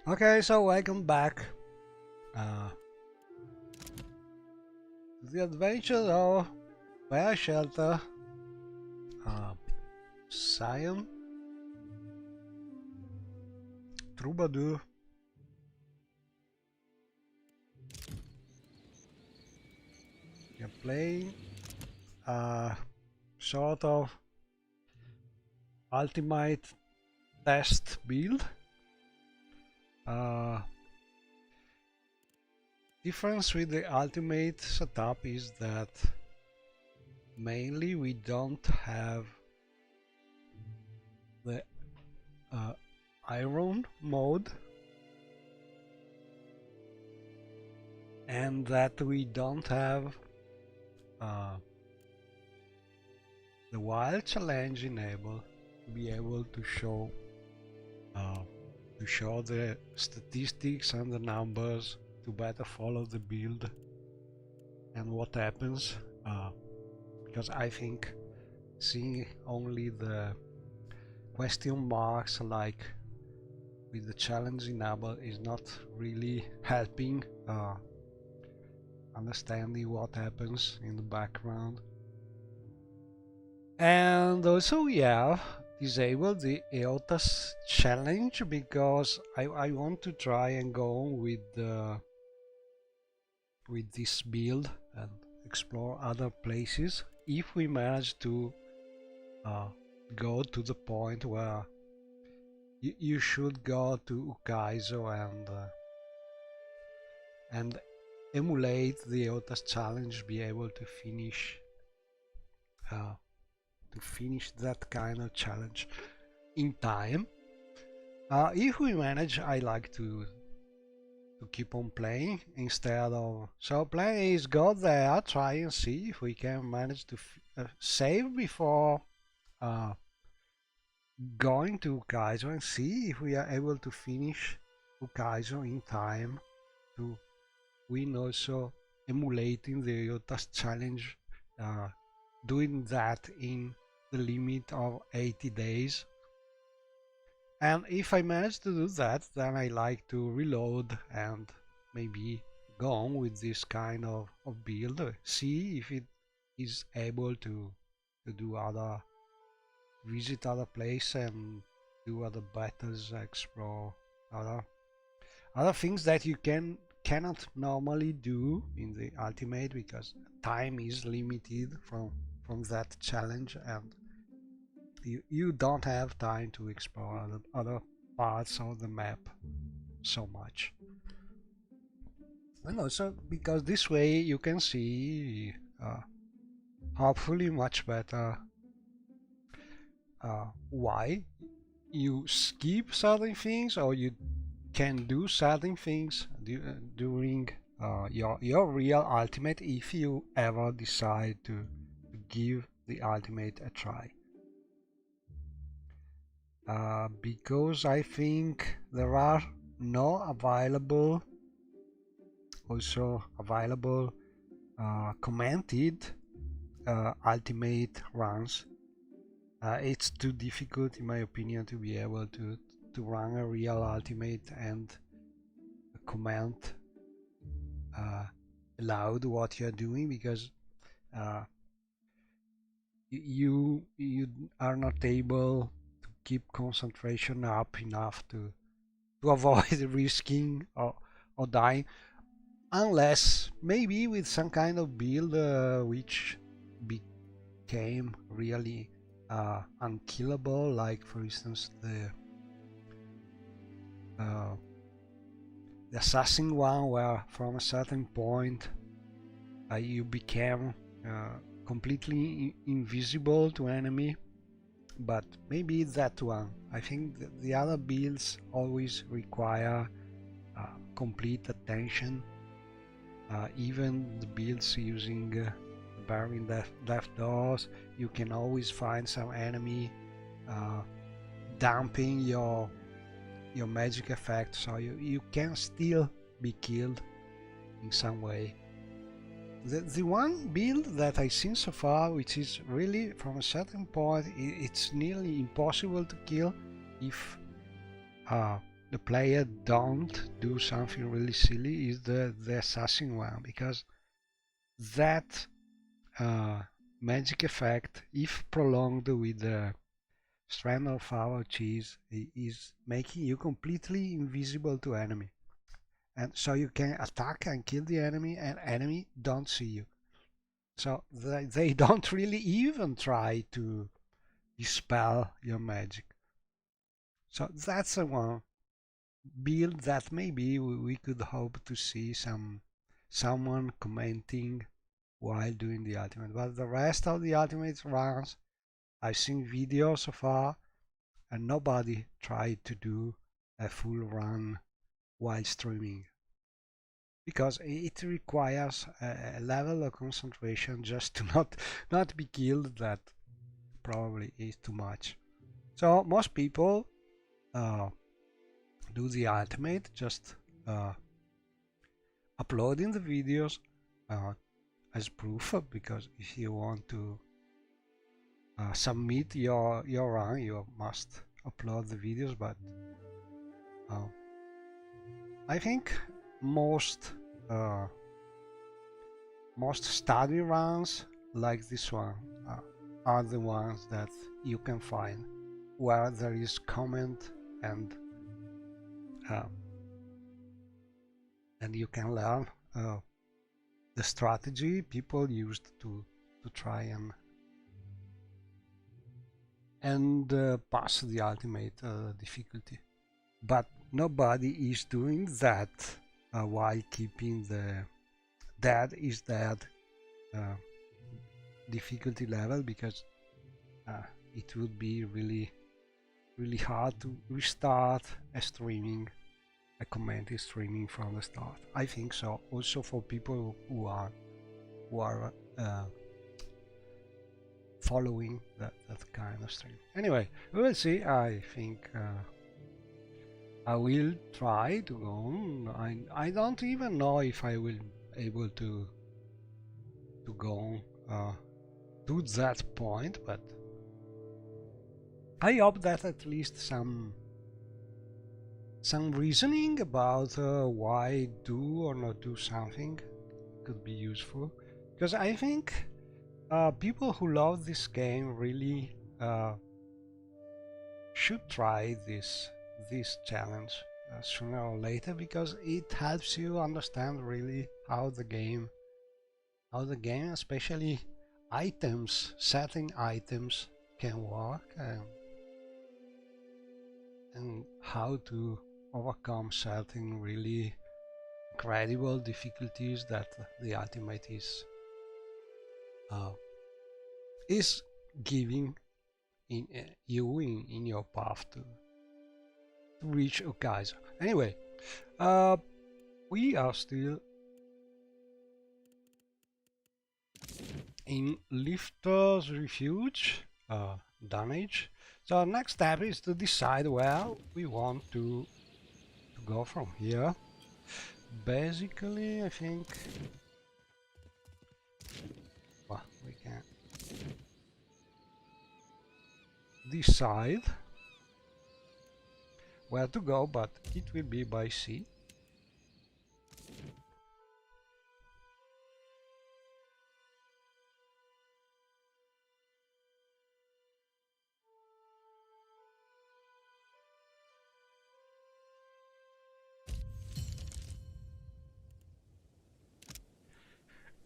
Okay, so welcome back uh, to the adventure of Bear Shelter, uh, Psion-Troubadour. You're playing sort of ultimate test build. Difference with the ultimate setup is that mainly we don't have the iron mode, and that we don't have the wild challenge enabled to be able to show the statistics and the numbers to better follow the build and what happens, because I think seeing only the question marks like with the challenge enabled is not really helping understanding what happens in the background. And also we have disabled the EOTAS challenge because I want to try and go with this build and explore other places if we manage to go to the point where you should go to Ukaizo and emulate the EOTAS challenge, be able to finish that kind of challenge in time. If we manage, I like to keep on playing instead of... So plan is go there, try and see if we can manage to save before going to Ukaizo and see if we are able to finish Ukaizo in time to win, also emulating the EOTAS challenge, doing that in the limit of 80 days. And if I manage to do that, then I like to reload and maybe go on with this kind of build, see if it is able to do visit other places and do other battles, explore other things that you cannot normally do in the ultimate because time is limited from that challenge, and you don't have time to explore other parts of the map so much. And also because this way you can see hopefully much better why you skip certain things or you can do certain things during your real ultimate if you ever decide to give the ultimate a try. Because I think there are no available commented ultimate runs. It's too difficult in my opinion to be able to run a real ultimate and comment aloud what you're doing, because you are not able to keep concentration up enough to avoid risking or dying, unless maybe with some kind of build which became really unkillable, like for instance the assassin one, where from a certain point you became completely invisible to enemy. But maybe that one. I think the other builds always require complete attention. Even the builds using barring left doors, you can always find some enemy dumping your magic effect, so you can still be killed in some way. The one build that I've seen so far, which is really from a certain point it's nearly impossible to kill if the player don't do something really silly is the assassin one, because that magic effect, if prolonged with the strand of flower cheese, is making you completely invisible to enemy, and so you can attack and kill the enemy and enemy don't see you, so they don't really even try to dispel your magic. So that's a one build that maybe we could hope to see someone commenting while doing the ultimate. But the rest of the ultimate runs, I've seen videos so far, and nobody tried to do a full run while streaming, because it requires a level of concentration just to not be killed that probably is too much. So most people do the ultimate just uploading the videos as proof, because if you want to submit your run, you must upload the videos. But I think most study runs like this one are the ones that you can find where there is comment and you can learn the strategy people used to try and pass the ultimate difficulty. But nobody is doing that while keeping the dead is dead difficulty level, because it would be really hard to restart a commented streaming from the start. I think so. Also for people who are following that kind of stream. Anyway, we will see. I think I will try to go on. I don't even know if I will able to go to that point, but I hope that at least some reasoning about why do or not do something could be useful, because I think people who love this game really should try this challenge sooner or later, because it helps you understand really how the game, especially setting items can work, and how to overcome certain really incredible difficulties that the ultimate is giving in your path to reach Ukaizo. Anyway, we are still in Lifter's Refuge, Dunnage. So next step is to decide where we want to go from here. Basically, I think we can decide where to go, but it will be by sea.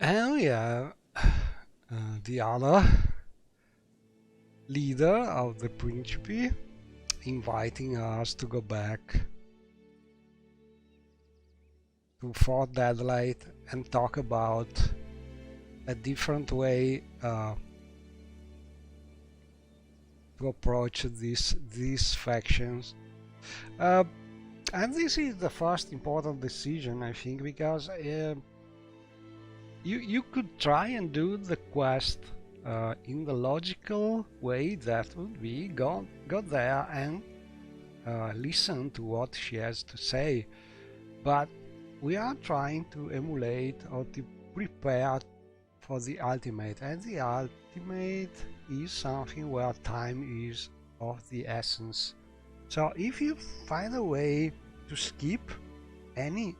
And we have the other leader of the Principe inviting us to go back to Fort Deadlight and talk about a different way to approach these factions. And this is the first important decision, I think, because you could try and do the quest in the logical way. That would be go there and listen to what she has to say, but we are trying to emulate or to prepare for the ultimate, and the ultimate is something where time is of the essence. So if you find a way to skip any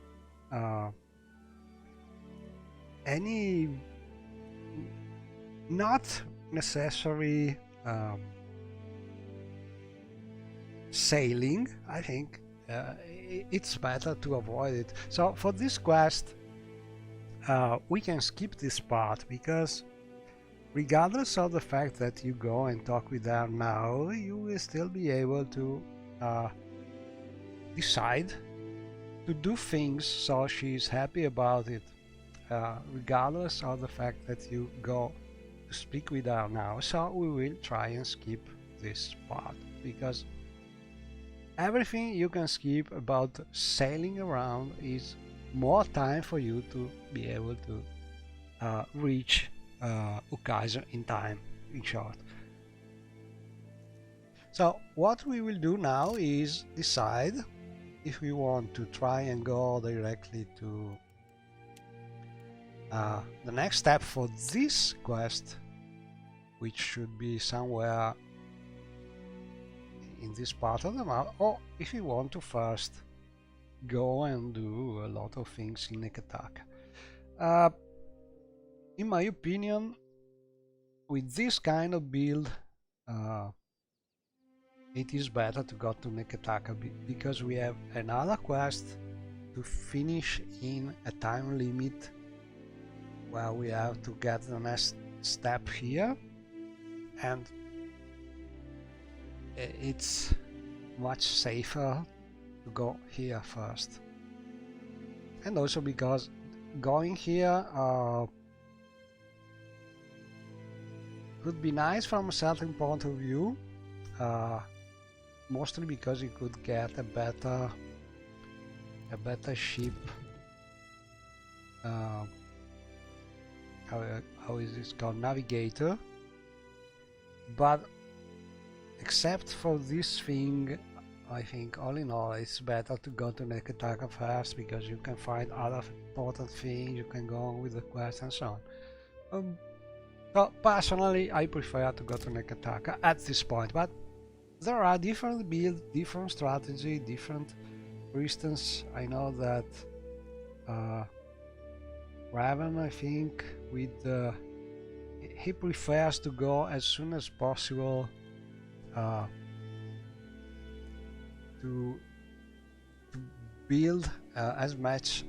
uh, any not necessary sailing, I think it's better to avoid it. So for this quest, we can skip this part, because regardless of the fact that you go and talk with her now, you will still be able to decide to do things so she's happy about it, regardless of the fact that you go to speak with her now. So we will try and skip this part, because everything you can skip about sailing around is more time for you to be able to reach Ukaizo in time, in short. So what we will do now is decide if we want to try and go directly to the next step for this quest, which should be somewhere in this part of the map, or if we want to first go and do a lot of things in Neketaka. In my opinion, with this kind of build, it is better to go to Neketaka, because we have another quest to finish in a time limit where we have to get the next step here, and it's much safer to go here first. And also because going here could be nice from a certain point of view, mostly because you could get a better ship. How is this called? Navigator. But except for this thing, I think all in all it's better to go to Neketaka first, because you can find other important things, you can go on with the quest and so on. So personally I prefer to go to Neketaka at this point, but there are different builds, different strategy, different. For instance, I know that Raven, I think, with he prefers to go as soon as possible to build as much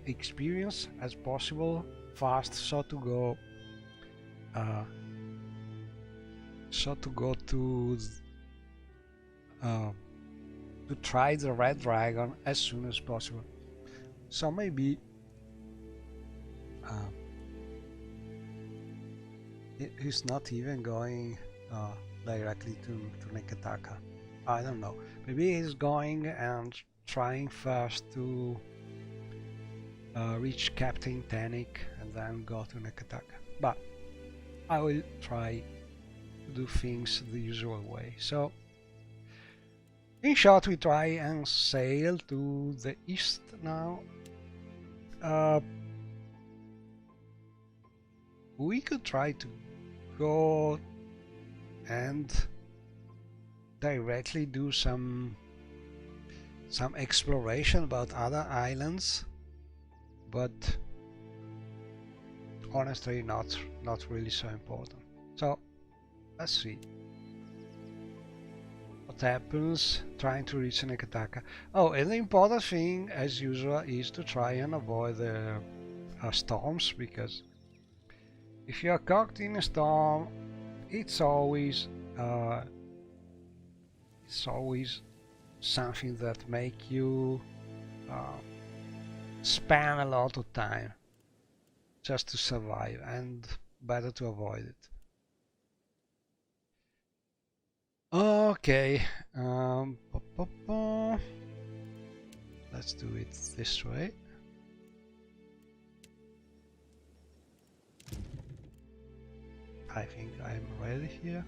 experience as possible fast, so to go to try the red dragon as soon as possible. So maybe he's not even going directly to Neketaka. I don't know. Maybe he's going and trying first to reach Captain Tanic and then go to Neketaka. But I will try to do things the usual way. So in short, we try and sail to the east now. We could try to go and directly do some exploration about other islands, but honestly not really so important. So let's see what happens trying to reach Neketaka. Oh, and the important thing as usual is to try and avoid the storms, because if you are caught in a storm, it's always something that make you spend a lot of time just to survive, and better to avoid it. Okay, let's do it this way. I think I'm ready here.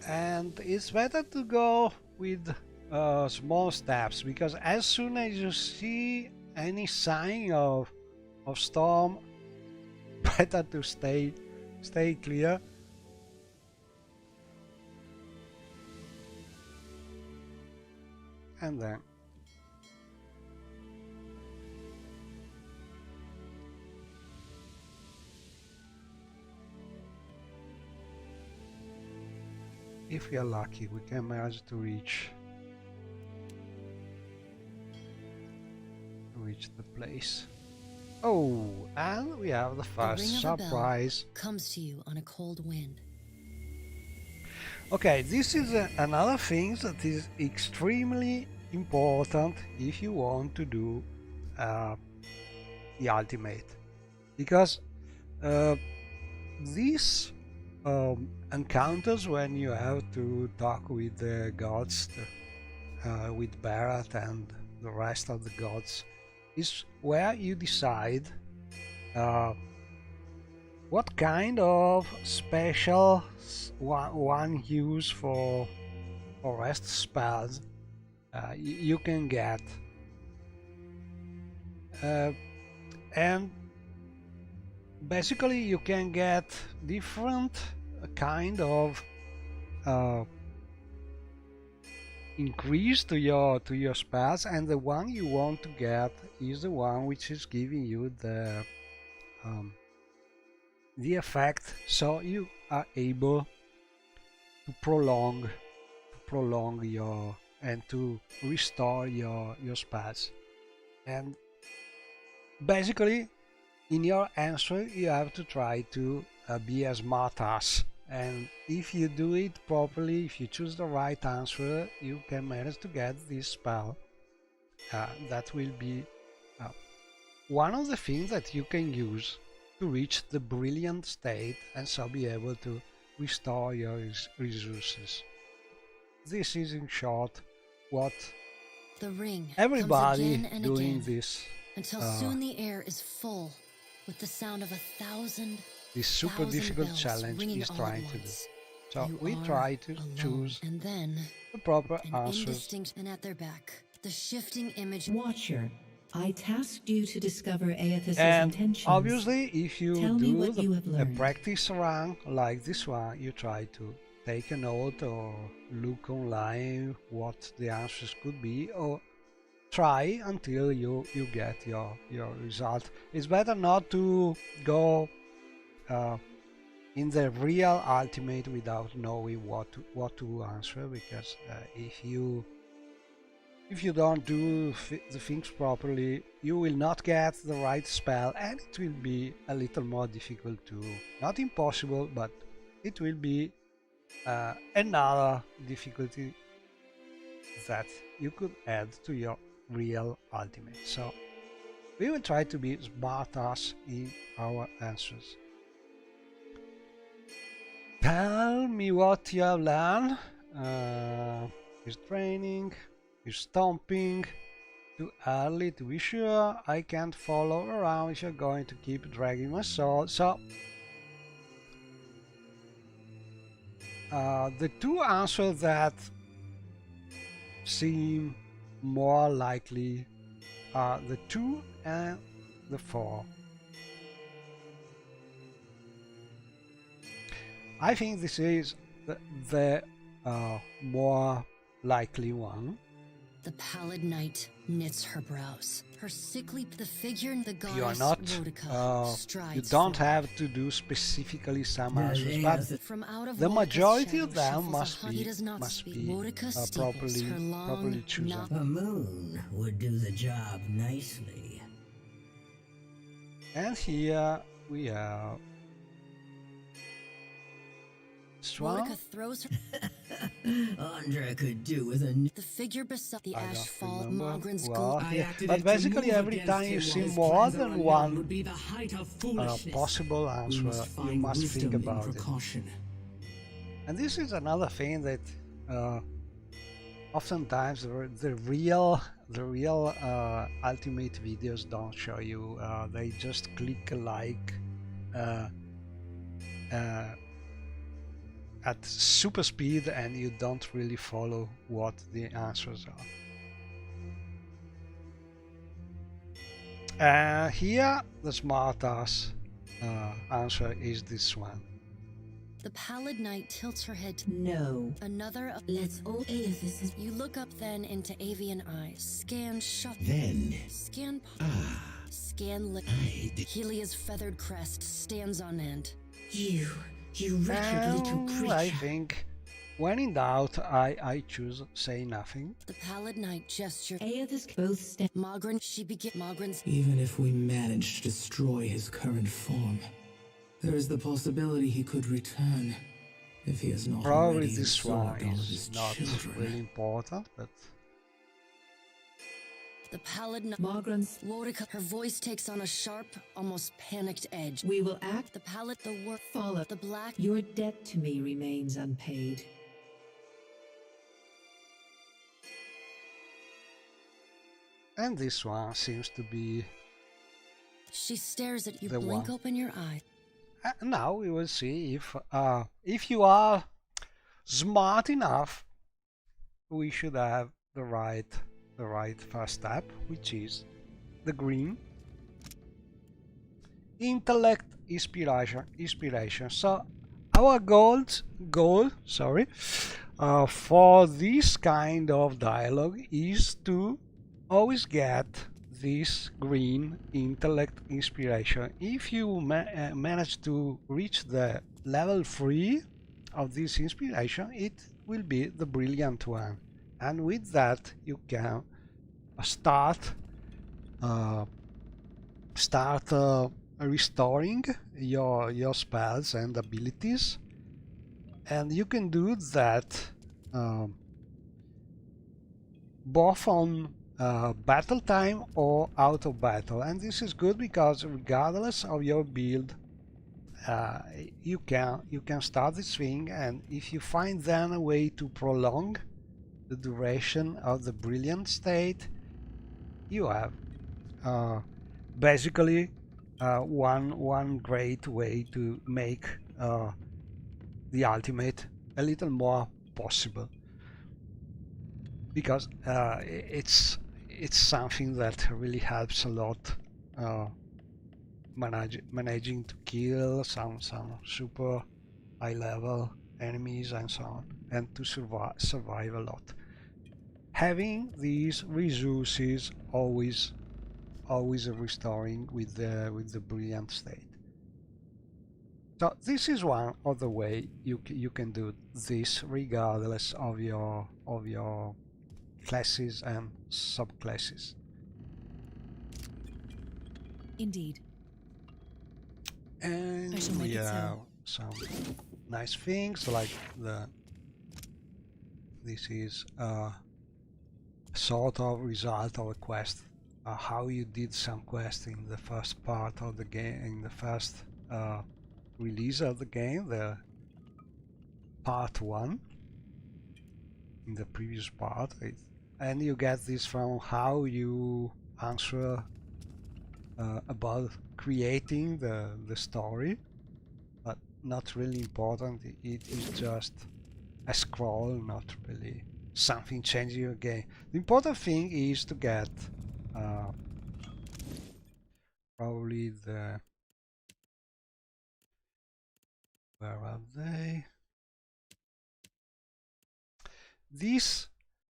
And it's better to go with small steps, because as soon as you see any sign of storm, better to stay clear. And then if we are lucky, we can manage to reach the place. Oh, and we have the first surprise. Comes to you on a cold wind. Okay, this is another thing that is extremely important if you want to do the ultimate, because these encounters when you have to talk with the gods, with Barrett and the rest of the gods, is where you decide what kind of special one use for rest spells you can get, and basically you can get different kind of increase to your spells, and the one you want to get is the one which is giving you the effect, so you are able to prolong your and to restore your spells. And basically in your answer you have to try to be a smart ass, and if you do it properly, if you choose the right answer, you can manage to get this spell. That will be one of the things that you can use to reach the brilliant state, and so be able to restore your resources. This is in short what the ring everybody comes again and doing again, this until soon the air is full with the sound of 1,000 this super difficult challenge is trying to do. So we try to choose and then the proper an answers. indistinct, and at their back, the shifting image. Watcher, I tasked you to discover Aethys's And intentions. obviously, if you Tell me what you do have a learned. practice run like this one, you try to take a note or look online what the answers could be, or try until you get your result. It's better not to go in the real ultimate without knowing what to answer, because if you don't do the things properly, you will not get the right spell, and it will be a little more difficult to, not impossible, but it will be another difficulty that you could add to your real ultimate. So we will try to be smart-ass in our answers. Tell me what you have learned. Is training, is stomping, too early to be sure, I can't follow around if you're going to keep dragging my soul. So the two answers that seem more likely are the 2 and the 4. I think this is the more likely one. The pallid night knits her brows. Her sickly, the figure in the goddess You are not, you don't have to do specifically some answers, but from out of the majority of shadow, them must be properly chosen. A moon would do the job nicely. And here we have Swan. Boudica throws her. Andra could do with a The figure beside the I ash don't fall, remember. Mogren's Well, gold. yeah, but basically every time you see more than one possible answer, you must think about it. And this is another thing that oftentimes the real ultimate videos don't show you. They just click like at super speed and you don't really follow what the answers are. Here the smart ass answer is this one. The pallid knight tilts her head to No. another. Let's all Aethys. You look up then into avian eyes. Scan shut. Then, Scan. Scan lip. Helia's feathered crest stands on end. You wretched little creature. I think when in doubt, I choose say nothing. The pallid knight gestured. Aethys both stand. Mogren, she began. Mogren's. Even if we manage to destroy his current form, there is the possibility he could return if he has not Probably already this one absorbed all of is his not children. really important, but The pallid knight. Mogren's. Lorica, her voice takes on a sharp, almost panicked edge. We will act. The pallid, the work, Follow. the black. Your debt to me remains unpaid. and this one seems to be She stares at you. The Blink one. open your eye. now we will see if you are smart enough. We should have the right first step, which is the green. Intellect, inspiration. So our goal, for this kind of dialogue is to always get this green intellect inspiration. If you manage to reach the level 3 of this inspiration, it will be the brilliant one, and with that you can start restoring your spells and abilities, and you can do that both on battle time or out of battle. And this is good because regardless of your build, you can start this thing, and if you find then a way to prolong the duration of the brilliant state, you have basically one great way to make the ultimate a little more possible, because it's something that really helps a lot, managing to kill some super high level enemies and so on, and to survive a lot. Having these resources always restoring with the brilliant state. So this is one of the way you can do this regardless of your classes and subclasses. Indeed. And I shall make we it so. have some nice things like this is a sort of result of a quest. How you did some quest in the first part of the game, in the first release of the game, the part 1, in the previous part, and you get this from how you answer about creating the story, but not really important. It is just a scroll, not really something changing your game. The important thing is to get probably the, where are they? These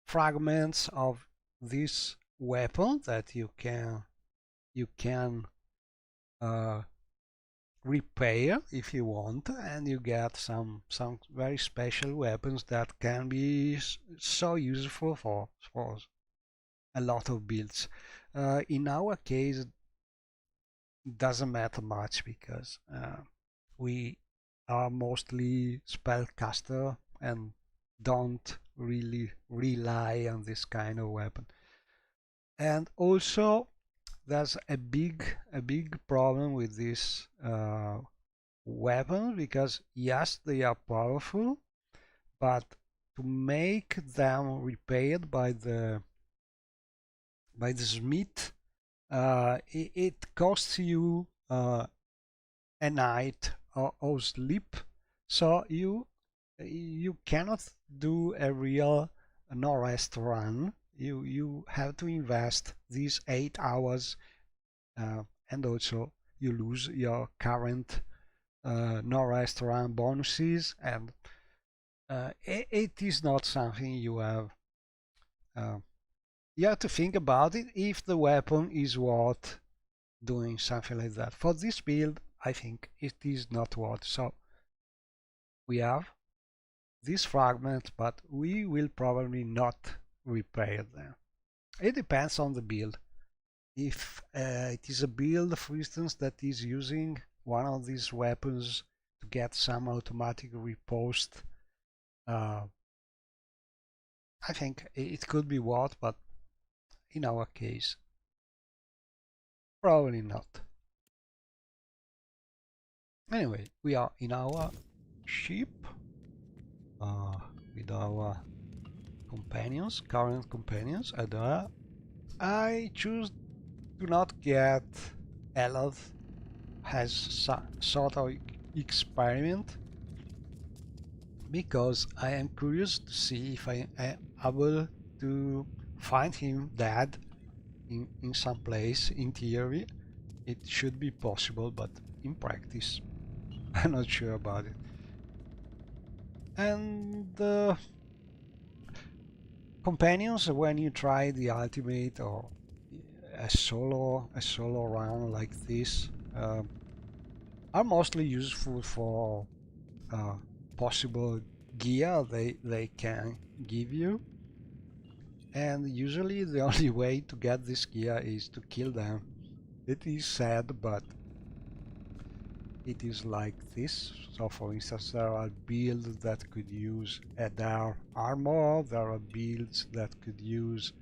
fragments of this weapon that you can repair if you want, and you get some very special weapons that can be so useful for a lot of builds. In our case, it doesn't matter much because we are mostly spellcaster and don't really rely on this kind of weapon. And also there's a big problem with this weapon, because yes, they are powerful, but to make them repaired by the smith, it costs you a night of sleep, so you you cannot do a real no rest run. You have to invest these 8 hours, and also you lose your current no rest run bonuses, and it is not something uh, you have to think about it if the weapon is worth doing something like that. For this build, I think it is not worth. So we have these fragments, but we will probably not repair them. It depends on the build. If it is a build, for instance, that is using one of these weapons to get some automatic riposte, I think it could be worth, but in our case, probably not. Anyway, we are in our ship with our companions, current companions, and I choose to not get Eloth as sort of experiment, because I am curious to see if I am able to find him dead in some place. In theory, it should be possible, but in practice, I'm not sure about it. And companions, when you try the ultimate or a solo run like this, are mostly useful for possible gear they can give you, and usually the only way to get this gear is to kill them. It is sad, but it is like this. So for instance, there are builds that could use their armor, there are builds that could use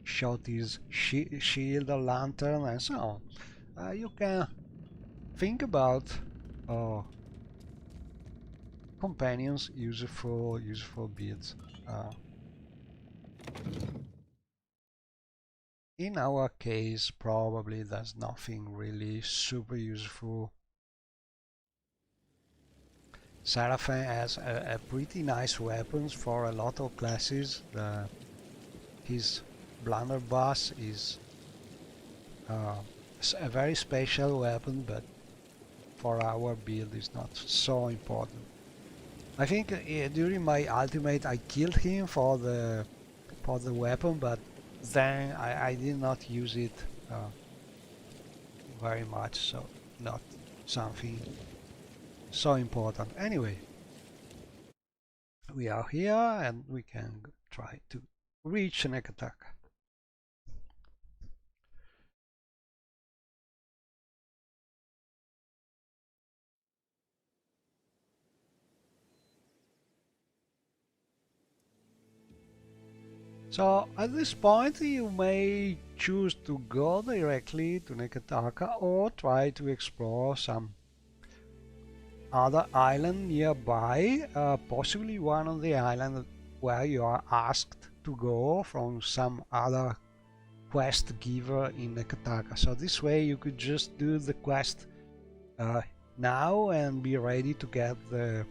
Shotty's shield or lantern, and so on. You can think about companions, useful builds. In our case, probably there's nothing really super useful. Seraphim has a pretty nice weapons for a lot of classes. His blunderbuss is a very special weapon, but for our build is not so important. I think during my ultimate I killed him for the weapon, but then I did not use it very much, so not something so important. Anyway, we are here and we can try to reach Neketaka. So at this point you may choose to go directly to Neketaka or try to explore some other island nearby, possibly one of the islands where you are asked to go from some other quest giver in Neketaka. So this way you could just do the quest now and be ready to get the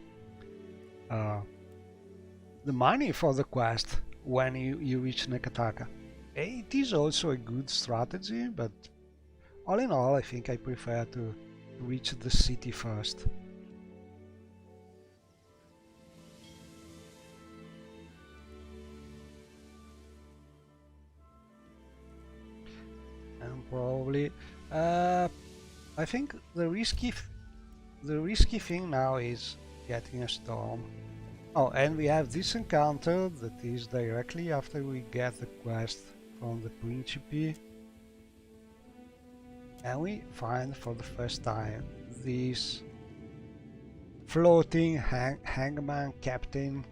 money for the quest when you reach Neketaka. It is also a good strategy, but all in all I think I prefer to reach the city first. And probably I think the risky thing now is getting a storm. Oh, and we have this encounter that is directly after we get the quest from the Principe, and we find for the first time this floating hangman captain.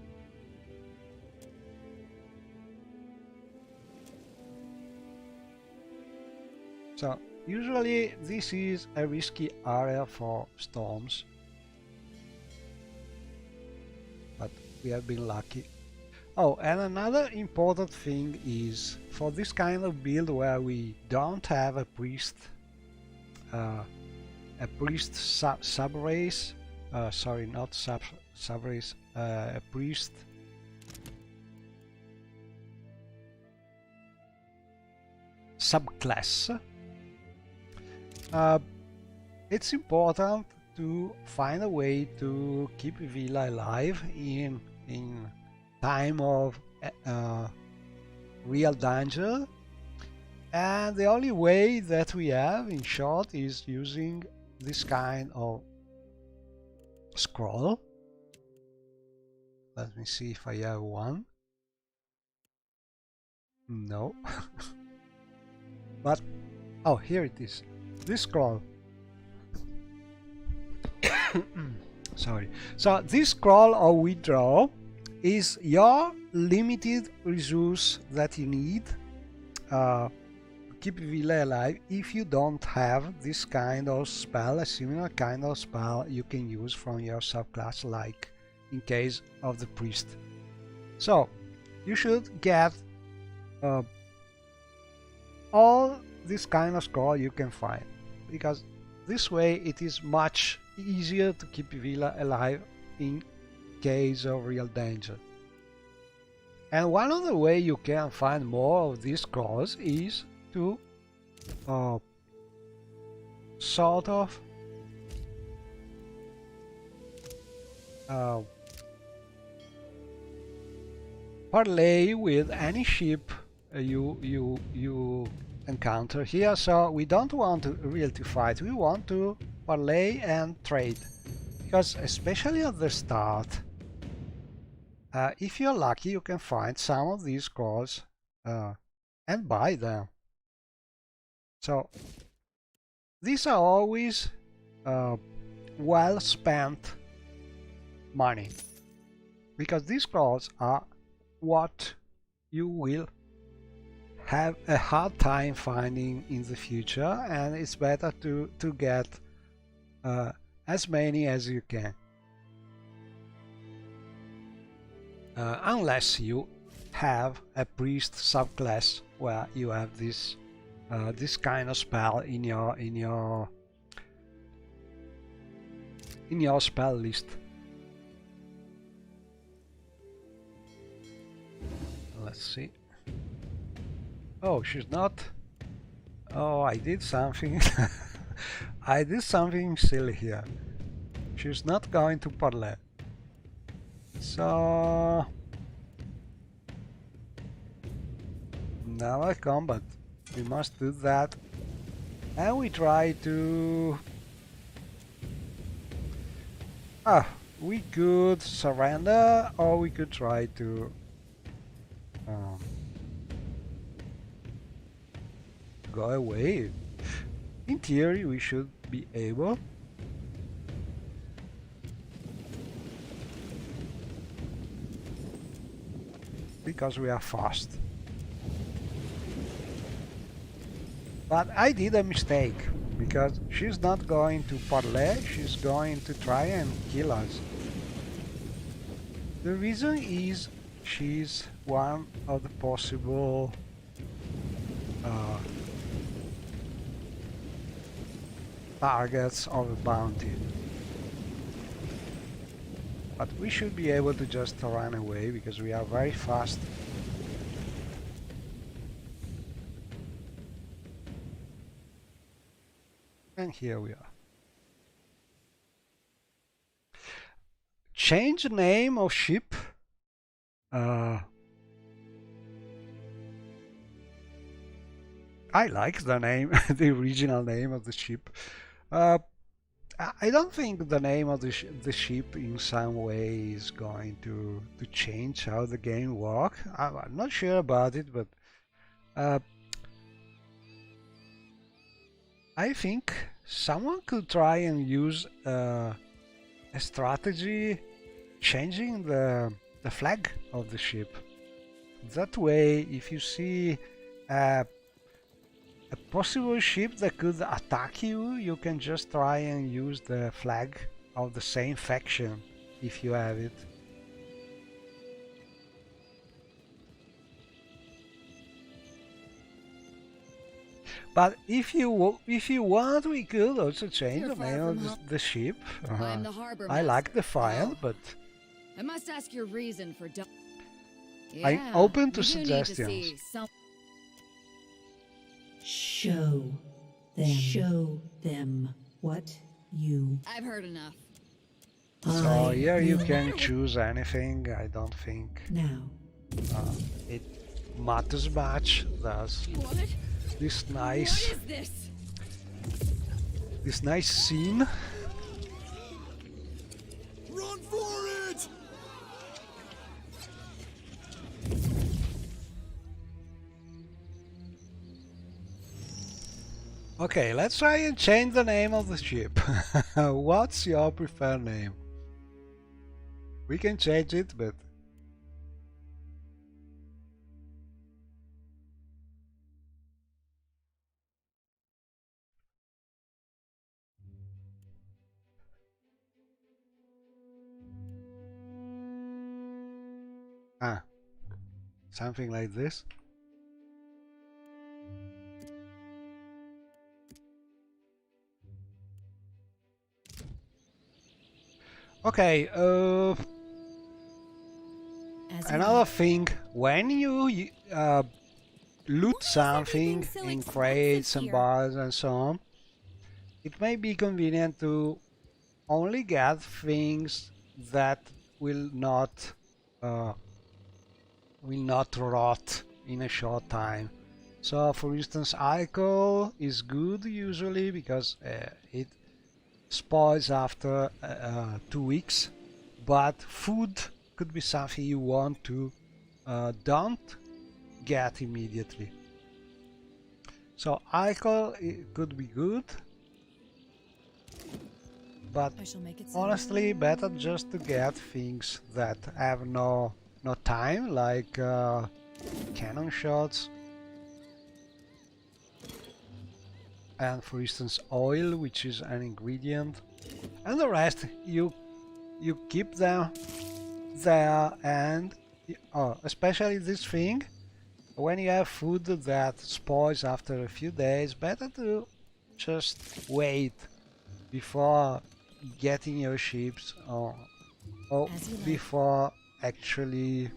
So usually this is a risky area for storms, but we have been lucky. Oh, and another important thing is, for this kind of build where we don't have a priest sub-race, sorry, not sub-race, a priest subclass. It's important to find a way to keep Villa alive in time of real danger, and the only way that we have, in short, is using this kind of scroll. Let me see if I have one. No. But oh, here it is. This scroll. Sorry. So this scroll of withdraw is your limited resource that you need to keep Villa alive. If you don't have this kind of spell, a similar kind of spell you can use from your subclass, like in case of the priest. So you should get all this kind of scroll you can find, because this way it is much easier to keep Villa alive in case of real danger. And one of the way you can find more of these scrolls is to sort of parlay with any ship you encounter here. So we don't want to really to fight, we want to parlay and trade, because especially at the start, if you're lucky, you can find some of these scrolls and buy them. So these are always well spent money, because these scrolls are what you will have a hard time finding in the future, and it's better to get as many as you can, unless you have a priest subclass where you have this this kind of spell in your spell list. Let's see. Oh, she's not. Oh, I did something. I did something silly here. She's not going to parlay. So now a combat. We must do that. And we try to... we could surrender, or we could try to go away. In theory, we should be able. Because we are fast. But I did a mistake, because she's not going to parlay, she's going to try and kill us. The reason is she's one of the possible targets of a bounty. But we should be able to just run away, because we are very fast. And here we are. Change name of ship. I like the name, the original name of the ship. I don't think the name of the ship in some way is going to change how the game works. I'm not sure about it, but I think someone could try and use a strategy changing the flag of the ship. That way, if you see a possible ship that could attack you, you can just try and use the flag of the same faction if you have it. But if you want, we could also change You're the far name of from home. the ship. I'm the harbor I like master. Defiant, Oh. but I must ask your reason for I'm yeah, open to we do need to suggestions. see some Show them. Show them what you. I've heard enough. So I here you will can choose anything. I don't think now. it matters much. There's What? this What nice is this? scene. Run for it! Okay, let's try and change the name of the ship. What's your preferred name? We can change it, but something like this. Okay, another thing, when you loot something in crates and bars and so on, it may be convenient to only get things that will not rot in a short time. So, for instance, alcohol is good usually because it spoils after 2 weeks, but food could be something you want to don't get immediately. So alcohol it could be good, but I shall make it so. honestly better just to get things that have no time, like cannon shots and, for instance, oil, which is an ingredient, and the rest you keep them there. And especially this thing, when you have food that spoils after a few days, better to just wait before getting your ships, or before actually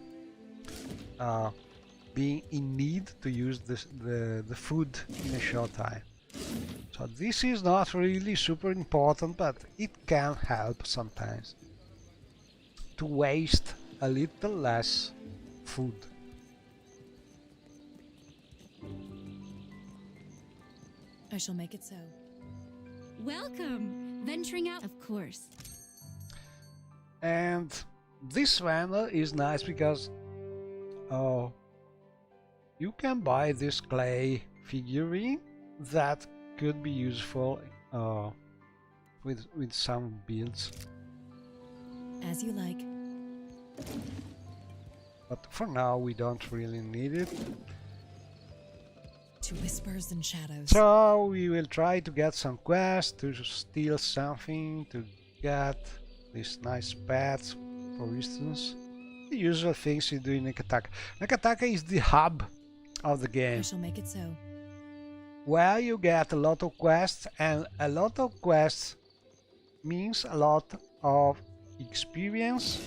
being in need to use the food in a short time. So this is not really super important, but it can help sometimes to waste a little less food. I shall make it so. Welcome! Venturing out, of course. And this vendor is nice because you can buy this clay figurine that could be useful with some builds. As you like. But for now we don't really need it. To whispers and shadows. So we will try to get some quests, to steal something, to get these nice pets, for instance. The usual things you do in Neketaka. Neketaka is the hub of the game, I shall make it so. where you get a lot of quests, and a lot of quests means a lot of experience,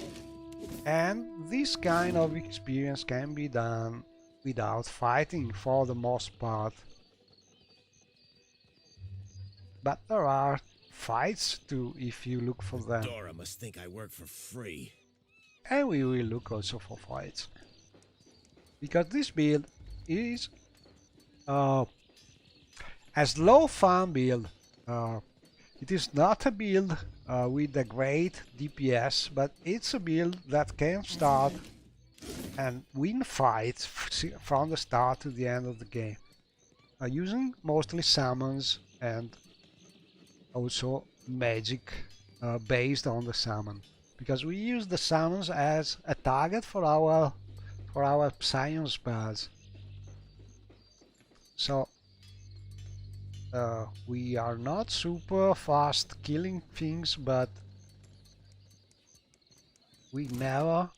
and this kind of experience can be done without fighting for the most part. But there are fights too if you look for them, Dora must think I work for free. and we will look also for fights, because this build is a slow farm build. It is not a build with a great DPS, but it's a build that can start and win fights from the start to the end of the game, using mostly summons and also magic based on the summon, because we use the summons as a target for our Psion spells. So we are not super fast killing things, but we never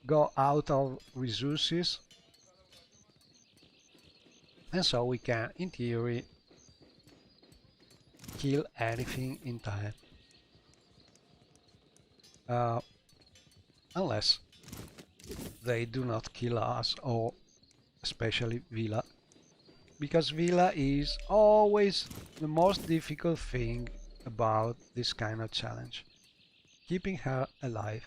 go out of resources. And so we can, in theory, kill anything in time. Unless they do not kill us, or especially Villa. Because Villa is always the most difficult thing about this kind of challenge. Keeping her alive.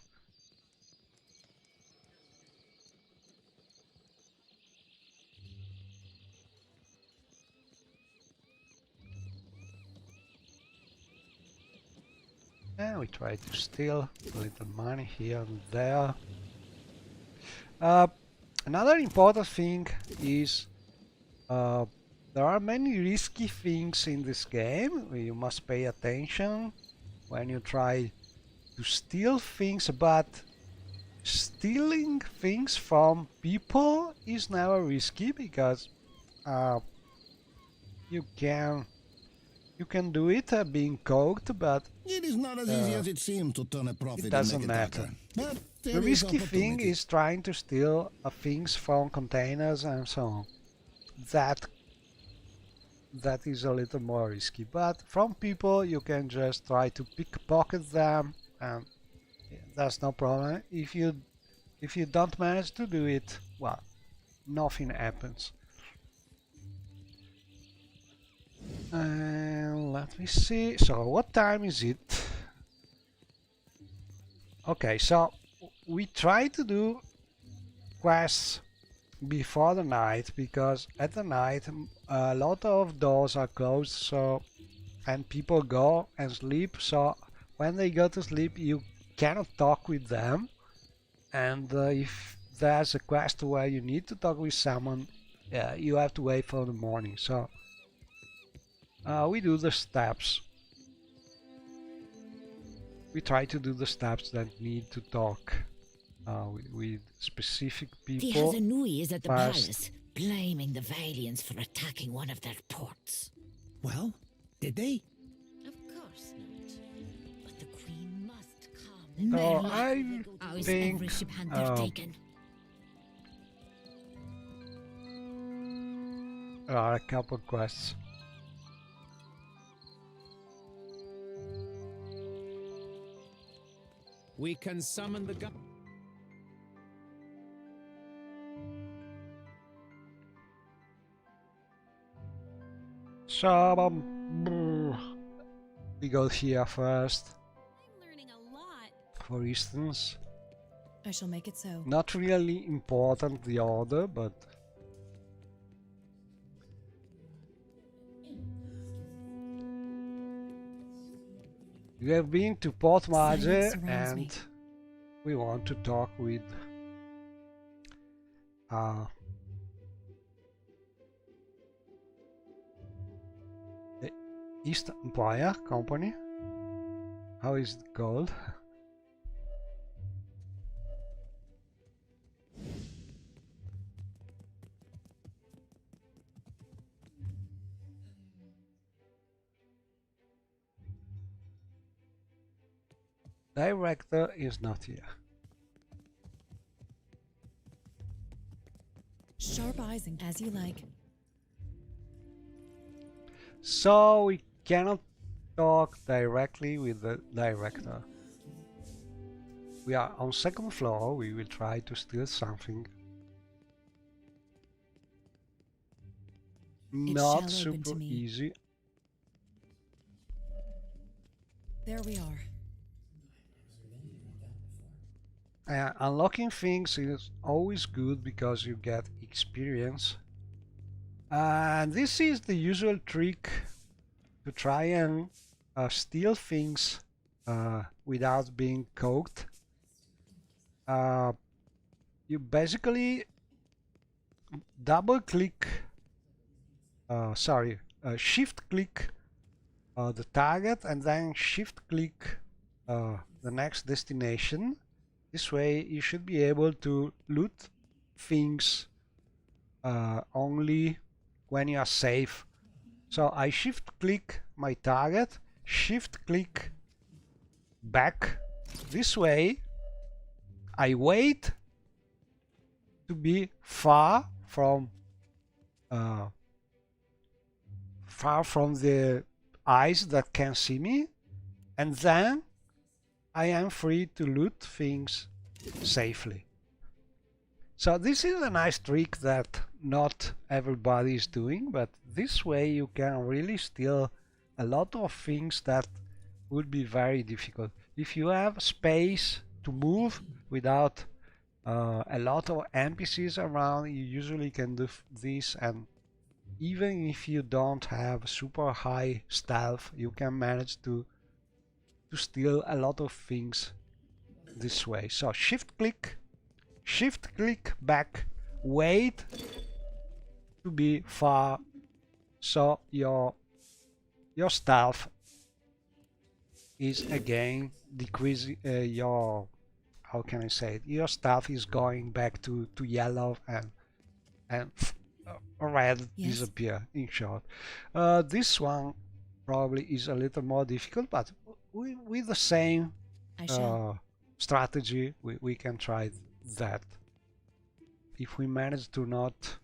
And we try to steal a little money here and there. Another important thing is there are many risky things in this game. You must pay attention when you try to steal things, but stealing things from people is never risky because you can do it being coked, but It is not as easy as it seemed to turn a profit it doesn't in matter. Neketaka. But The there is risky thing opportunity. is trying to steal things from containers and so on. That is a little more risky, but from people you can just try to pickpocket them, and that's no problem. If you don't manage to do it, well, nothing happens. And let me see. So what time is it? Okay, so we try to do quests before the night, because at the night a lot of doors are closed, so and people go and sleep, so when they go to sleep you cannot talk with them, and if there's a quest where you need to talk with someone, you have to wait for the morning. So we do the steps. We try to do the steps that need to talk with specific The people. Hazanui is at the First. palace, blaming the Valiants for attacking one of their ports. Well, did they? Of course not. But the Queen must come. So I How is think every ship hunter taken? there are a couple quests. We can summon the gun. So we go here first. I'm learning a lot. For instance, I shall make it so. not really important the order, but we have been to Port Marge Silence surrounds me. and we want to talk with the East Empire Company. How is it called? Director is not here. Sharp eyes and as you like. So we cannot talk directly with the director. We are on second floor. We will try to steal something. shall Not open super to me. easy. There we are. Unlocking things is always good because you get experience. And this is the usual trick to try and steal things without being coked. You basically double click, shift click the target and then shift click the next destination. This way you should be able to loot things only when you are safe. So I shift click my target, shift click back. This way I wait to be far from far from the eyes that can see me, and then I am free to loot things safely. So this is a nice trick that not everybody is doing, but this way you can really steal a lot of things that would be very difficult. If you have space to move without a lot of NPCs around, you usually can do this, and even if you don't have super high stealth, you can manage to steal a lot of things this way. So shift click back, wait to be far, so your stealth is again decreasing. Your, how can I say it? Your stealth is going back to yellow, and red disappear, in short. This one probably is a little more difficult, but with the same strategy we can try that. If we manage to not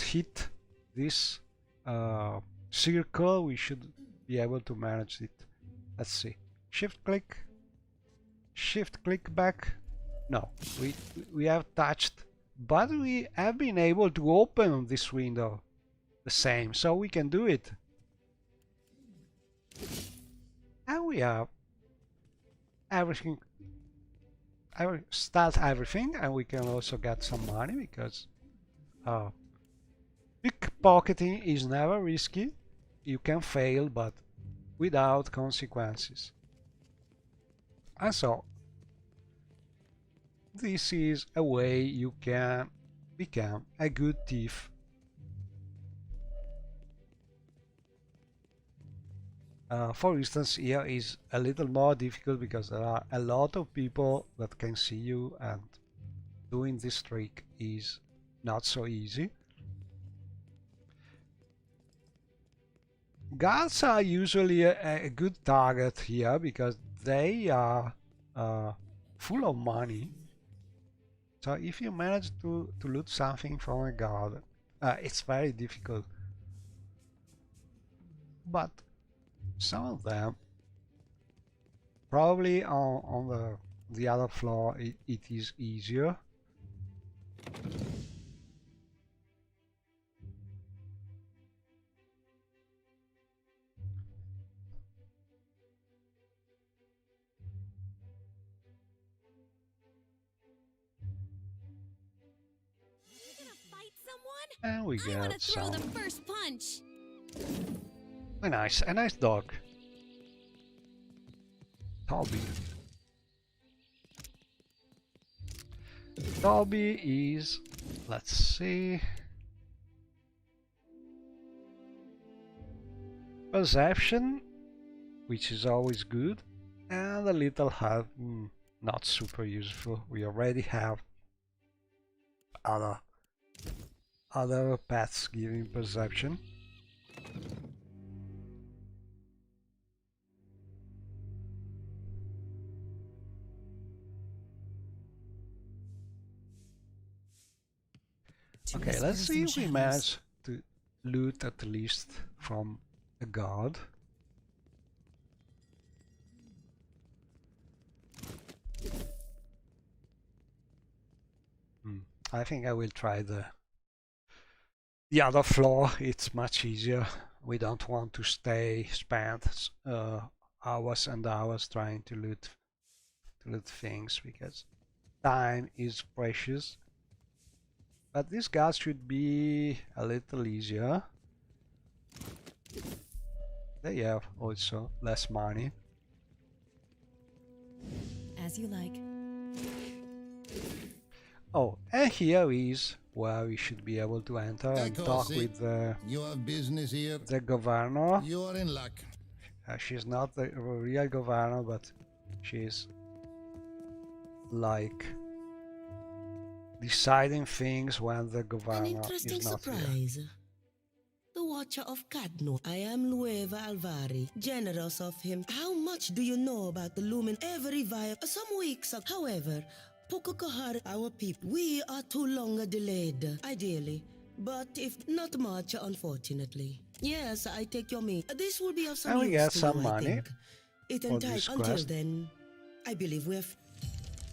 hit this circle, we should be able to manage it. Let's see. Shift click back. No, we have touched, but we have been able to open this window the same, so we can do it. And we have everything. I will start everything, and we can also get some money, because pickpocketing is never risky. You can fail, but without consequences. And so this is a way you can become a good thief. For instance, here is a little more difficult because there are a lot of people that can see you, and doing this trick is not so easy. Guards are usually a good target here because they are full of money. So if you manage to loot something from a guard, it's very difficult. But some of them, probably on the other floor, it is easier. And we get some. Throw the first punch. A nice dog. Toby. Toby is, let's see, perception, which is always good, and a little health, not super useful. We already have other pets giving perception. Okay, let's see if we manage to loot at least from a guard. I think I will try the other floor. It's much easier. We don't want to spend hours and hours trying to loot things, because time is precious. But these guys should be a little easier. They have also less money. As you like. Oh, and here is where we should be able to enter and talk with You have business here. the governor. You are in luck. She's not the real governor, but she's like deciding things when the governor interesting is not surprise. here. The Watcher of Cadno. I am Nueva Alvari, generous of him. How much do you know about the Lumen? Every via some weeks ago. However, Pukukahar, our people, we are too long delayed. Ideally, But if not much, unfortunately. Yes, I take your meat. This will be of some And we use get to some you, I money think. It for and type this until quest. then, I believe we're...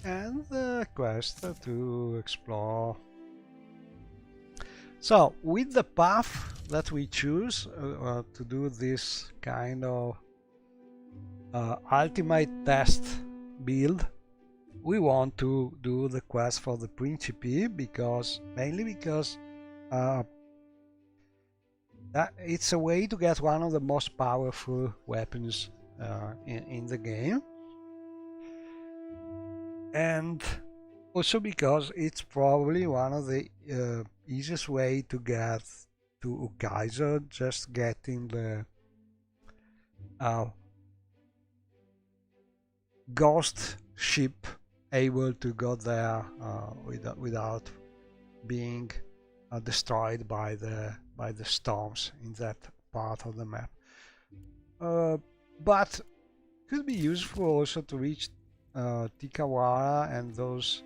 And the quest to explore. So, with the path that we choose to do this kind of ultimate test build, we want to do the quest for the Principe mainly because it's a way to get one of the most powerful weapons in the game, and also because it's probably one of the easiest way to get to Ukaizo, just getting the ghost ship able to go there without being destroyed by the storms in that part of the map. But could be useful also to reach Tikawara and those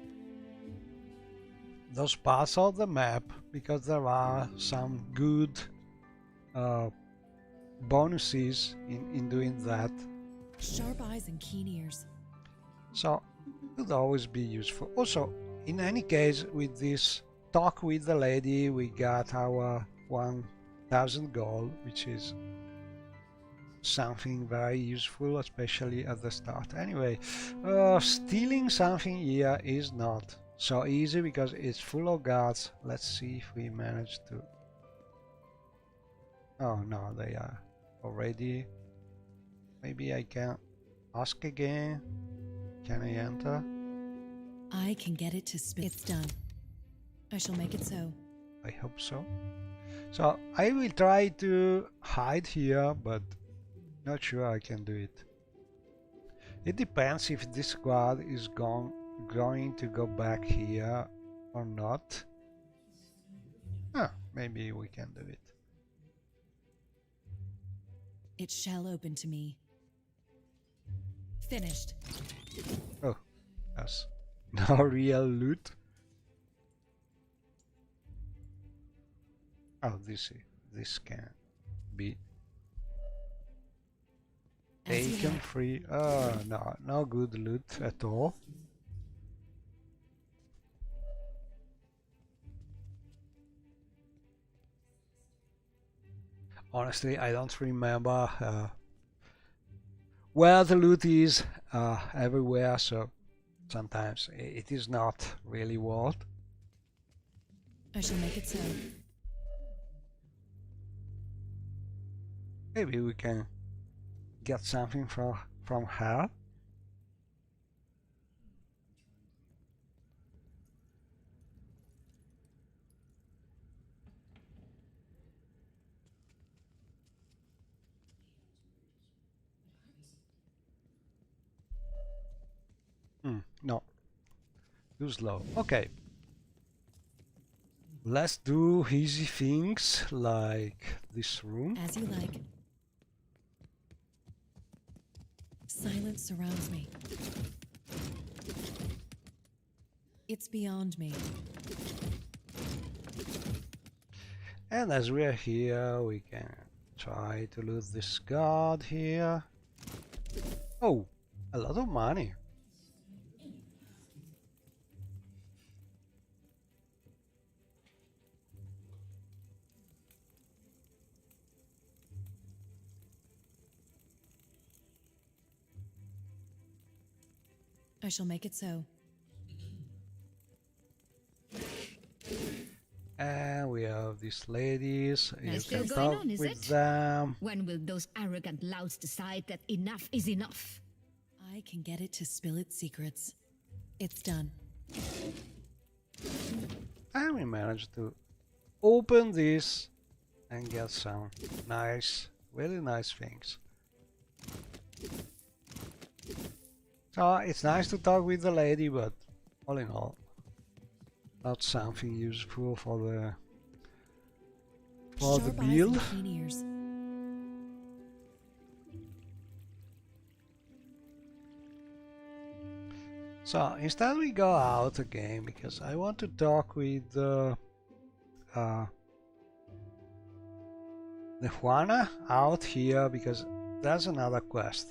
parts of the map, because there are some good bonuses in doing that. Sharp eyes and keen ears. So could always be useful. Also, in any case, with this talk with the lady, we got our 1000 gold, which is something very useful, especially at the start. Anyway, stealing something here is not so easy because it's full of guards. Let's see if we manage to... Oh no, they are already... Maybe I can ask again. Can I enter? I can get it to spin. It's done. I shall make it so. I hope so. So I will try to hide here, but not sure I can do it. It depends if this squad is going to go back here or not. Maybe we can do it. It shall open to me. Finished. Oh, that's no real loot. Oh, this can be taken free. Oh, no good loot at all. Honestly, I don't remember where the loot is everywhere, so sometimes it is not really worth. I shall make it so. Maybe we can get something from her. No, too slow. Okay, let's do easy things like this room. As you like. Silence surrounds me. It's beyond me. And as we are here, we can try to loot this guard here. Oh, a lot of money. I shall make it so. And we have these ladies. You Still can going talk on, is with it? them. When will those arrogant louts decide that enough is enough? I can get it to spill its secrets. It's done. And we managed to open this and get some nice, really nice things. So it's nice to talk with the lady, but all in all, not something useful for the Sharp eyes build. and keen ears. So instead we go out again because I want to talk with the Juana out here because there's another quest.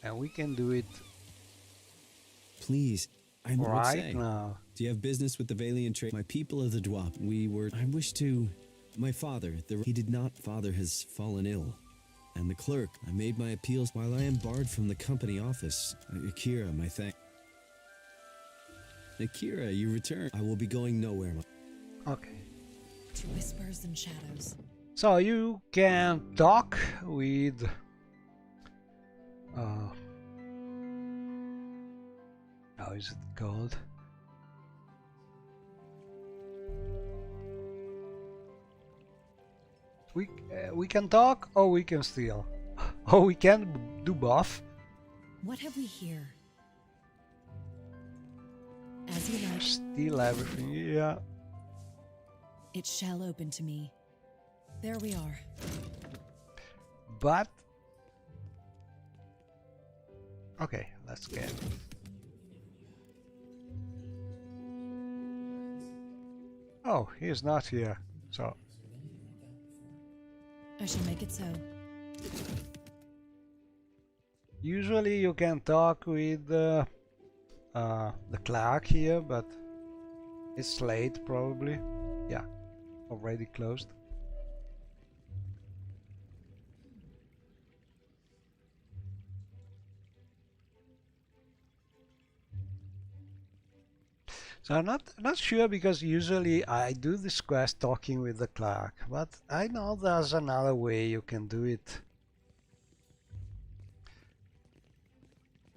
And we can do it Please, I'm right now. Do you have business with the Valiant trade? My people of the Dwap, I wish to... My father, he did not... Father has fallen ill. And the clerk, I made my appeals while I am barred from the company office. Akira, my thank... Akira, you return. I will be going nowhere. Okay. To whispers and shadows. So you can talk with... how is it called? We can talk or we can steal. Or we can do both. What have we here? As you like. Steal everything, yeah. It shall open to me. There we are. But... Okay, let's get it. Oh, he's not here, so... I shall make it so. Usually you can talk with the clerk here, but it's late probably. Yeah, already closed. So I'm not sure because usually I do this quest talking with the clerk, but I know there's another way you can do it.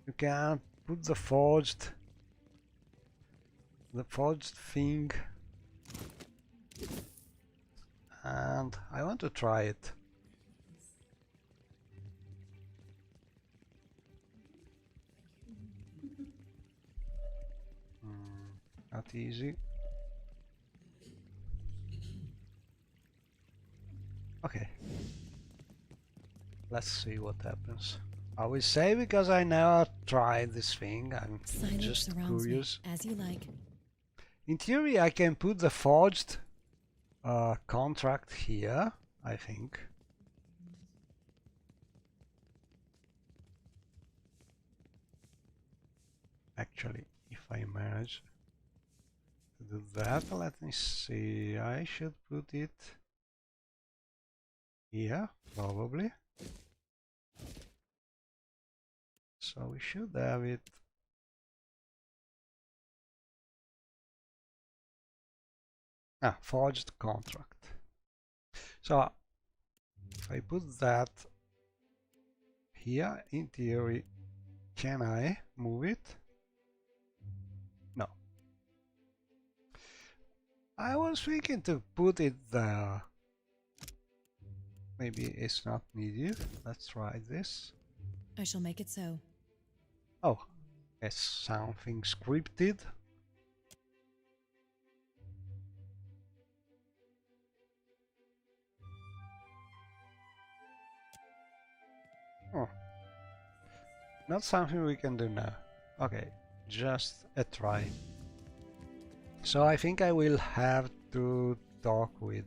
You can put the forged thing, and I want to try it. Not easy. Okay. Let's see what happens. I will say because I never tried this thing. I'm Silence just surrounds curious. Me, as you like. In theory, I can put the forged contract here, I think. Actually, if I manage to do that, let me see. I should put it here, probably. So we should have it. Forged contract. So if I put that here, in theory, can I move it? No. I was thinking to put it there. Maybe it's not needed. Let's try this. I shall make it so. Oh, it's something scripted. Oh. Not something we can do now. Okay, just a try. So I think I will have to talk with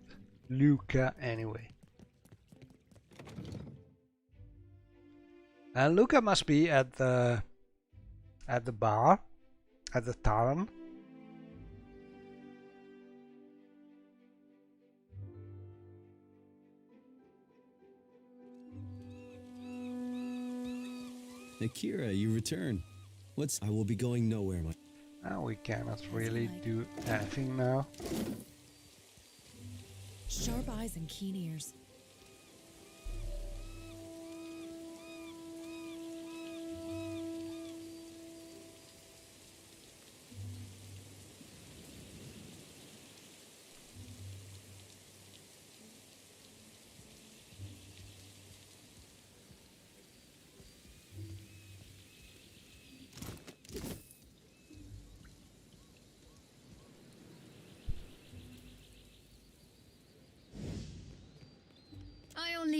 Luca anyway. And Luca must be at the bar, at the tavern. Akira, you return. I will be going nowhere. We cannot really do anything now. Sharp eyes and keen ears.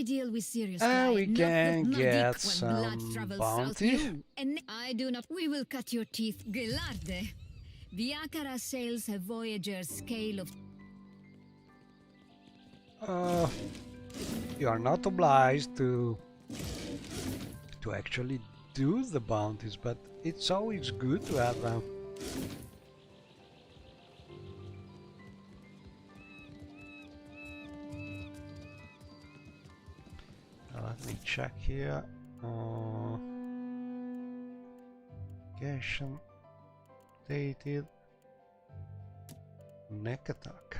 I deal with serious And we crime, can not the get magic when blood some travels bounty. south. You. And I do not. We will cut your teeth, Gelarde. Viacara sails a voyager's scale of. You are not obliged to actually do the bounties, but it's always good to have them. Let me check here. Location dated Neketaka.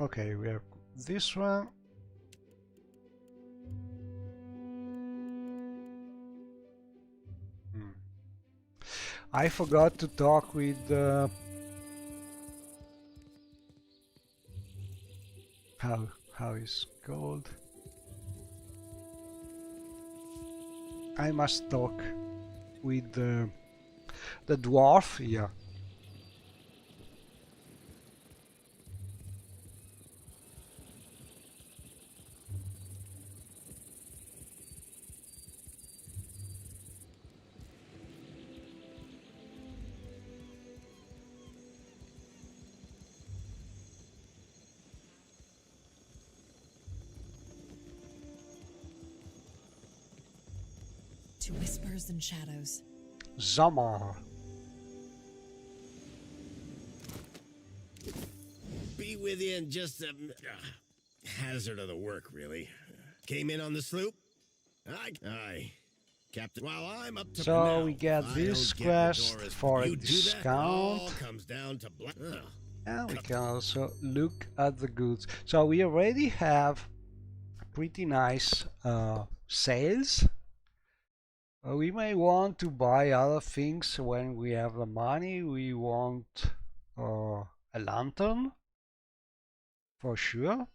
Okay, we have this one. I forgot to talk with how is called? I must talk with the dwarf here. To whispers and shadows. Zamar. Be with you in just a hazard of the work, really. Came in on the sloop? Aye. Captain, while I'm up to So we get this quest for a discount. Comes down to and we can also look at the goods. So we already have pretty nice sales. We may want to buy other things when we have the money. We want a lantern for sure,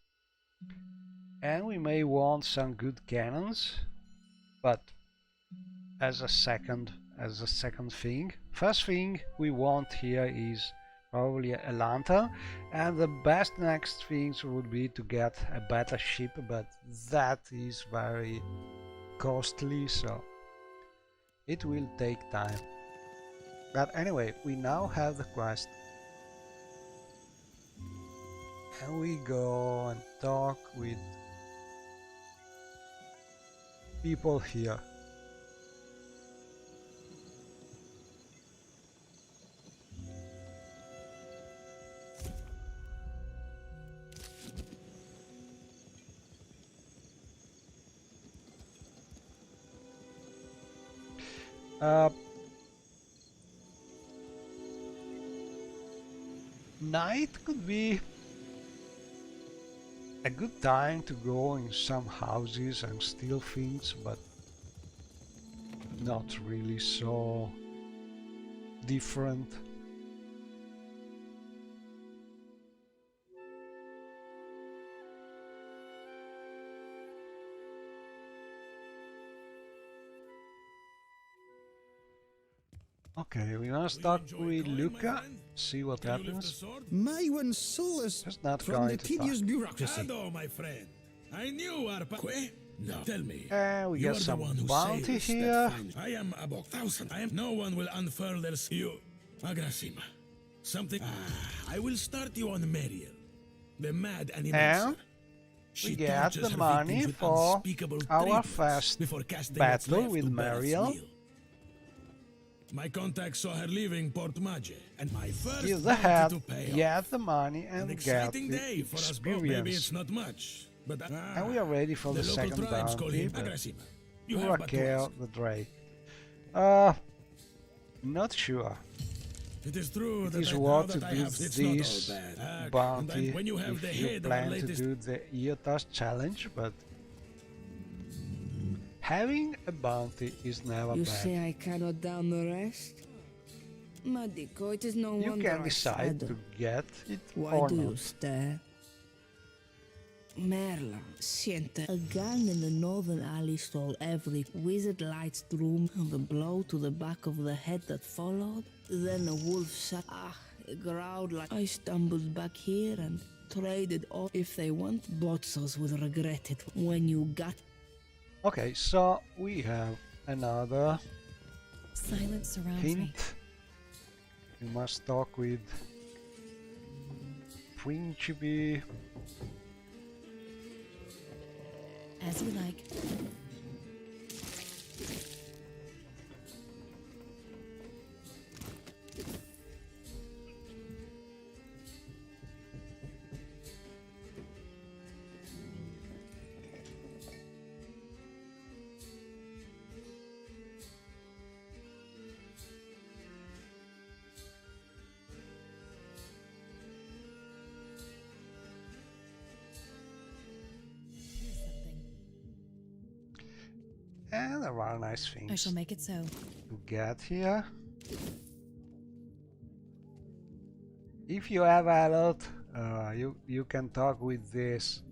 and we may want some good cannons, but as a second thing. First thing we want here is probably a lantern, and the best next things would be to get a better ship, but that is very costly, so it will take time. But anyway, we now have the quest. And we go and talk with people here. Night could be a good time to go in some houses and steal things, but not really so different. Okay, we're gonna start with Luca, see what happens. My one solace Just not from going the to tedious talk. bureaucracy. My friend. I knew our No, tell me. And we You get are the some one who bounty sails that here. finds- I am about 1,000. No one will unfurl their you. Agrasima. Something. I will start you on Meriel, the mad animal. And we get the money for our first battle with Mariel. My contact saw her leaving Port Mage, and my first Give the bounty head, to pay off. get the money, An and get exciting the day for us both. Maybe it's experience. not much, but And we are ready for the local second tribes call bounty, him but Agrasima. You have but to Hurakel ask. the Drake. Not sure. It is true It that is now worth that to I do have, it's not all this bad. bounty And when you have the if you head of our plan to latest do the Iotas challenge, but having a bounty is never You bad. say I cannot down the rest? Madiko, it is no You wonder can I decide shudder. to get it Why or do you not. stare? Merla, siente. A gun in the northern alley stole every wizard light's room, and the blow to the back of the head that followed. Then a wolf sat. It growled like I stumbled back here and traded all. If they want, Botsos will regret it when you got. Okay, so we have another Silence surrounds me. hint. We must talk with Principe. As you like. Here's something. And there are nice I things shall make it so. to get here. If you have a lot, you can talk with this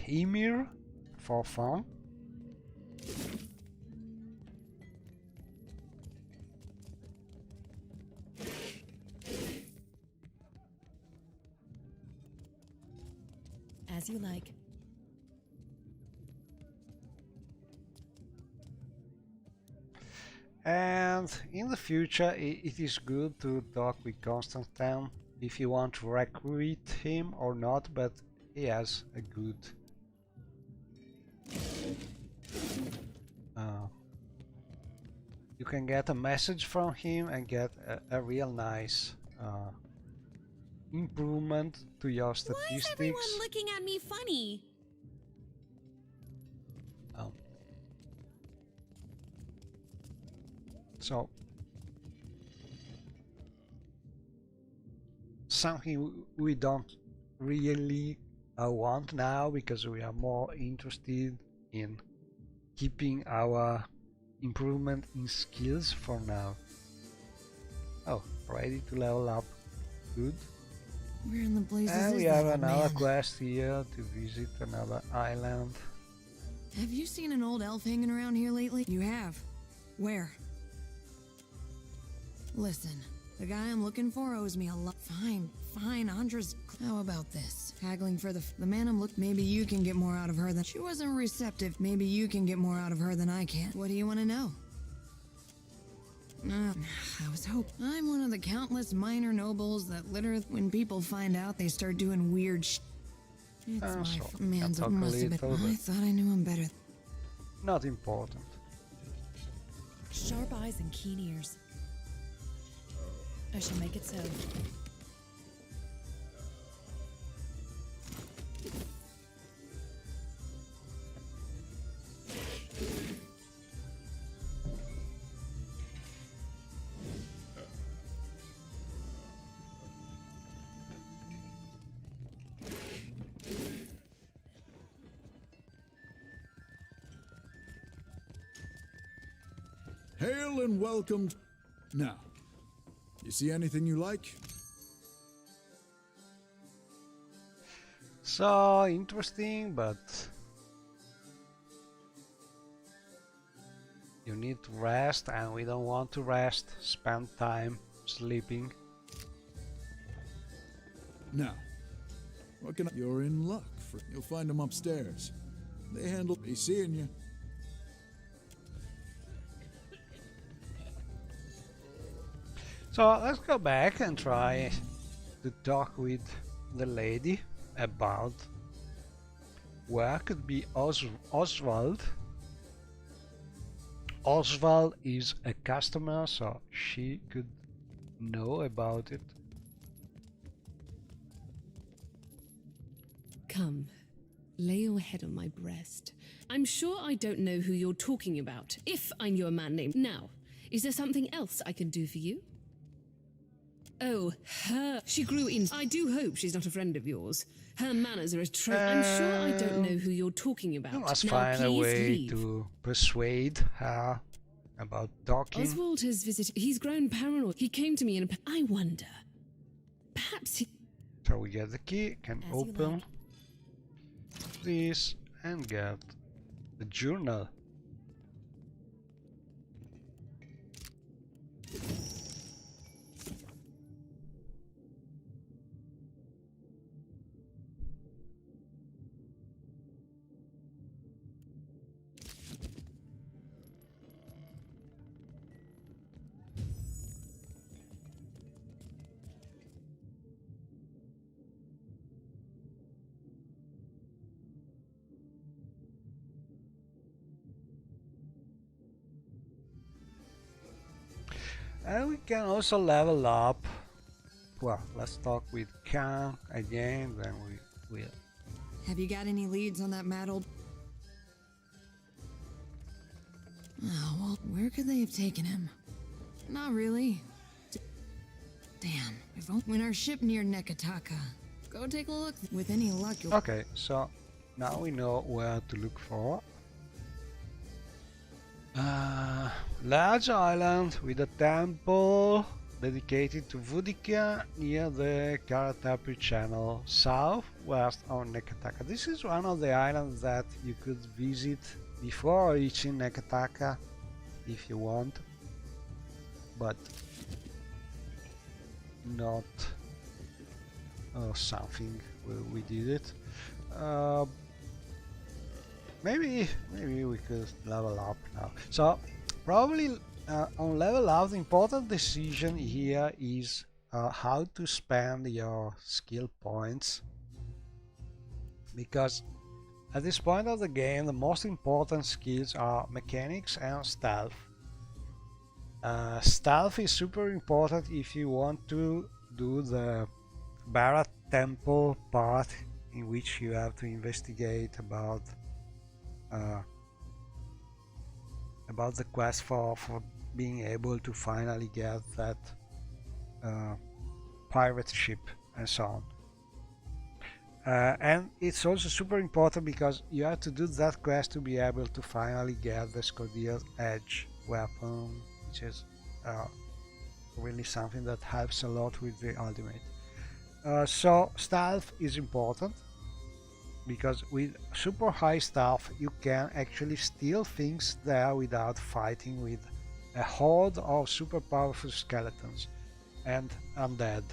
Hymir for fun. As you like. And in the future, it is good to talk with Constantine if you want to recruit him or not, but he has a good you can get a message from him and get a real nice improvement to your statistics. Why is everyone looking at me funny? So something we don't really want now, because we are more interested in keeping our improvement in skills for now. Oh, ready to level up. Good. Where in the blazes And is we that have old another man? quest here to visit another island. Have you seen an old elf hanging around here lately? You have. Where? Listen, the guy I'm looking for owes me a lot. Fine, Andra's. How about this? Haggling for the man I'm looking. Maybe you can get more out of her than she wasn't receptive. Maybe you can get more out of her than I can. What do you want to know? I was hoping. I'm one of the countless minor nobles that litter. When people find out, they start doing weird sh. It's my man's talk a must have little, been. I but thought I knew him better. not important. Sharp eyes and keen ears. I shall make it so. Hail and welcome. Now, you see anything you like? So interesting, but you need to rest, and we don't want to rest. Spend time sleeping. Now, what can I... You're in luck. You'll find them upstairs. They handle... Be seeing you. So let's go back and try to talk with the lady about where could be Oswald. Oswald is a customer, so she could know about it. Come, lay your head on my breast. I'm sure I don't know who you're talking about, if I knew a man named... Now, is there something else I can do for you? Oh, her. She grew in... I do hope she's not a friend of yours. Her manners are atrocious. I'm sure I don't know who you're talking about. You must Now, find a please way leave. to persuade her about talking. Oswald has visited... He's grown paranoid. He came to me and... I wonder... Perhaps he... So we get the key, can As you open like. this and get the journal. And we can also level up. Well, let's talk with Khan again, then we will. Have you got any leads on that mad old... Oh, well, where could they have taken him? Not really. Damn, if only when our ship near Neketaka. Go take a look. With any luck, you'll... Okay, so now we know where to look for. Large island with a temple dedicated to Vudika near the Karatapu Channel, southwest of Neketaka. This is one of the islands that you could visit before reaching Neketaka if you want, but not something we did it. Maybe we could level up now. So probably on level up, the important decision here is how to spend your skill points, because at this point of the game the most important skills are mechanics and stealth. Stealth is super important if you want to do the Barra Temple part, in which you have to investigate about the quest for being able to finally get that pirate ship and so on. And it's also super important because you have to do that quest to be able to finally get the Scordia's Edge weapon, which is really something that helps a lot with the ultimate. So stealth is important, because with super high stealth you can actually steal things there without fighting with a horde of super powerful skeletons and undead.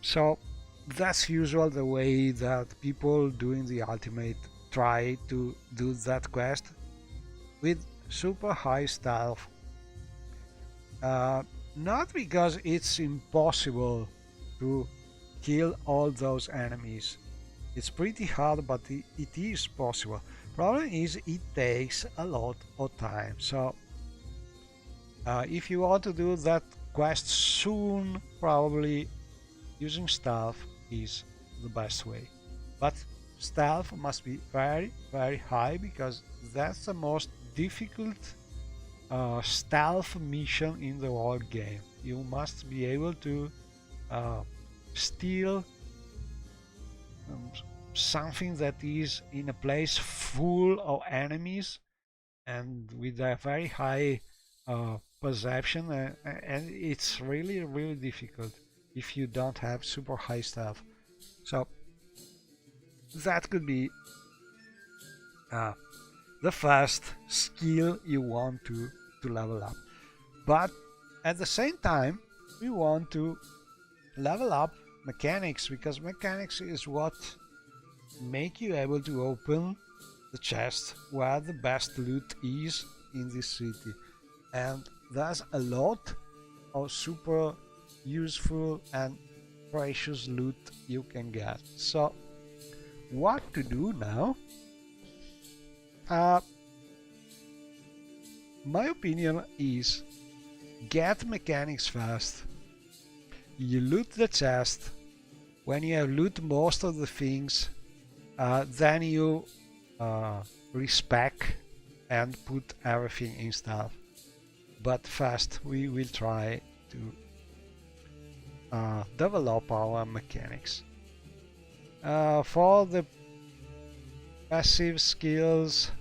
So that's usually the way that people doing the ultimate try to do that quest, with super high stealth. Not because it's impossible to kill all those enemies. It's pretty hard, but it is possible. Problem is, it takes a lot of time. So if you want to do that quest soon, probably using stealth is the best way. But stealth must be very, very high, because that's the most difficult stealth mission in the whole game. You must be able to steal something that is in a place full of enemies and with a very high perception, and it's really, really difficult if you don't have super high stealth. So that could be the first skill you want to level up. But at the same time, we want to level up mechanics, because mechanics is what make you able to open the chest where the best loot is in this city. And there's a lot of super useful and precious loot you can get. So what to do now? My opinion is get mechanics first. You loot the chest. When you have loot most of the things, then you respec and put everything in stealth. But first we will try to develop our mechanics. For the passive skills,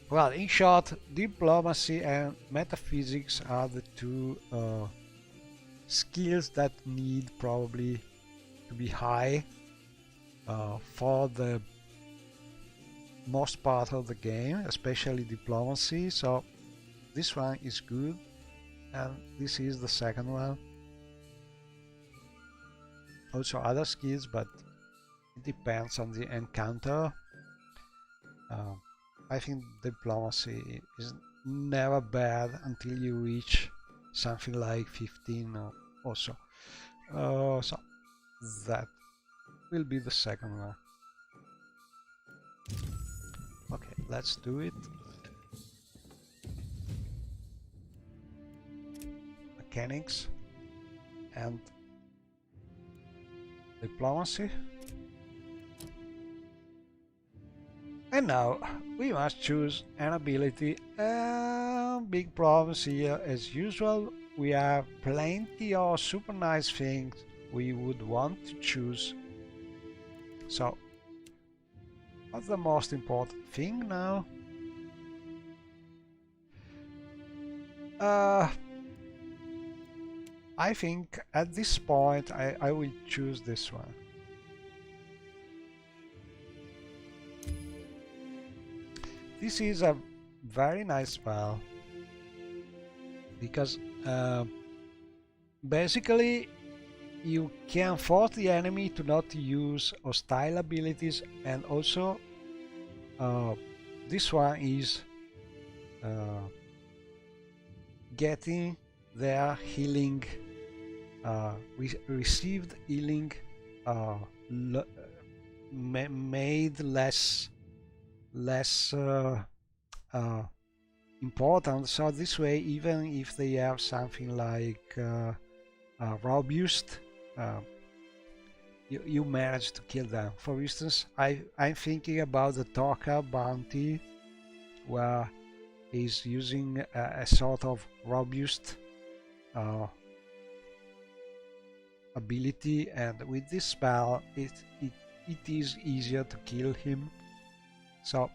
well, in short, diplomacy and metaphysics are the two skills that need probably to be high for the most part of the game, especially diplomacy. So this one is good, and this is the second one. Also other skills, but it depends on the encounter. I think diplomacy is never bad until you reach something like 15 or so. So that will be the second one. Okay, let's do it. mechanics and diplomacy. And now we must choose an ability. Big problems here as usual. We have plenty of super nice things we would want to choose. So what's the most important thing now? I think at this point I will choose this one. This is a very nice spell because basically you can force the enemy to not use hostile abilities, and also this one is getting their healing, received healing made less important. So this way, even if they have something like robust, you manage to kill them. For instance, I'm thinking about the Toka bounty, where he's using a sort of robust ability, and with this spell it is easier to kill him. So,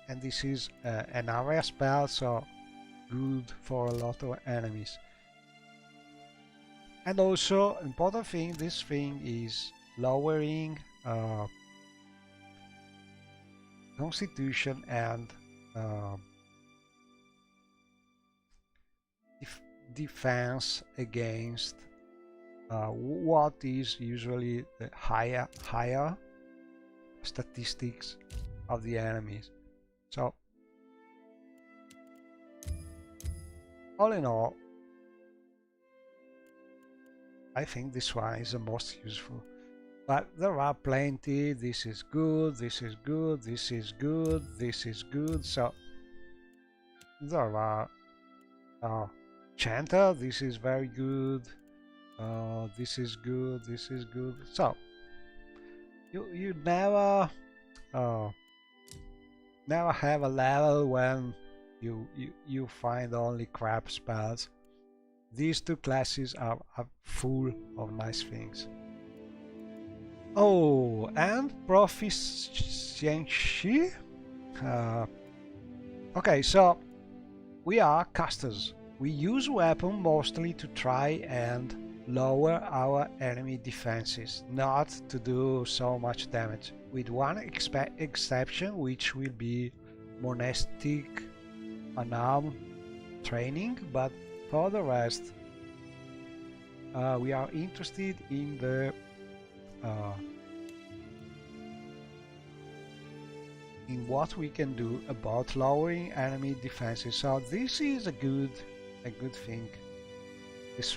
and this is an area spell, so good for a lot of enemies. And also, important thing, this thing is lowering constitution and defense against what is usually the higher statistics of the enemies. So all in all, I think this one is the most useful, but there are plenty. This is good, this is good, this is good, this is good. So there are Chanter, this is very good, this is good, this is good. So you never have a level when you find only crap spells. These two classes are full of nice things. Oh, and proficiency. Okay, so we are casters. We use weapon mostly to try and lower our enemy defenses, not to do so much damage, with one exception, which will be monastic unarmed training. But for the rest, we are interested in the in what we can do about lowering enemy defenses. So this is a good thing. This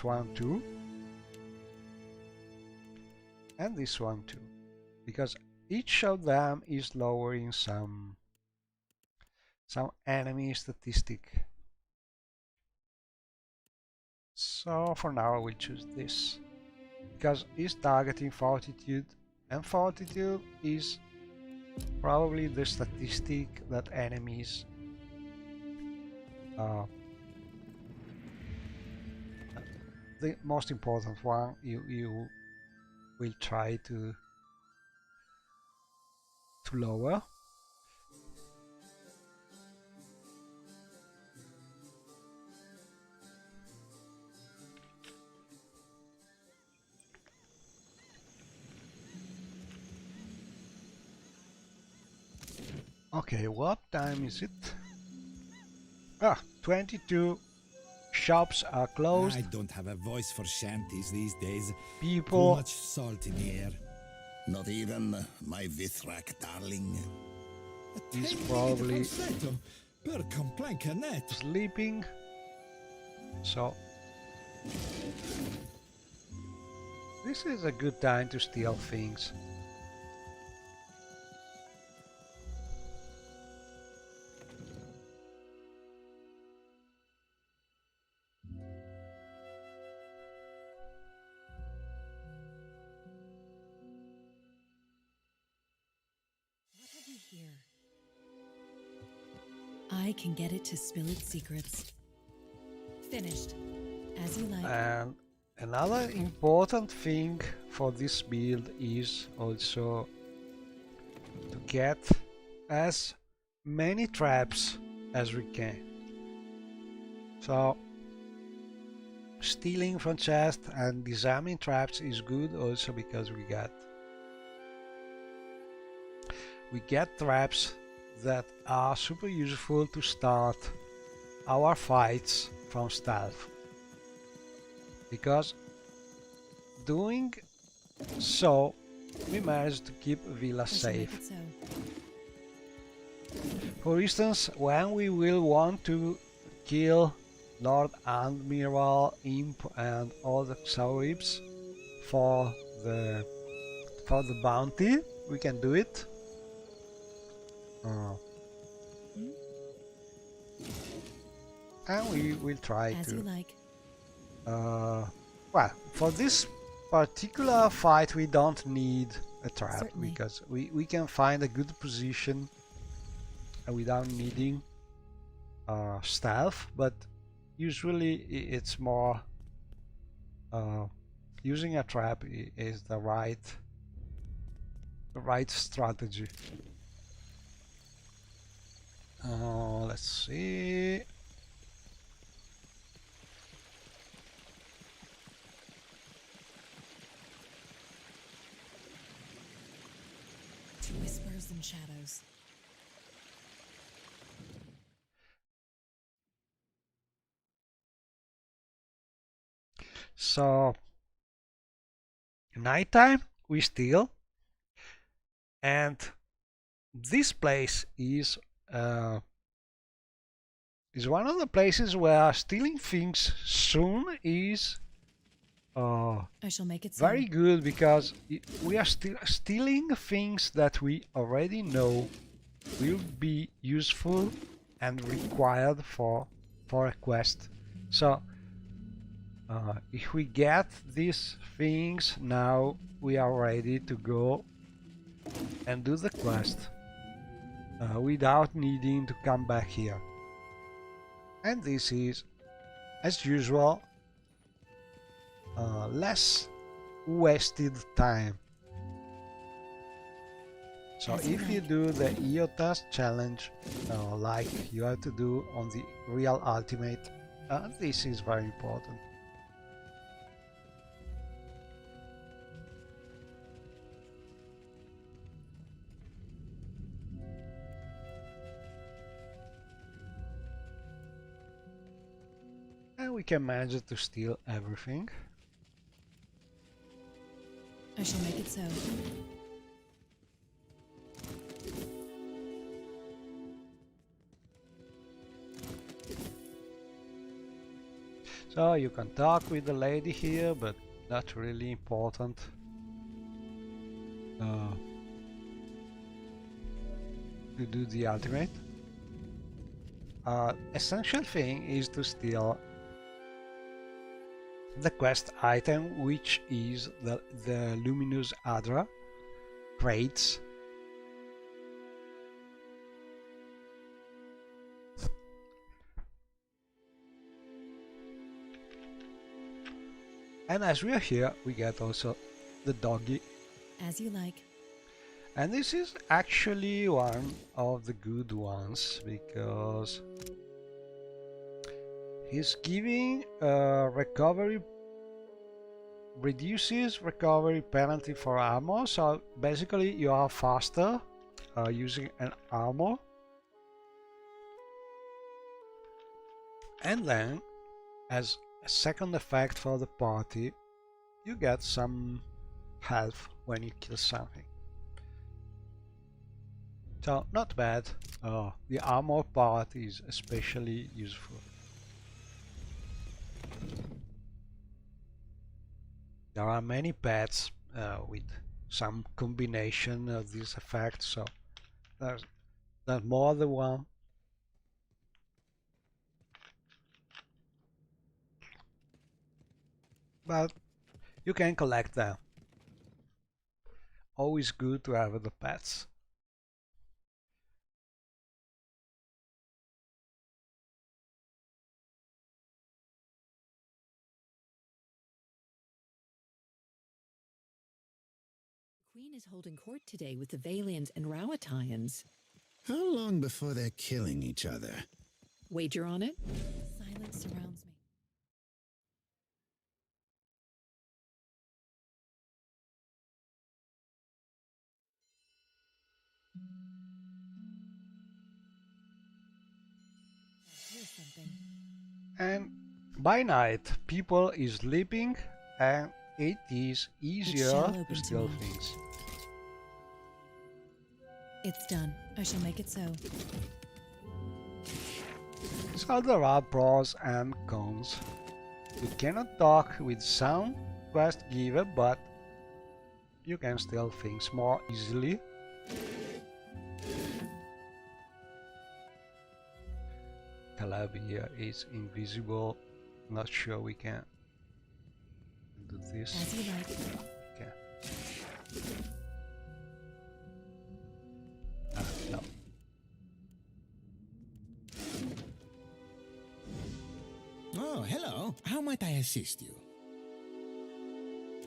one too, and this one too, because each of them is lowering some enemy statistic. So for now I will choose this because it's targeting fortitude, and fortitude is probably the statistic that enemies the most important one you will try to lower. Okay, what time is it? 22. Shops are closed. I don't have a voice for shanties these days. People. Too much salt in the air. Not even my Vithrak darling. He's probably sleeping. So this is a good time to steal things. I can get it to spill its secrets. Finished. As you like. And another important thing for this build is also to get as many traps as we can. So stealing from chest and disarming traps is good also because we get traps that are super useful to start our fights from stealth, because doing so we manage to keep Villa safe. For instance, when we will want to kill Lord Admiral, Imp and all the Xauribs for the bounty, we can do it. And we will try As to. you like. Well, for this particular fight we don't need a trap. Certainly. Because we can find a good position without needing stealth, but usually it's more using a trap is the right strategy. Let's see. Whispers and shadows. So nighttime we steal, and this place is one of the places where stealing things soon is I shall make it very good, because we are still stealing things that we already know will be useful and required for a quest. So if we get these things now, we are ready to go and do the quest without needing to come back here. And this is, as usual, less wasted time. So if you do the EOTAS challenge like you have to do on the real ultimate, this is very important. And we can manage to steal everything. I shall make it so. So you can talk with the lady here, but not really important. To do the ultimate. Essential thing is to steal the quest item, which is the Luminous Adra crates. And as we are here, we get also the doggy. As you like. And this is actually one of the good ones, because he's giving recovery, reduces recovery penalty for armor. So basically you are faster using an armor. And then, as a second effect for the party, you get some health when you kill something. So not bad. The armor part is especially useful. There are many pets with some combination of these effects, so there's more than one. But you can collect them. Always good to have the pets. Queen is holding court today with the Valians and Rowattians. How long before they're killing each other? Wager on it? Silence surrounds me. Here's something. And by night, people is sleeping, and it is easier shall to open to steal me. things. It's done. I shall make it so. So there are pros and cons. You cannot talk with some quest giver, but you can steal things more easily. Calabria is invisible. Not sure we can do this. As you like. Okay. No. Oh, hello. How might I assist you?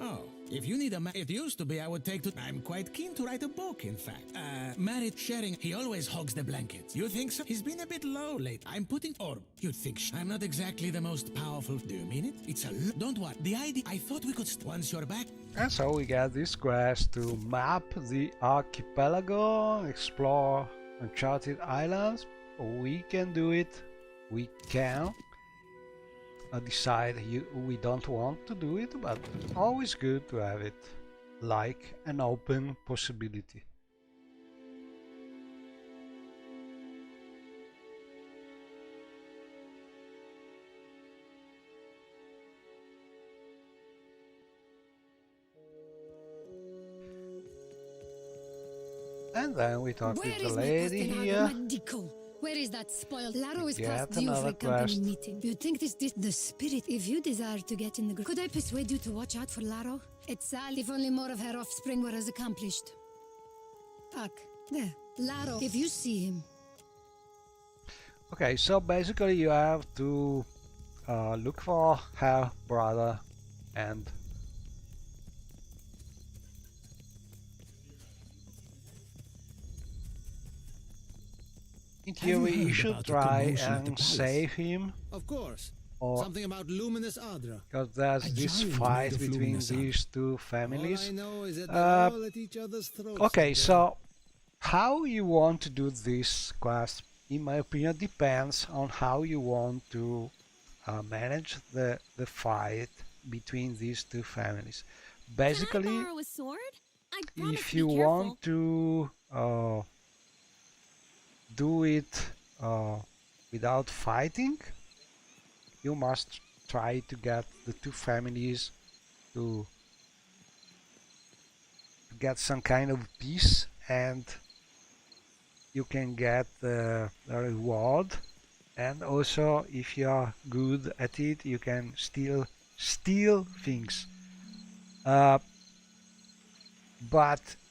Oh, if you need a it used to be I would take to. I'm quite keen to write a book, in fact. Married sharing. He always hogs the blankets. You think so? He's been a bit low late. I'm putting. Or you'd think I'm not exactly the most powerful. Do you mean it? It's a. Don't worry. The idea. I thought we could. Once you're back. And so we get this quest to map the archipelago, explore uncharted islands. We can do it. We can decide we don't want to do it, but always good to have it like an open possibility. And then we talk with the lady here. Where is that spoiled? Laro is Get past due for another a company quest. meeting. You think this the spirit? If you desire to get in the group, could I persuade you to watch out for Laro? It's sad if only more of her offspring were as accomplished. Fuck. There. Laro, if you see him. Okay, so basically you have to look for her brother and in theory you should try and save him. Of course. Or Something about luminous Adra. because there's A this giant fight made of between luminous these two families. All I know is that they're all at each other's throats. Okay, so how you want to do this quest, in my opinion, depends on how you want to manage the fight between these two families. Basically, Can I borrow a sword? I promise if to you be careful. want to do it without fighting, you must try to get the two families to get some kind of peace, and you can get the reward. And also, if you are good at it, you can still steal things. But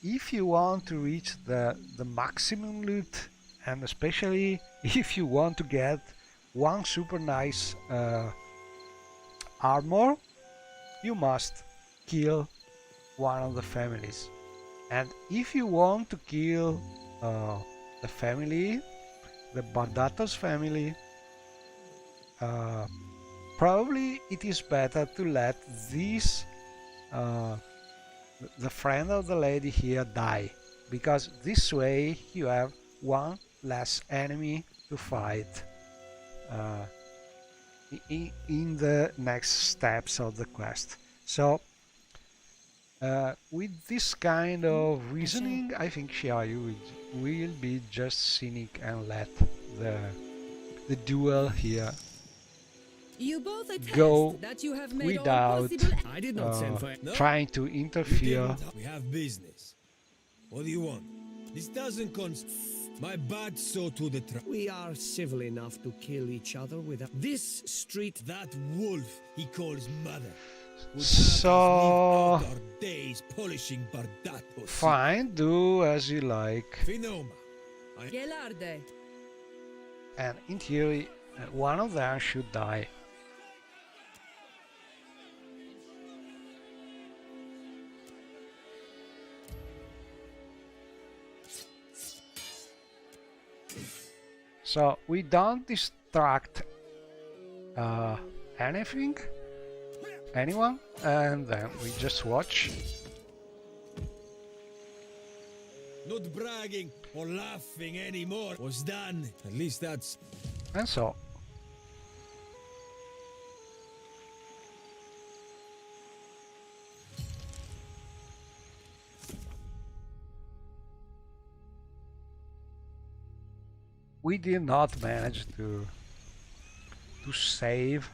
if you want to reach the maximum loot, and especially if you want to get one super nice armor, you must kill one of the families. And if you want to kill the family, the Bardatos family, probably it is better to let this the friend of the lady here die, because this way you have one less enemy to fight in the next steps of the quest. So with this kind of reasoning, I think Xiaoyu will be just cynic and let the duel here You both attest go that you have made all without possible. I did not send for no. trying to interfere. We have business. What do you want? This doesn't my bad so to the We are civil enough to kill each other without this street. That wolf he calls mother. So Our days polishing Bardatos. fine, do as you like. Finoma. Gelarde. And in theory, one of them should die. So we don't distract anyone, and then we just watch. Not bragging or laughing anymore was done. At least that's... And so we did not manage to save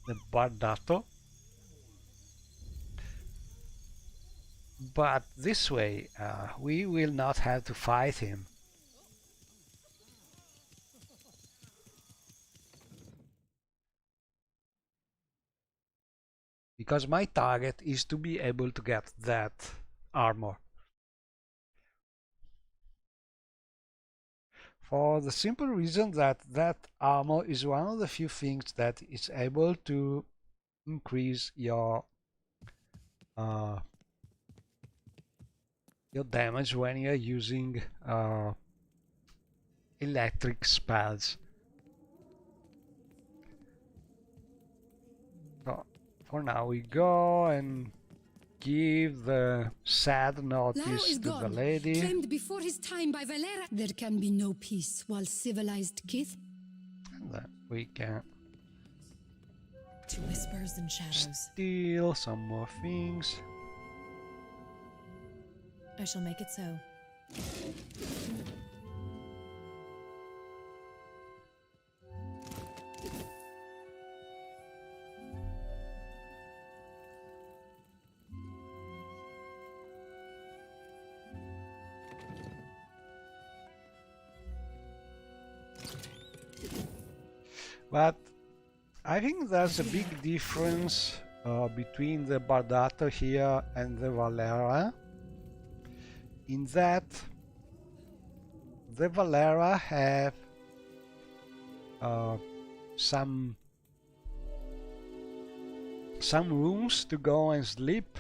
the Bardato, but this way we will not have to fight him. Because my target is to be able to get that armor. For the simple reason that that armor is one of the few things that is able to increase your damage when you're using electric spells. So for now we go and give the sad notice to the lady. Claimed before his time by Valera. There can be no peace while civilized Kith. And then we can To whispers and shadows. steal some more things. I shall make it so. But I think there's a big difference between the Bardato here and the Valera, in that the Valera have some rooms to go and sleep,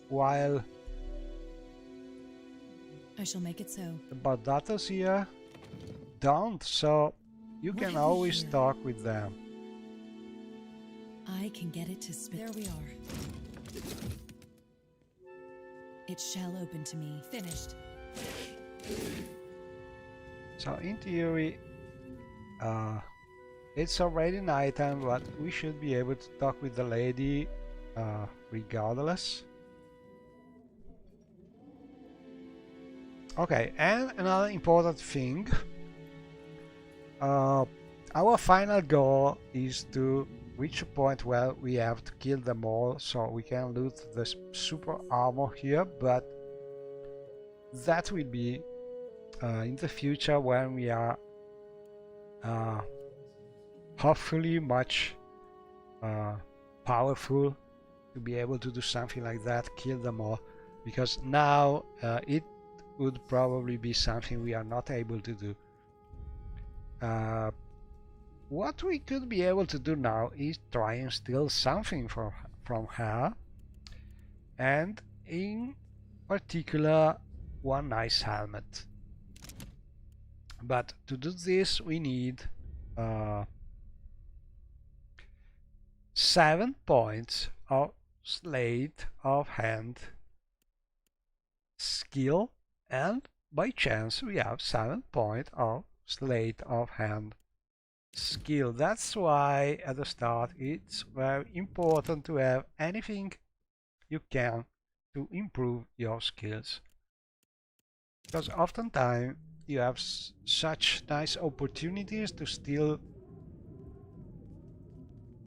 while I shall make it so. the Bardatos here don't, so you What can have we always here? talk with them. I can get it to spit. There we are. It shall open to me. Finished. So in theory, it's already nighttime, but we should be able to talk with the lady regardless. Okay, and another important thing. Our final goal is to reach a point where we have to kill them all so we can loot the super armor here, but that will be in the future when we are hopefully much powerful to be able to do something like that, kill them all, because now it would probably be something we are not able to do. What we could be able to do now is try and steal something from her, and in particular one nice helmet. But to do this we need 7 points of sleight of hand skill, and by chance we have 7 points of sleight of hand skill. That's why at the start it's very important to have anything you can to improve your skills, because oftentimes you have such nice opportunities to steal,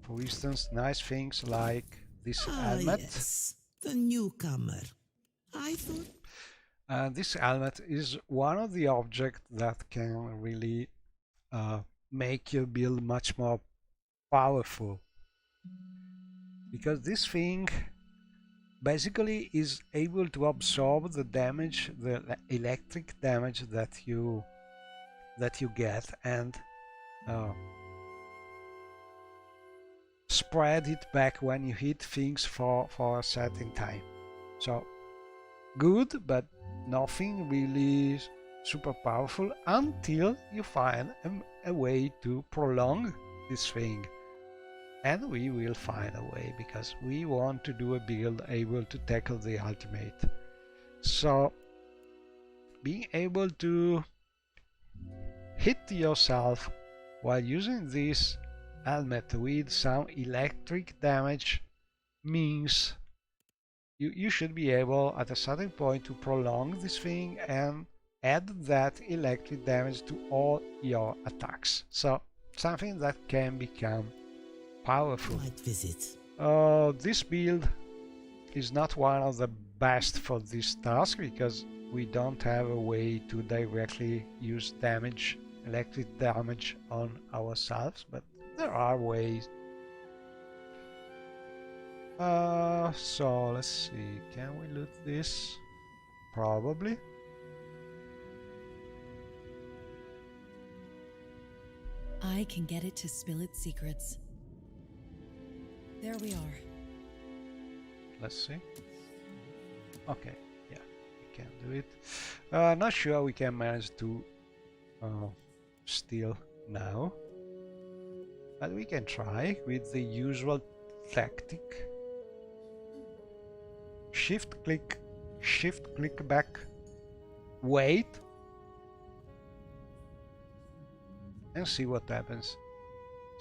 for instance, nice things like this helmet. Yes, the newcomer. I thought This helmet is one of the objects that can really make your build much more powerful, because this thing basically is able to absorb the damage, the electric damage that you get, and spread it back when you hit things for a certain time. So good, but nothing really super powerful until you find a way to prolong this thing. And we will find a way, because we want to do a build able to tackle the ultimate. So being able to hit yourself while using this helmet with some electric damage means you should be able at a certain point to prolong this thing and add that electric damage to all your attacks. So something that can become powerful. This build is not one of the best for this task, because we don't have a way to directly use damage, electric damage on ourselves, but there are ways. So let's see, can we loot this? Probably. I can get it to spill its secrets. There we are. Let's see. Okay, yeah, we can do it. Not sure we can manage to steal now, but we can try with the usual tactic. Shift click back, wait, and see what happens.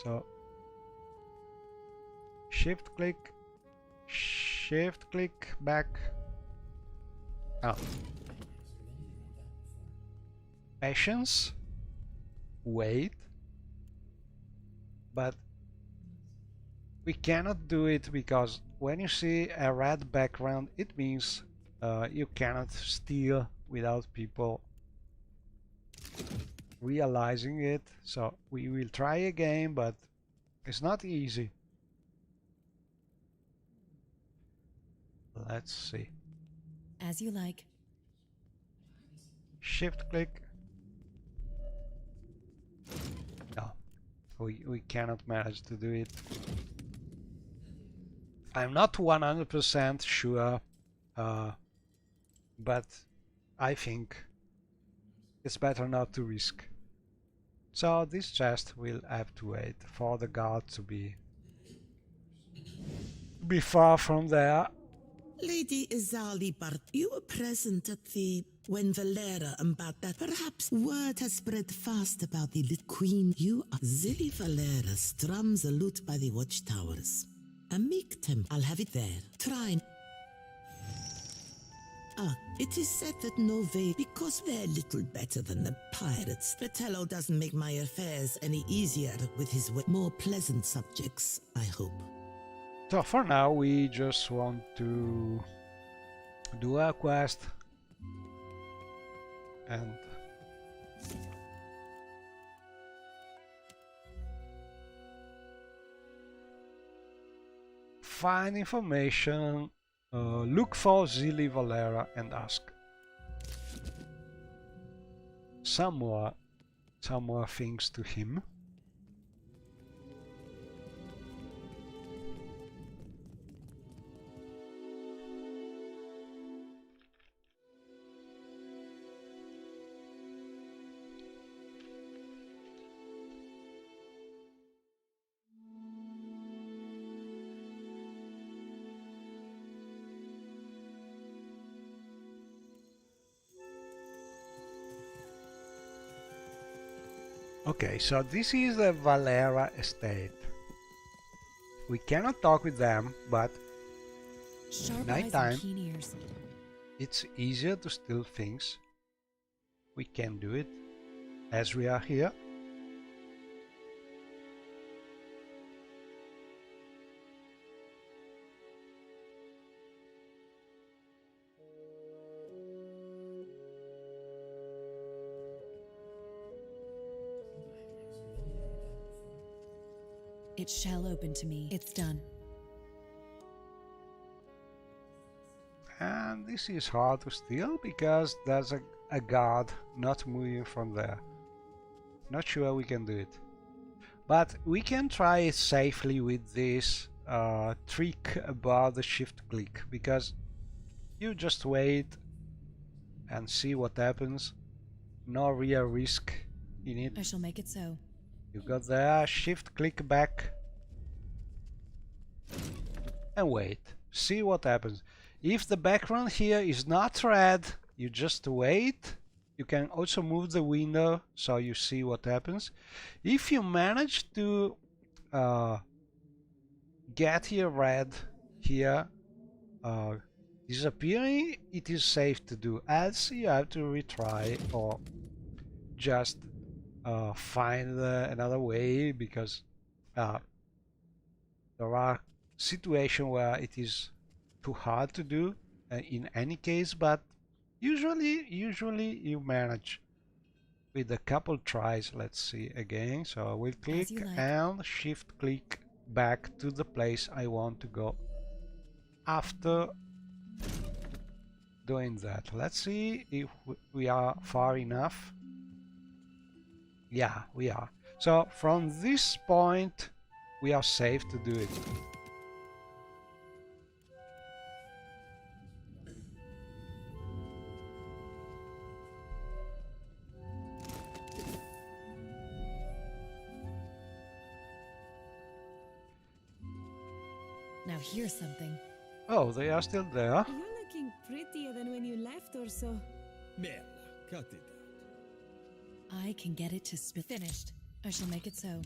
So shift click back. Oh. Patience, wait, but we cannot do it because when you see a red background, it means you cannot steal without people realizing it. So we will try again, but it's not easy. Let's see. As you like. Shift click. No, we cannot manage to do it. I'm not 100% sure, but I think it's better not to risk. So this chest will have to wait for the guard to be far from there. Lady Izali Bart, you were present at when Valera about that. Perhaps word has spread fast about the lit queen. You are Zilly Valera strums a lute by the watchtowers. A meek temple. I'll have it there. Try. It is said that Nove, because they're little better than the pirates, Fratello doesn't make my affairs any easier with his more pleasant subjects, I hope. So for now we just want to do a quest and find information, look for Zilly Valera and ask some more things to him. Okay, so this is the Valera estate. We cannot talk with them, but nighttime it's easier to steal things. We can do it as we are here. It shall open to me. It's done. And this is hard to steal because there's a guard not moving from there. Not sure we can do it. But we can try it safely with this trick about the shift click, because you just wait and see what happens. No real risk in it. I shall make it so. You got there, shift click back and wait. See what happens. If the background here is not red, you just wait. You can also move the window so you see what happens. If you manage to get here red here disappearing, it is safe to do, else you have to retry or just find another way, because there are situations where it is too hard to do in any case, but usually you manage with a couple tries. Let's see again. So I will click and shift click back to the place I want to go after doing that. Let's see if we are far enough. Yeah, we are. So from this point we are safe to do it. Now here's something. Oh, they are still there. You're looking prettier than when you left or so. Merla, cut it out. I can get it to spill. Finished. I shall make it so.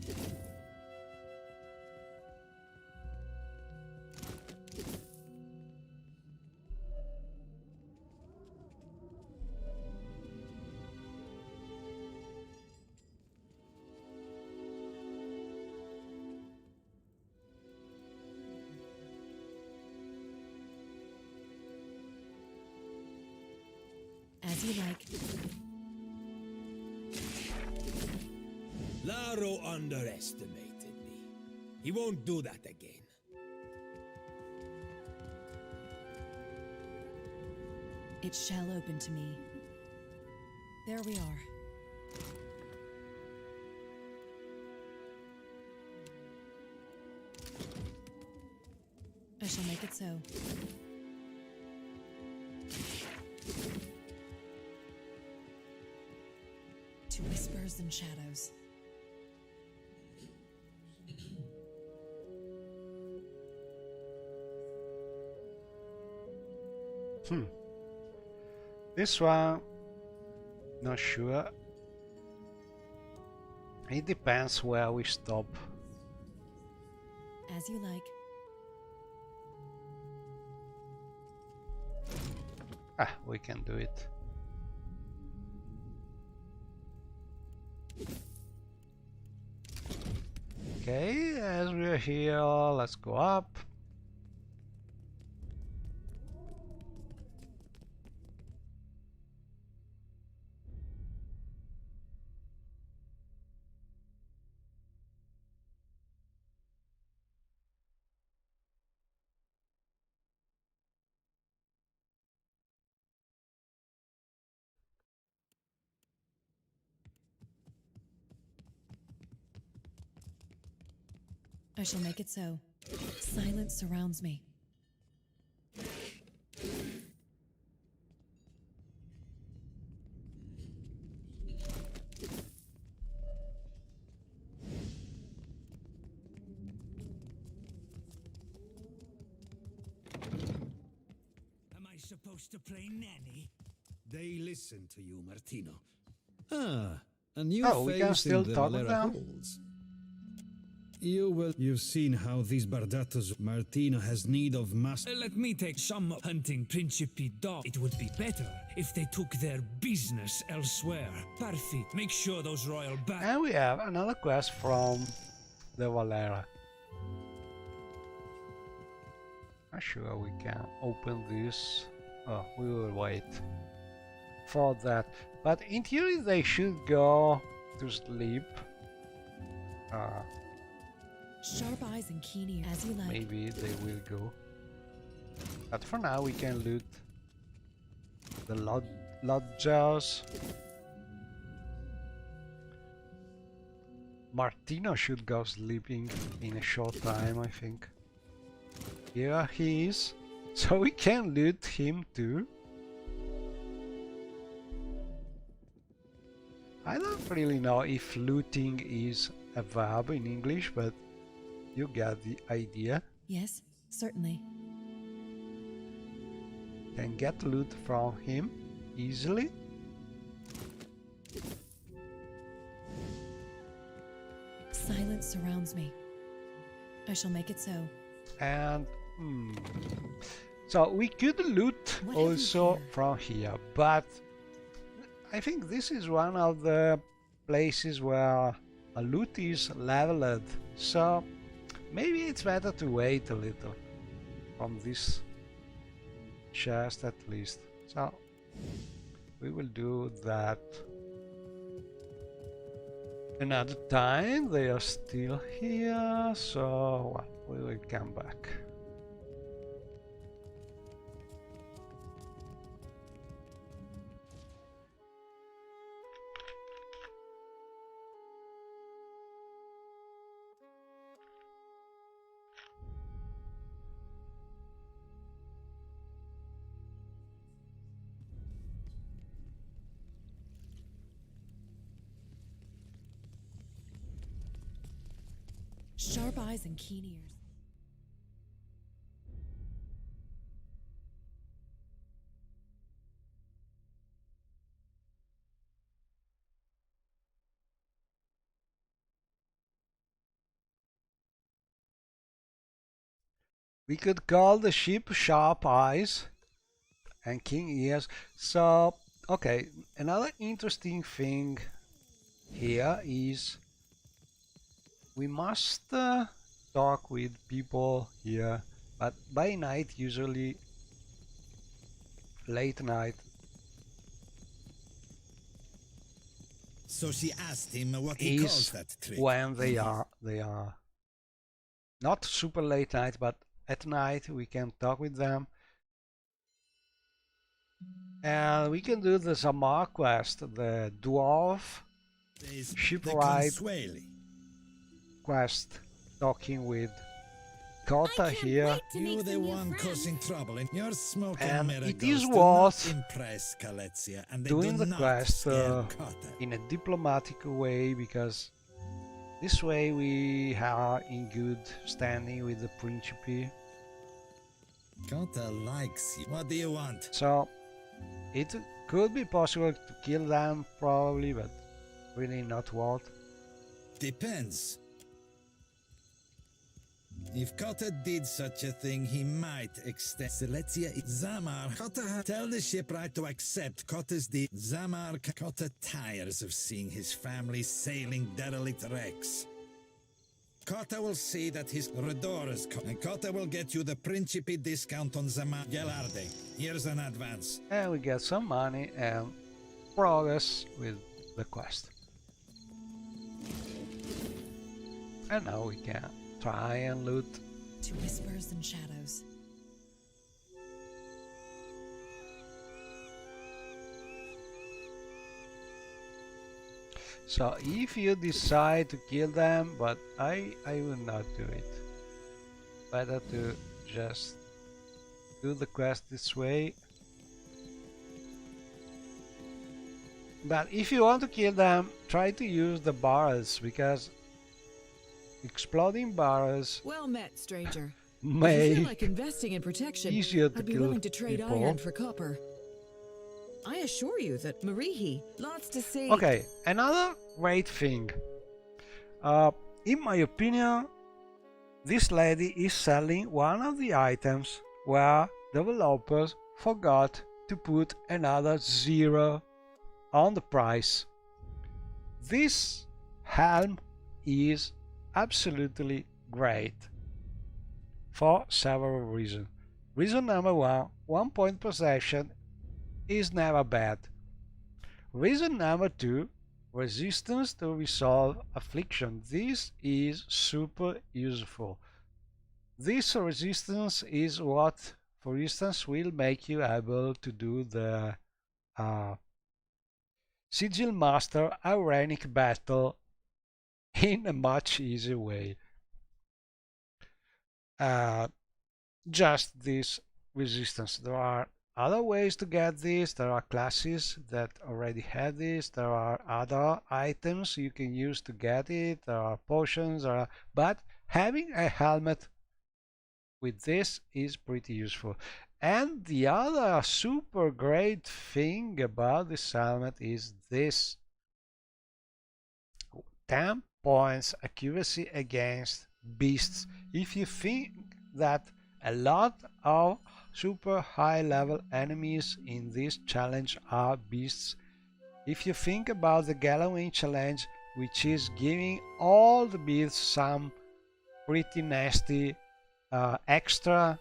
As you like. Laro underestimated me. He won't do that again. It shall open to me. There we are. I shall make it so. To whispers and shadows. This one, not sure. It depends where we stop. As you like. Ah, we can do it. Okay, as we're here, let's go up. I shall make it so. Silence surrounds me. Am I supposed to play nanny? They listen to you, Martino. Ah, a new Oh, we can face still in the talk Valera now? halls. You've seen how these Bardatos Martino has need of master. Let me take some hunting Principe dog. It would be better if they took their business elsewhere. Parthi, make sure those royal And we have another quest from the Valera. Not sure we can open this. Oh, we will wait for that. But in theory they should go to sleep. Sharp eyes and keen ears. As you like. Maybe they will go. But for now we can loot the lodgers. Martino should go sleeping in a short time, I think. Here he is. So we can loot him too. I don't really know if looting is a verb in English, but you get the idea. Yes, certainly. Can get loot from him easily. Silence surrounds me. I shall make it so. And so we could loot also from here, but I think this is one of the places where a loot is leveled, so maybe it's better to wait a little from this chest at least. So we will do that another time. They are still here, so well, we will come back. Sharp eyes and keen ears. We could call the ship Sharp Eyes and Keen Ears. So, okay, another interesting thing here is we must talk with people here, but by night, usually late night. So she asked him what he calls that trick. When they are not super late night, but at night we can talk with them. And we can do the Zamar quest, the dwarf shipwright quest, talking with Kota here. You the one causing trouble in your smoke and miracles it is do worth not impress Kaletzia, and they doing do the not quest scare Kota. in a diplomatic way, because this way we are in good standing with the Principe. Kota likes you. What do you want? So it could be possible to kill them probably, but really not worth. Depends. If Kota did such a thing, he might extend Silesia. Zamar, Kota, tell the shipwright to accept Kota's deed. Zamar, Kota tires of seeing his family sailing derelict wrecks. Kota will see that his Redorus, and Kota will get you the Principe discount on Zamar. Gelarde, here's an advance. And we get some money and progress with the quest. And now we can try and loot. To whispers and shadows. So if you decide to kill them, but I will not do it. Better to just do the quest this way. But if you want to kill them, try to use the barrels, because exploding barrels well met, stranger. may If you feel like investing in protection, easier to I'd be kill willing to trade people. iron for copper. I assure you that Marihi, lots to say. Okay, another great thing. In my opinion, this lady is selling one of the items where developers forgot to put another 0 on the price. This helm is absolutely great for several reasons. Reason number one point perception is never bad. Reason number 2, resistance to resolve affliction. This is super useful. This resistance is what, for instance, will make you able to do the Sigil Master Ironic battle in a much easier way. Just this resistance. There are other ways to get this. There are classes that already have this. There are other items you can use to get it. There are potions. But having a helmet with this is pretty useful. And the other super great thing about this helmet is this 10 points accuracy against beasts. If you think that a lot of super high level enemies in this challenge are beasts, if you think about the Gallowing challenge, which is giving all the beasts some pretty nasty extra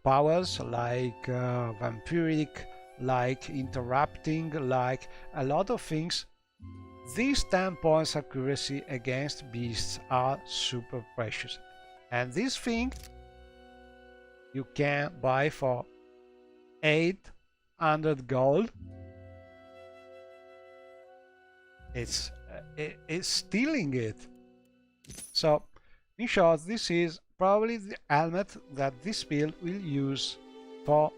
powers, like vampiric, like interrupting, like a lot of things, these 10 points accuracy against beasts are super precious. And this thing you can buy for 800 gold. It's stealing it. So in short, this is probably the helmet that this build will use for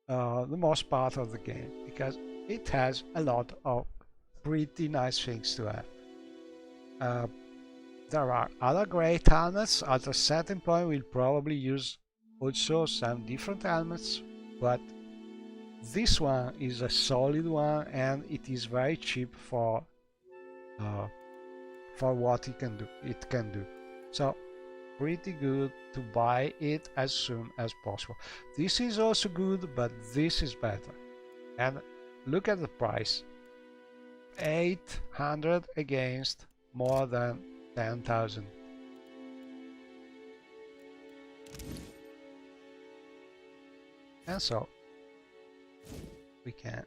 the most part of the game, because it has a lot of pretty nice things to have. There are other great helmets. At a certain point we'll probably use also some different helmets, but this one is a solid one and it is very cheap for what it can do. So pretty good to buy it as soon as possible. This is also good, but this is better. And look at the price. 800 against more than 10,000. And so we can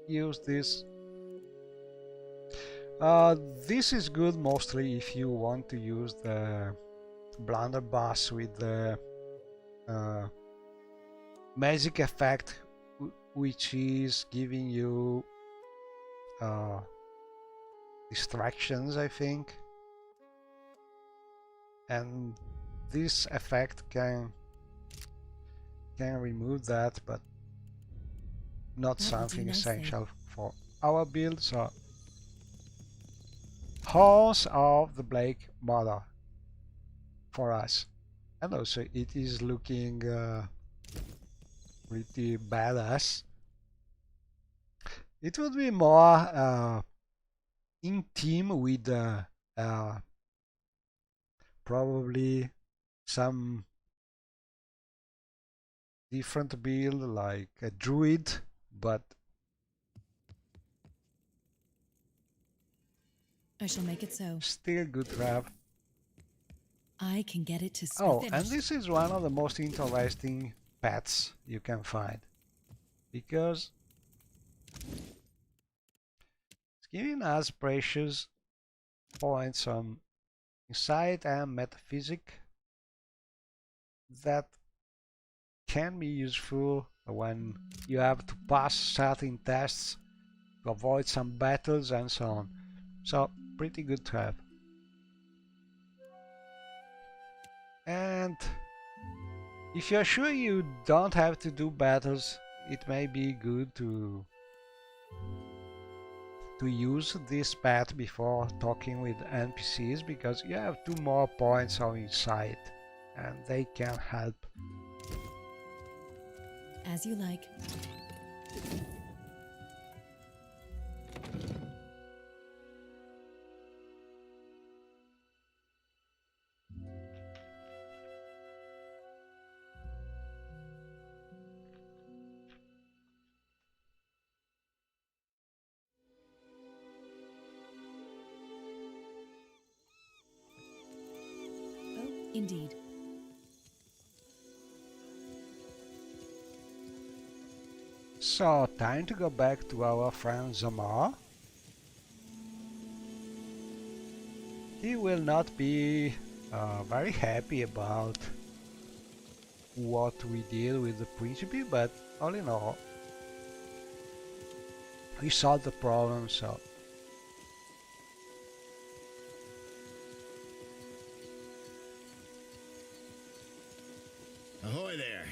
use this. This is good mostly if you want to use the blunderbuss with the magic effect, which is giving you distractions, I think, and this effect can remove that, but not something essential for our build. So Horse of the Blake Mother for us, and also it is looking pretty badass. It would be more in team with probably some different build like a druid, but I shall make it so. Still good to have. I can get it to Oh, and this is one of the most interesting pets you can find, because it's giving us precious points on insight and metaphysic that can be useful when you have to pass certain tests to avoid some battles and so on. So pretty good to have. And if you're sure you don't have to do battles, it may be good to use this pet before talking with NPCs, because you have 2 more points of insight and they can help. As you like. Indeed. So, time to go back to our friend Zamar. He will not be very happy about what we did with the Principe, but all in all, we solved the problem, so Ahoy there.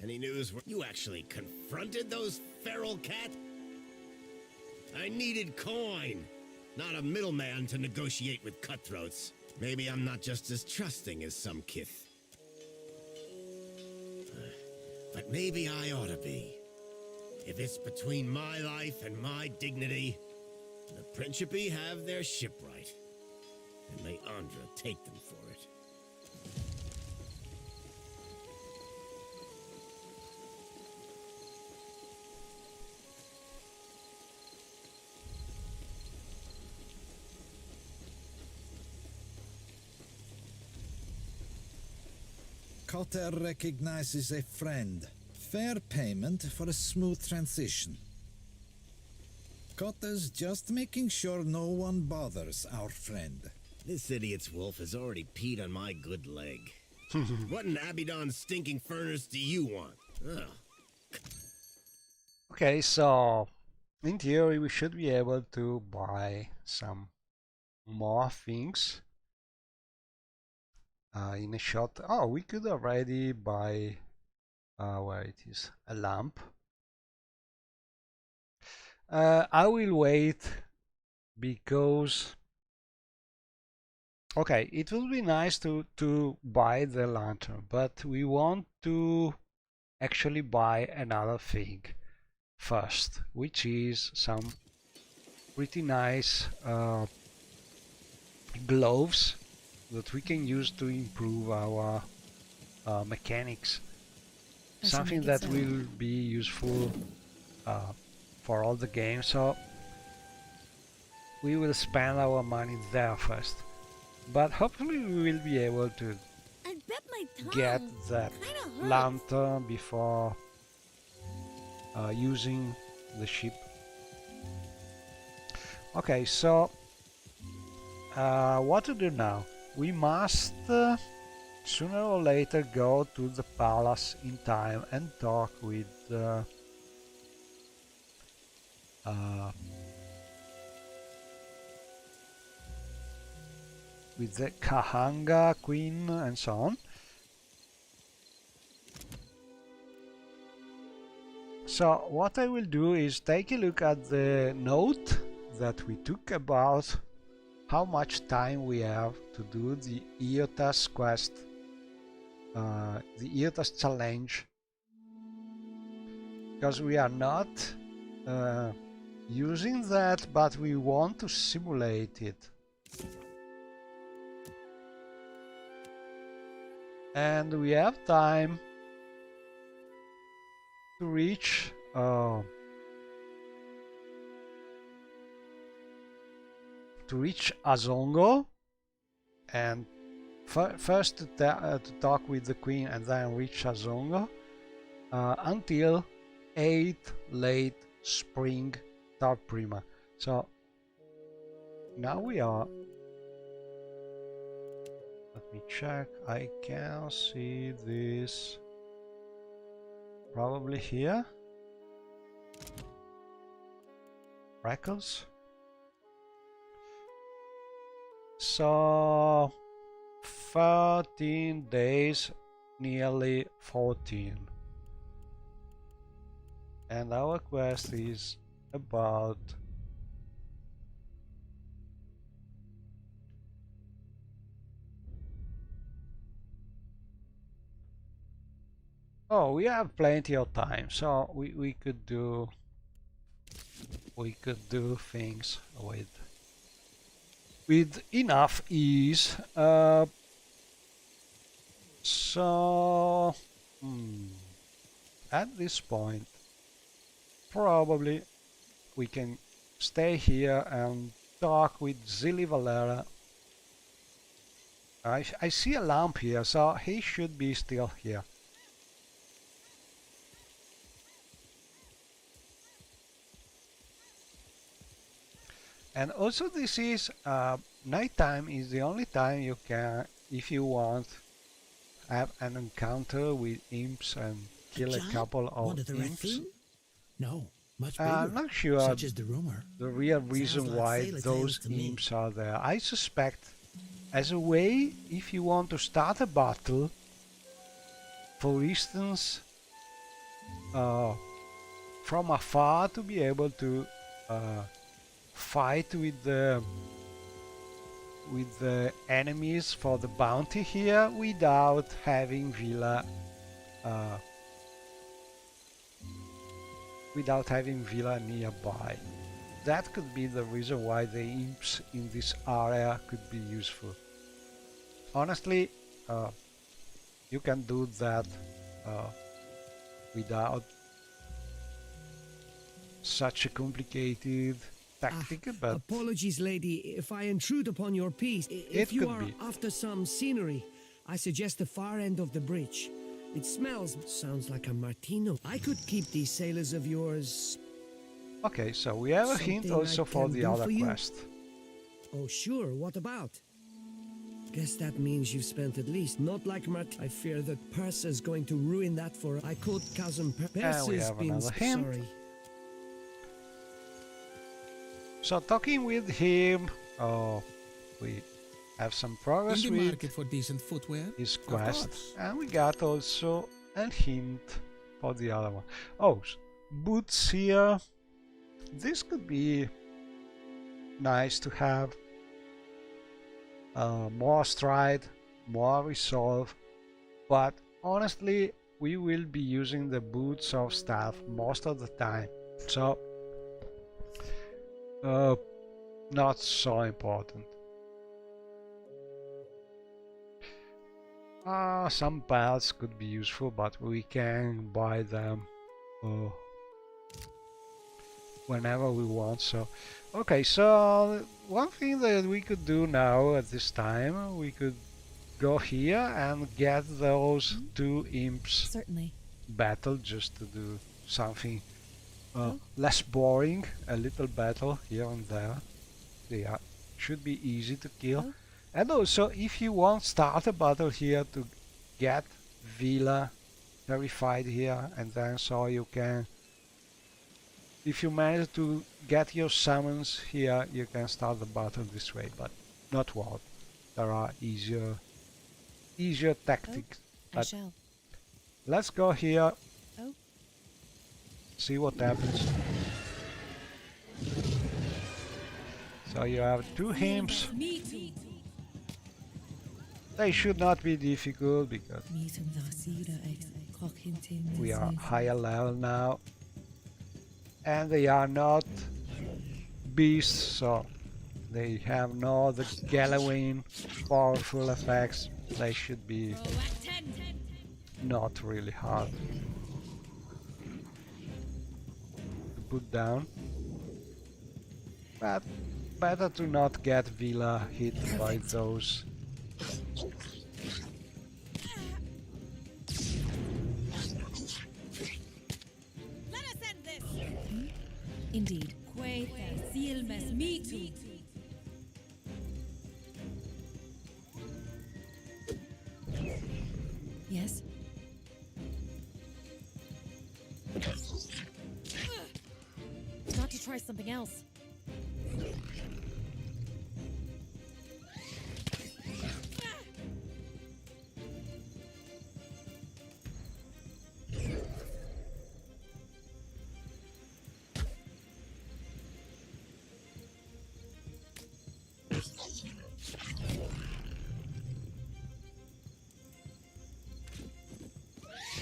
Any news where you actually confronted those feral cat? I needed coin, not a middleman to negotiate with cutthroats. Maybe I'm not just as trusting as some kith. But maybe I ought to be. If it's between my life and my dignity, the Principi have their shipwright. And may Andra take them for it. Cotter recognizes a friend. Fair payment for a smooth transition. Cotter's just making sure no one bothers our friend. This idiot's wolf has already peed on my good leg. What in Abaddon's stinking furnace do you want? Ugh. Okay, so in theory we should be able to buy some more things in a shot. Oh, we could already buy where it is, a lamp. I will wait because okay, it will be nice to buy the lantern, but we want to actually buy another thing first, which is some pretty nice gloves that we can use to improve our mechanics. Something that will be useful for all the games, so we will spend our money there first. But hopefully we will be able to get that lantern before using the ship. Okay, so what to do now? We must sooner or later go to the palace in time and talk with the Kahanga Queen and so on. So what I will do is take a look at the note that we took about how much time we have to do the Iotas quest, the Iotas challenge, because we are not using that, but we want to simulate it. And we have time to reach Azongo, and first to talk with the queen and then reach Azongo until 8 late spring Tar Prima. So now we are, let me check, I can see this probably here. Records. So 13 days, nearly 14. And our quest is about we have plenty of time, so we could do things with enough ease. So at this point probably we can stay here and talk with Zili Valera. I see a lamp here, so he should be still here. And also this is nighttime is the only time you can, if you want, have an encounter with imps and kill a couple of imps. No, much bigger. I'm not sure Such is the rumor. the real reason why those imps are there. I suspect as a way, if you want to start a battle, for instance, from afar to be able to fight with the enemies for the bounty here without having Villa nearby. That could be the reason why the imps in this area could be useful. Honestly, you can do that without such a complicated tactic, but apologies, lady, if I intrude upon your peace. If you are after some scenery, I suggest the far end of the bridge. It sounds like a Martino. I could keep these sailors of yours. Okay, so we have a hint also for the other quest. Oh, sure. What about? Guess that means you've spent at least, not like I fear that Persa's going to ruin that for. I called cousin Persa's we have been another hint. sorry. So talking with him, we have some progress In the with market for decent footwear? his quest, and we got also a hint for the other one. Oh, boots here. This could be nice to have. More stride, more resolve, but honestly we will be using the boots of staff most of the time, so not so important. Some belts could be useful, but we can buy them whenever we want. So okay, so one thing that we could do now at this time, we could go here and get those two imps Certainly. battle, just to do something less boring, a little battle here and there. They should be easy to kill. And also, if you want start a battle here to get Villa terrified here, and then so you can, if you manage to get your summons here, you can start the battle this way, but not worry. There are easier tactics. I shall. Let's go here. Oh. See what happens. So you have two imps. They should not be difficult because we are higher level now. And they are not beasts, so they have no the Galloween powerful effects. They should be not really hard to put down. But better to not get Villa hit by those. Indeed. Yes. Got to try something else.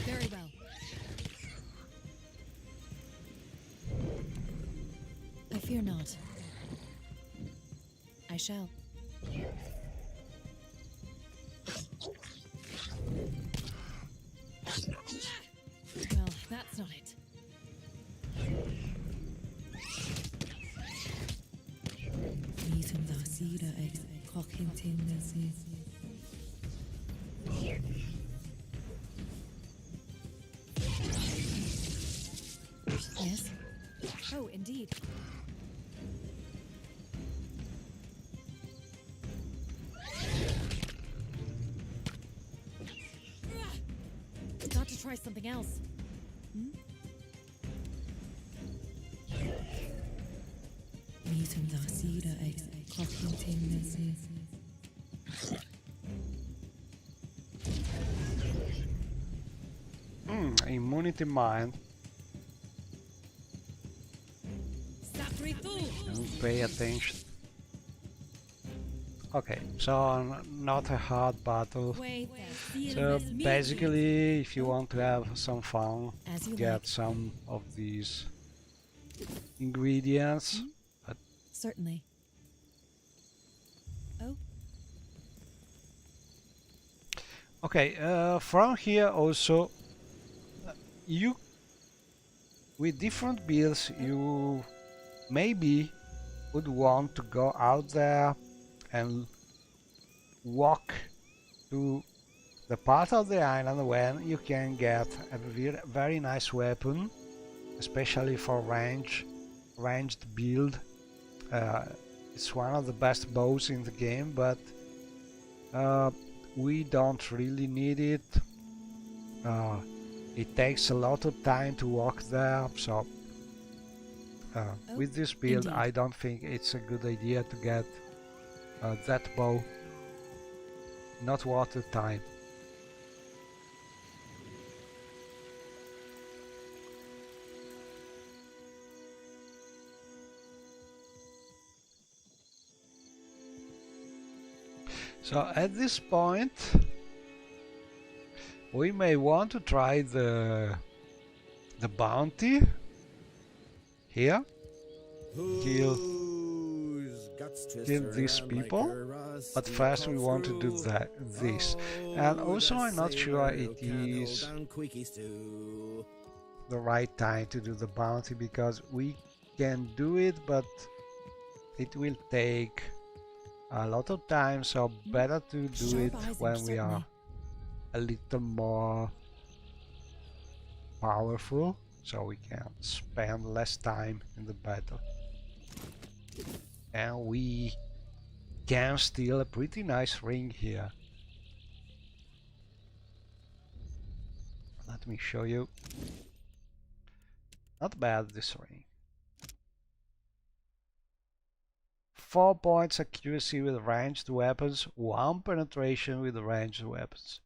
Very well. I fear not. I shall. Well, that's not it. Yes? Oh, indeed. Got to try something else. immunity mine. And pay attention. Okay, so not a hard battle. So basically, if you want to have some fun, get some of these ingredients. But certainly. Oh. Okay, from here also, you with different builds, you maybe would want to go out there and walk to the part of the island when you can get a very nice weapon, especially for ranged build. It's one of the best bows in the game, but we don't really need it. It takes a lot of time to walk there, so with this build I don't think it's a good idea to get that bow. Not worth the time. So at this point we may want to try the bounty here. Kill these people, but first we want to do this. And also I'm not sure it is the right time to do the bounty, because we can do it, but it will take a lot of time, so better to do it when we are a little more powerful, so we can spend less time in the battle. And we can steal a pretty nice ring here. Let me show you. Not bad, this ring. 4 points accuracy with ranged weapons, 1 penetration with ranged weapons.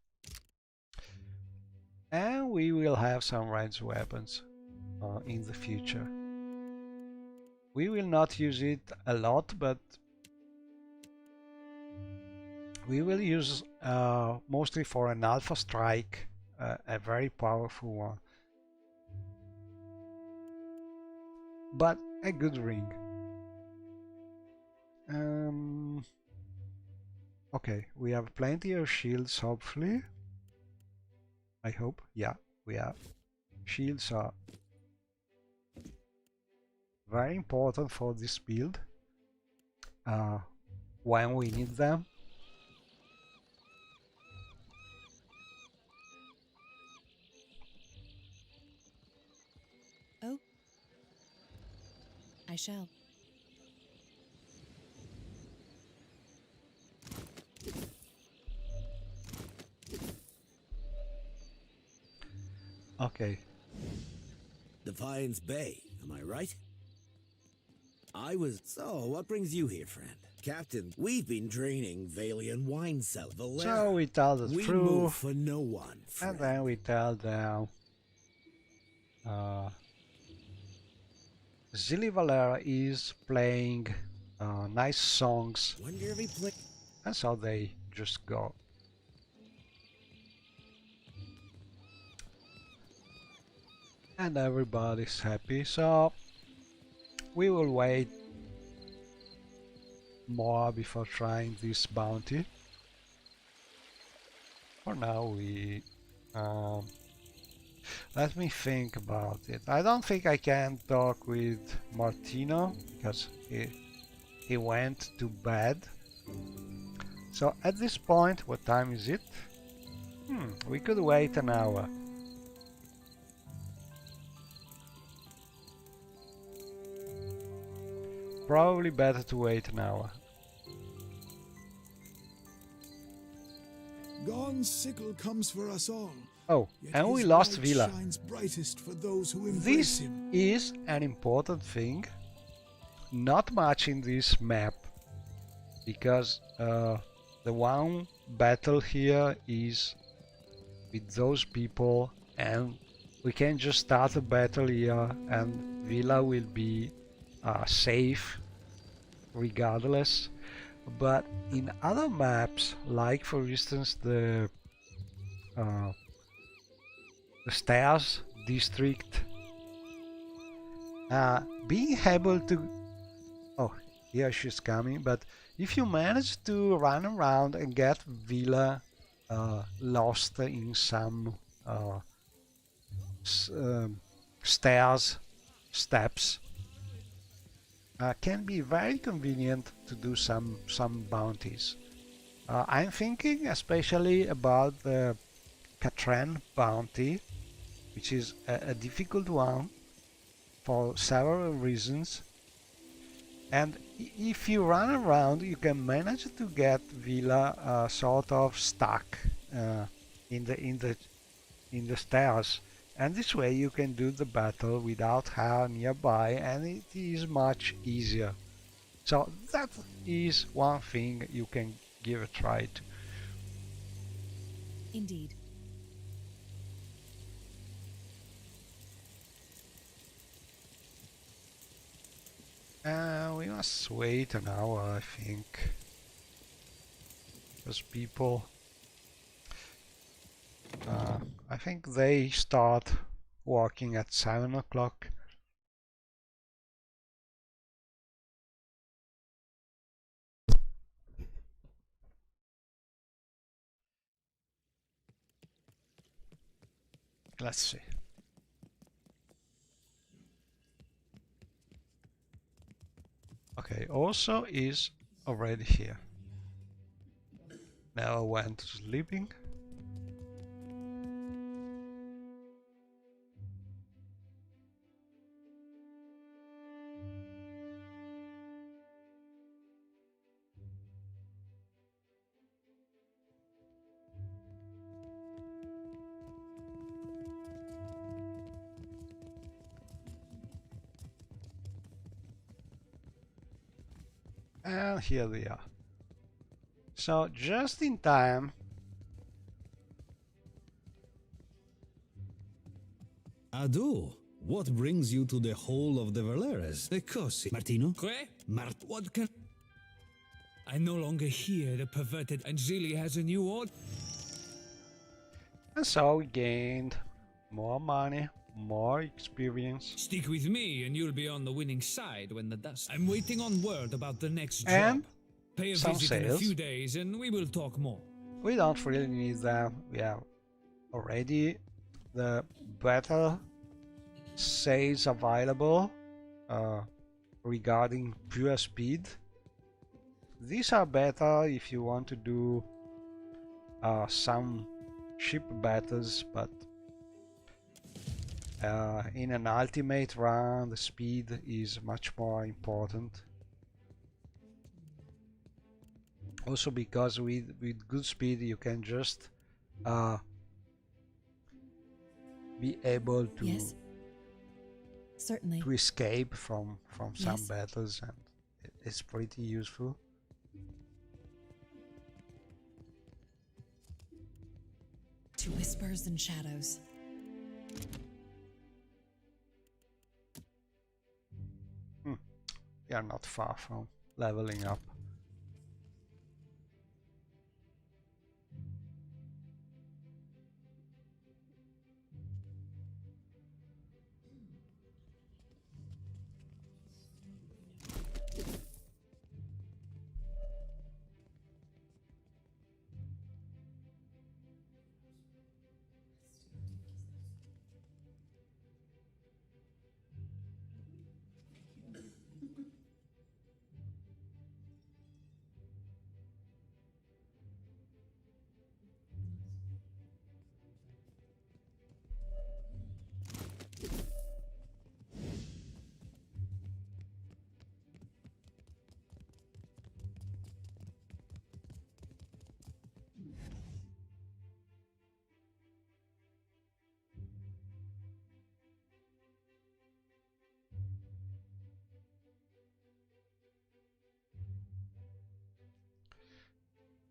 And we will have some ranged weapons in the future. We will not use it a lot, but we will use mostly for an alpha strike, a very powerful one. But a good ring. Okay, we have plenty of shields, hopefully. I hope. Yeah, we have. Shields are very important for this build when we need them. Oh, I shall. Okay. Defiance Bay, am I right? So, what brings you here, friend? Captain, we've been draining Valian wine cellar. So we tell the we truth, move for no one, friend. and then we tell them Zilli Valera is playing nice songs, and so they just go. And everybody's happy, so we will wait more before trying this bounty. For now we let me think about it. I don't think I can talk with Martino because he went to bed. So at this point, what time is it? We could wait an hour. Probably better to wait an hour. Gon's sickle comes for us all. Oh, and we lost Villa. Shines brightest for those who embrace This him. is an important thing. Not much in this map, because the one battle here is with those people, and we can just start a battle here and Villa will be safe regardless. But in other maps, like for instance the stairs district, being able to, oh, here she's coming, but if you manage to run around and get Villa lost in some stairs, steps, can be very convenient to do some bounties. I'm thinking especially about the Katran bounty, which is a difficult one for several reasons. And if you run around, you can manage to get Villa sort of stuck in the stairs, and this way you can do the battle without her nearby, and it is much easier. So that is one thing you can give a try to. Indeed. We must wait an hour, I think, because people, I think they start working at 7 o'clock. Let's see. Okay, also is already here. Now went to sleeping. And here they are. So just in time. Ado, what brings you to the Hall of the Valeras? The Cosi. Martino? What can... I no longer hear the perverted Anjali has a new order. And so we gained more money, more experience. Stick with me and you'll be on the winning side when the dust... I'm waiting on word about the next and job. Pay a some visit in a sales. few days and we will talk more. We don't really need them. We have already the better sales available regarding pure speed. These are better if you want to do some ship battles, but in an ultimate run the speed is much more important. Also because with good speed you can just be able to Yes. Certainly. to escape from some Yes. battles, and it's pretty useful. To whispers and shadows. We are not far from leveling up.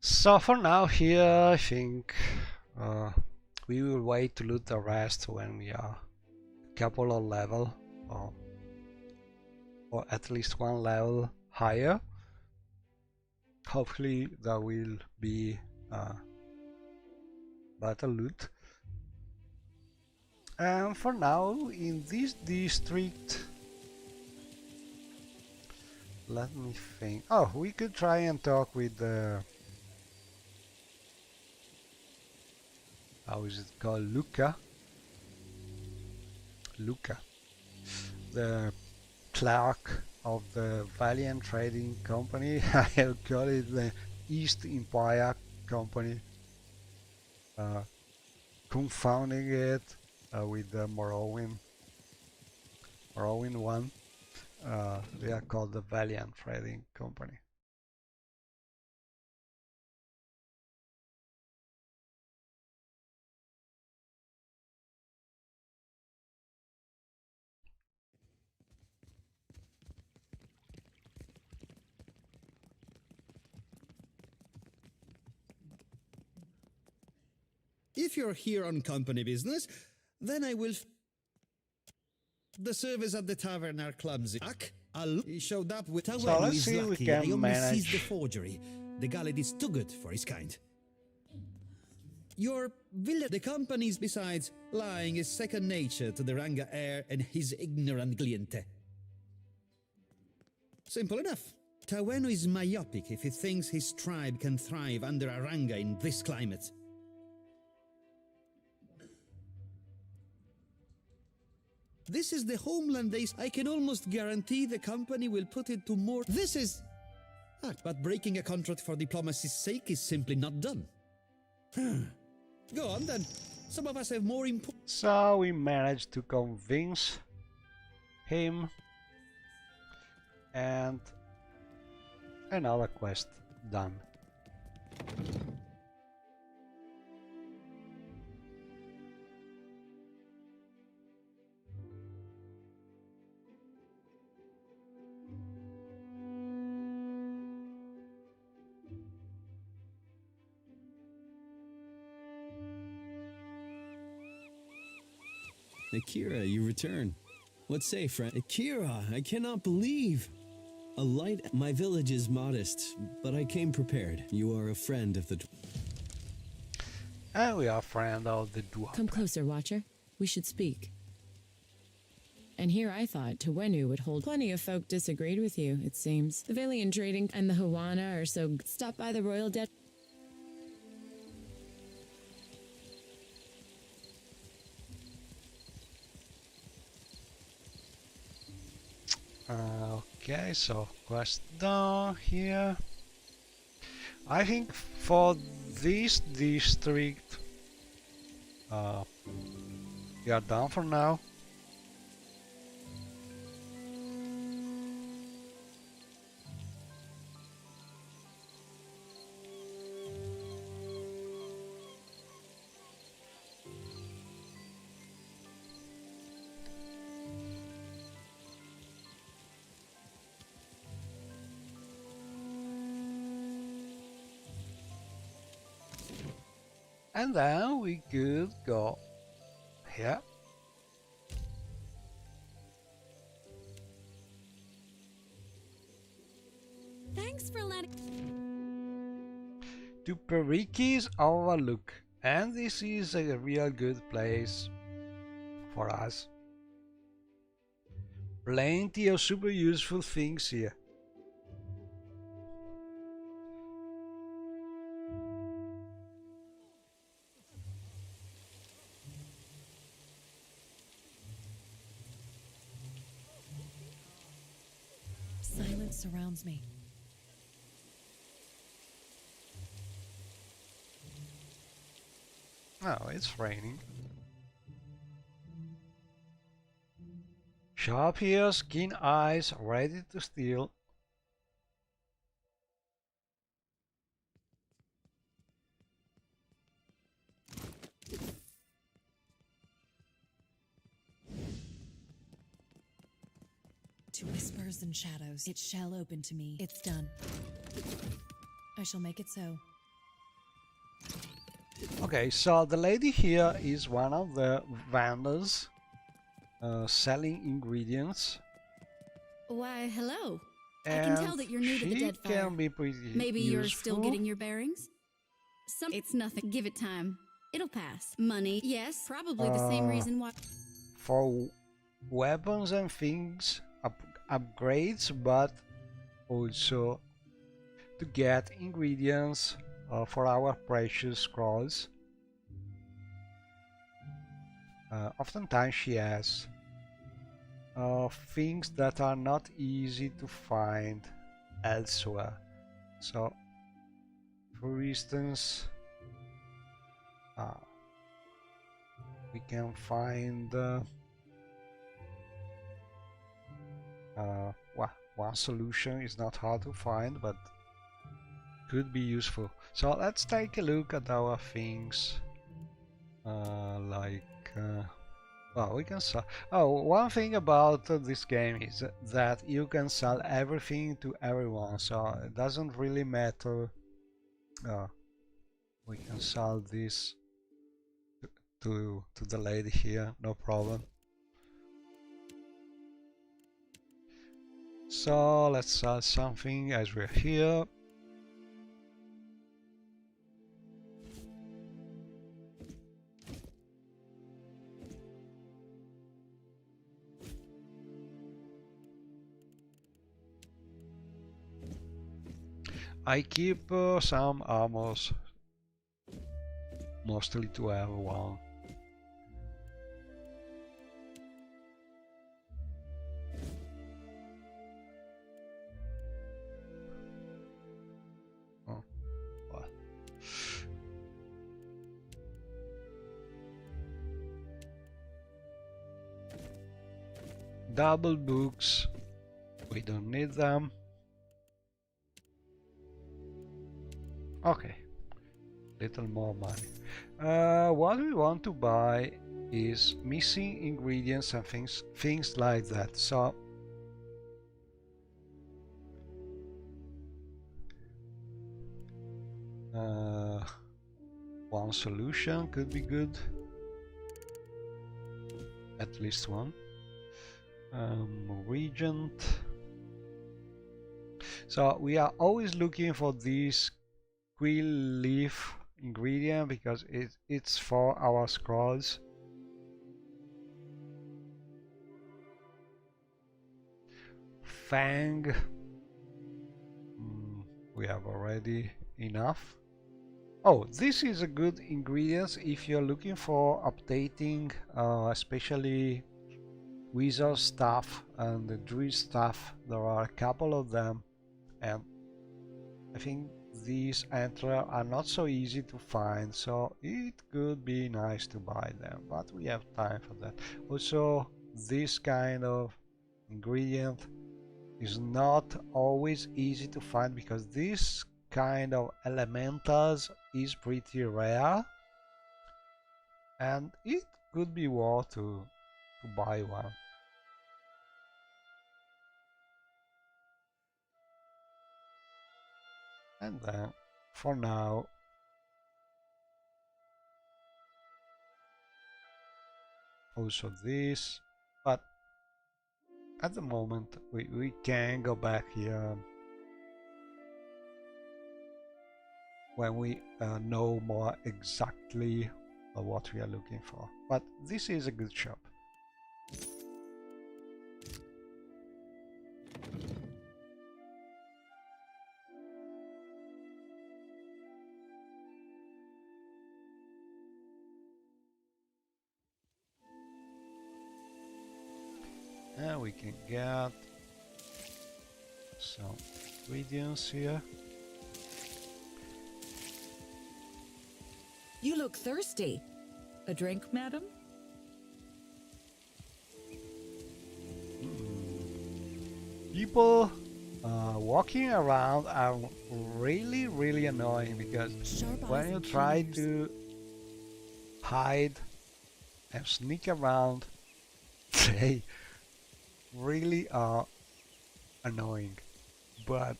So for now here I think We will wait to loot the rest when we are a couple of level or at least one level higher. Hopefully there will be better loot. And for now, in this district, let me think. Oh, we could try and talk with the... how is it called? Luca, the clerk of the Valiant Trading Company. I'll call it the East Empire Company, confounding it with the Morrowind one. They are called the Valiant Trading Company. If you're here on company business, then I will... The servers at the tavern are clumsy. He showed up with... So let's see if we can manage... seized the forgery. The Gallet is too good for his kind. Your village... The company's, besides, lying is second nature to the Ranga heir and his ignorant cliente. Simple enough. Taweno is myopic if he thinks his tribe can thrive under a Ranga in this climate. This is the homeland I can almost guarantee the company will put it to more... This is... but breaking a contract for diplomacy's sake is simply not done. Go on then. Some of us have more important... So we managed to convince him, and another quest done. Akira, you return. What say, friend? Akira, I cannot believe. A light... My village is modest, but I came prepared. You are a friend of the... And we are a friend of the dwarf. Come closer, Watcher. We should speak. And here I thought Tawenu would hold... Plenty of folk disagreed with you, it seems. The Valiant Trading and the Hawana are so... Stop by the Royal Debt... Okay, so quest done here. I think for this district we are done for now. And then we could go here. Thanks for letting... To Periki's Overlook. And this is a real good place for us. Plenty of super useful things here. Silence surrounds me. Oh, it's raining. Sharp ears, keen eyes, ready to steal. To whispers and shadows, it shall open to me. It's done. I shall make it so. Okay, so the lady here is one of the vendors selling ingredients. Why, hello. I And can tell that you're new to the she Deadfire. can be pretty Maybe useful. you're still getting your bearings? It's nothing. Give it time. It'll pass. Money, yes, probably the same reason why. For weapons and things, upgrades, but also to get ingredients for our precious scrolls. Oftentimes she has things that are not easy to find elsewhere. So, for instance, we can find well, one solution is not hard to find, but could be useful. So let's take a look at our things. Well, we can sell. Oh, one thing about this game is that you can sell everything to everyone, so it doesn't really matter. We can sell this to the lady here, no problem. So let's sell something as we're here. I keep some armors, mostly to have one. Oh, well. Double books, we don't need them. Okay, little more money. What we want to buy is missing ingredients and things like that. So one solution could be good, at least one. Regent. So we are always looking for this quill leaf ingredient because it's for our scrolls. Fang, we have already enough. Oh, this is a good ingredient if you're looking for updating especially wizard stuff and the druid stuff. There are a couple of them, and I think these enter are not so easy to find, so it could be nice to buy them, but we have time for that. Also, this kind of ingredient is not always easy to find because this kind of elementals is pretty rare, and it could be worth to buy one. And then for now also this, but at the moment we can go back here when we know more exactly what we are looking for. But this is a good shop. And we can get some ingredients here. You look thirsty. A drink, madam? People walking around are really annoying because when you try to hide and sneak around, they really are annoying, but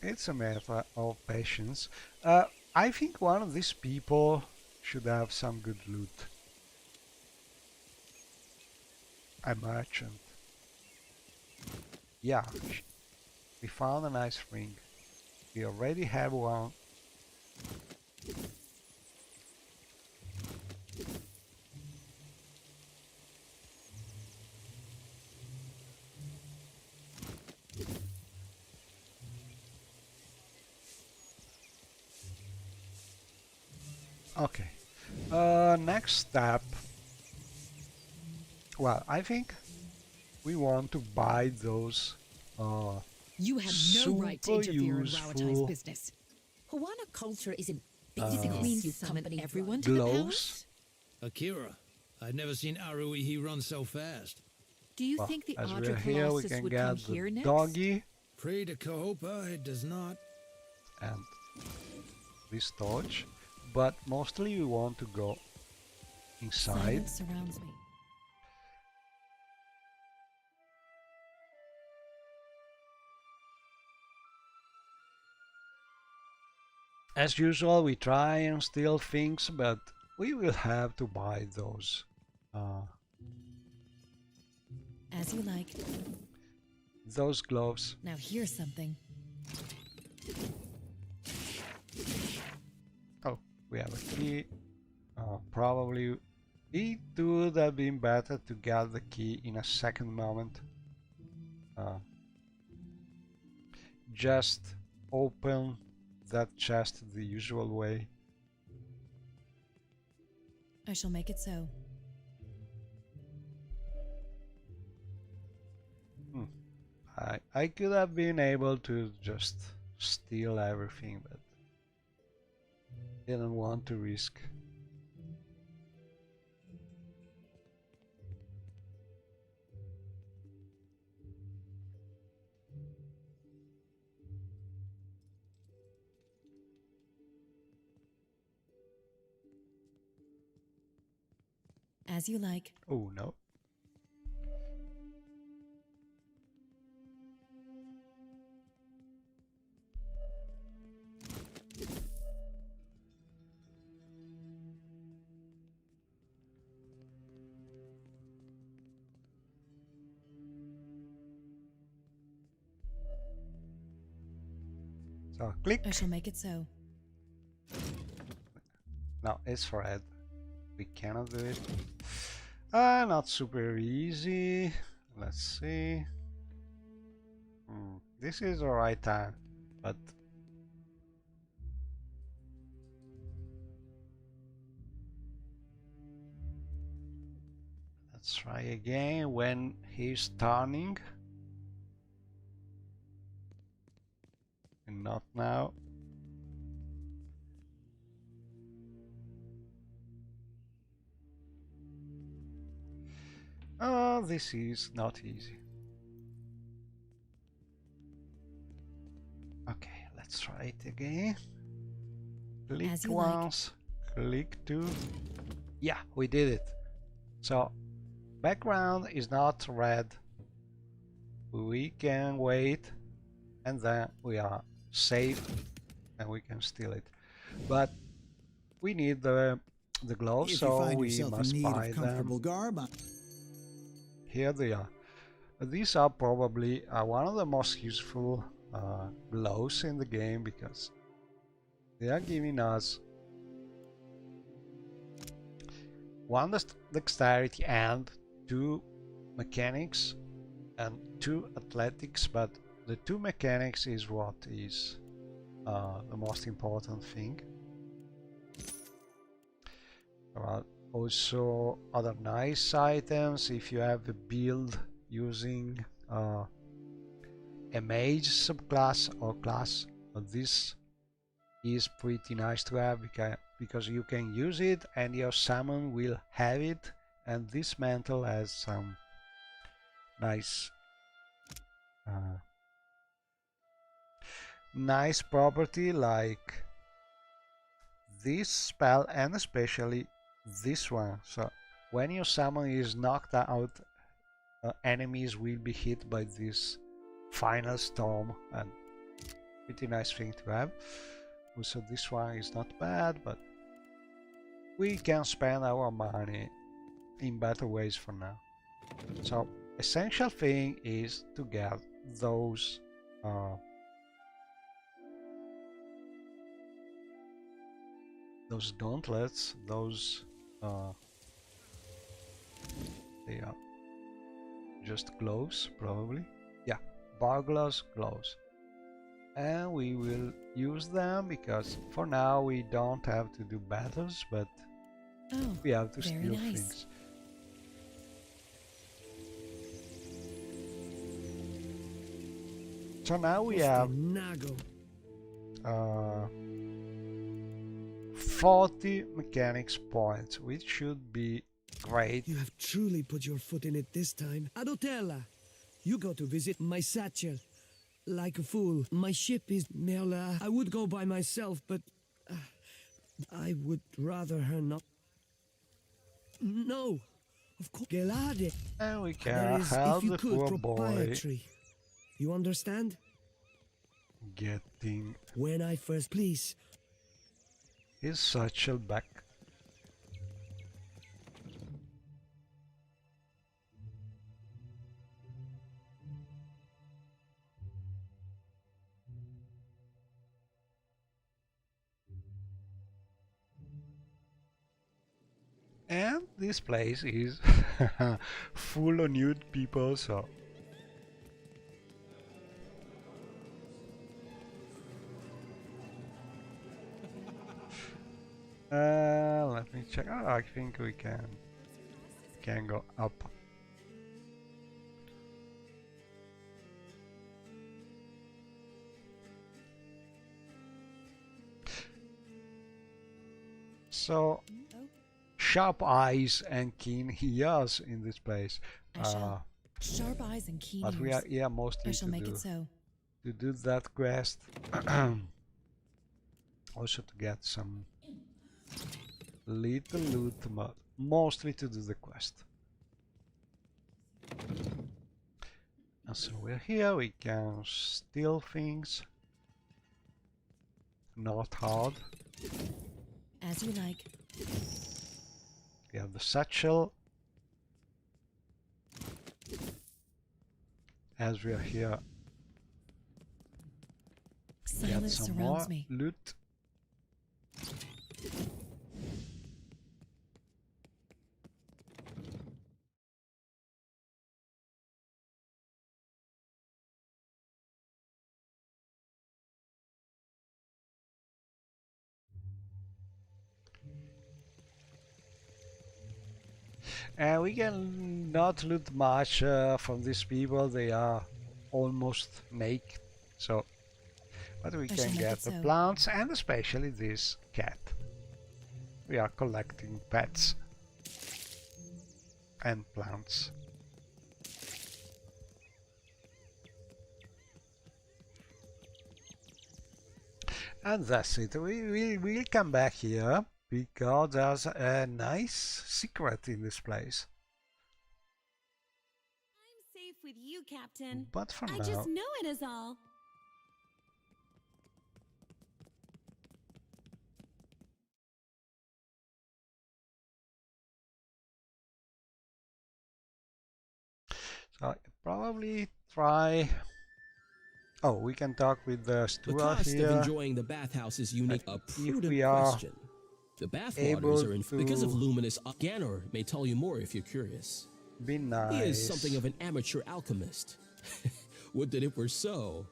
it's a matter of patience. I think one of these people should have some good loot. A merchant. Yeah, we found a nice ring. We already have one. Okay. Next step. Well, I think we want to buy those You have no right to interfere in Rowatai's business. Hawana culture isn't based on you company everyone to the palace. Akira, I've never seen Aruihi run so fast. Do you think the as Audra we're here, we Colossus can would come get the here next? doggy Pray to Kahopa, it does not. and this torch, but mostly we want to go inside. Silence surrounds me. As usual, we try and steal things, but we will have to buy those. As you like. Those gloves. Now here's something. Oh, we have a key. Probably it would have been better to get the key in a second moment. Just open that chest the usual way. I shall make it so. I could have been able to just steal everything, but didn't want to risk. As you like. Oh no. So click. I shall make it so. No, it's red. We cannot do it. Not super easy. Let's see. This is the right time, but let's try again when he's turning. And not now. Oh, this is not easy. Okay, let's try it again. Click once, click two. Yeah, we did it. So, background is not red. We can wait, and then we are safe, and we can steal it. But we need the gloves, so we must buy them. Garb, Here they are. These are probably one of the most useful gloves in the game because they are giving us one dexterity and 2 mechanics and 2 athletics, but the 2 mechanics is what is the most important thing. There are also other nice items if you have a build using a mage subclass or class. This is pretty nice to have because you can use it and your summon will have it, and this mantle has some nice nice property like this spell and especially this one. So when your summon is knocked out, enemies will be hit by this final storm, and pretty nice thing to have. Also this one is not bad, but we can spend our money in better ways for now. So essential thing is to get those gauntlets, those they are just gloves, probably. Yeah, burglar's gloves. And we will use them because for now we don't have to do battles, but we have to steal things. So now we have 40 mechanics points, which should be great. You have truly put your foot in it this time. Adotella, you go to visit my satchel. Like a fool. My ship is Merla. I would go by myself, but I would rather her not. No, of course. Gelade. And we can help the poor boy. You understand? Getting when I first please his satchel back. And this place is full of nude people, so let me check. Oh, I think we can go up. So sharp eyes and keen ears in this place. Sharp eyes and keen but ears. We are here mostly to do that quest. Also to get some little loot, but mostly to do the quest. And so we're here, we can steal things. Not hard. As you like. We have the satchel. As we are here, get some more loot. And we can not loot much from these people, they are almost naked, so but we can get the plants and especially this cat. We are collecting pets and plants. And that's it, we'll come back here because there's a nice secret in this place. I'm safe with you, Captain. But for I now, just know it is all. so I probably try. Oh, we can talk with the steward The cost here. of enjoying the bathhouse is unique. A prudent we are question. The bathwaters are because of luminous. Ganor may tell you more if you're curious. Be nice. He is something of an amateur alchemist. Would that it were so.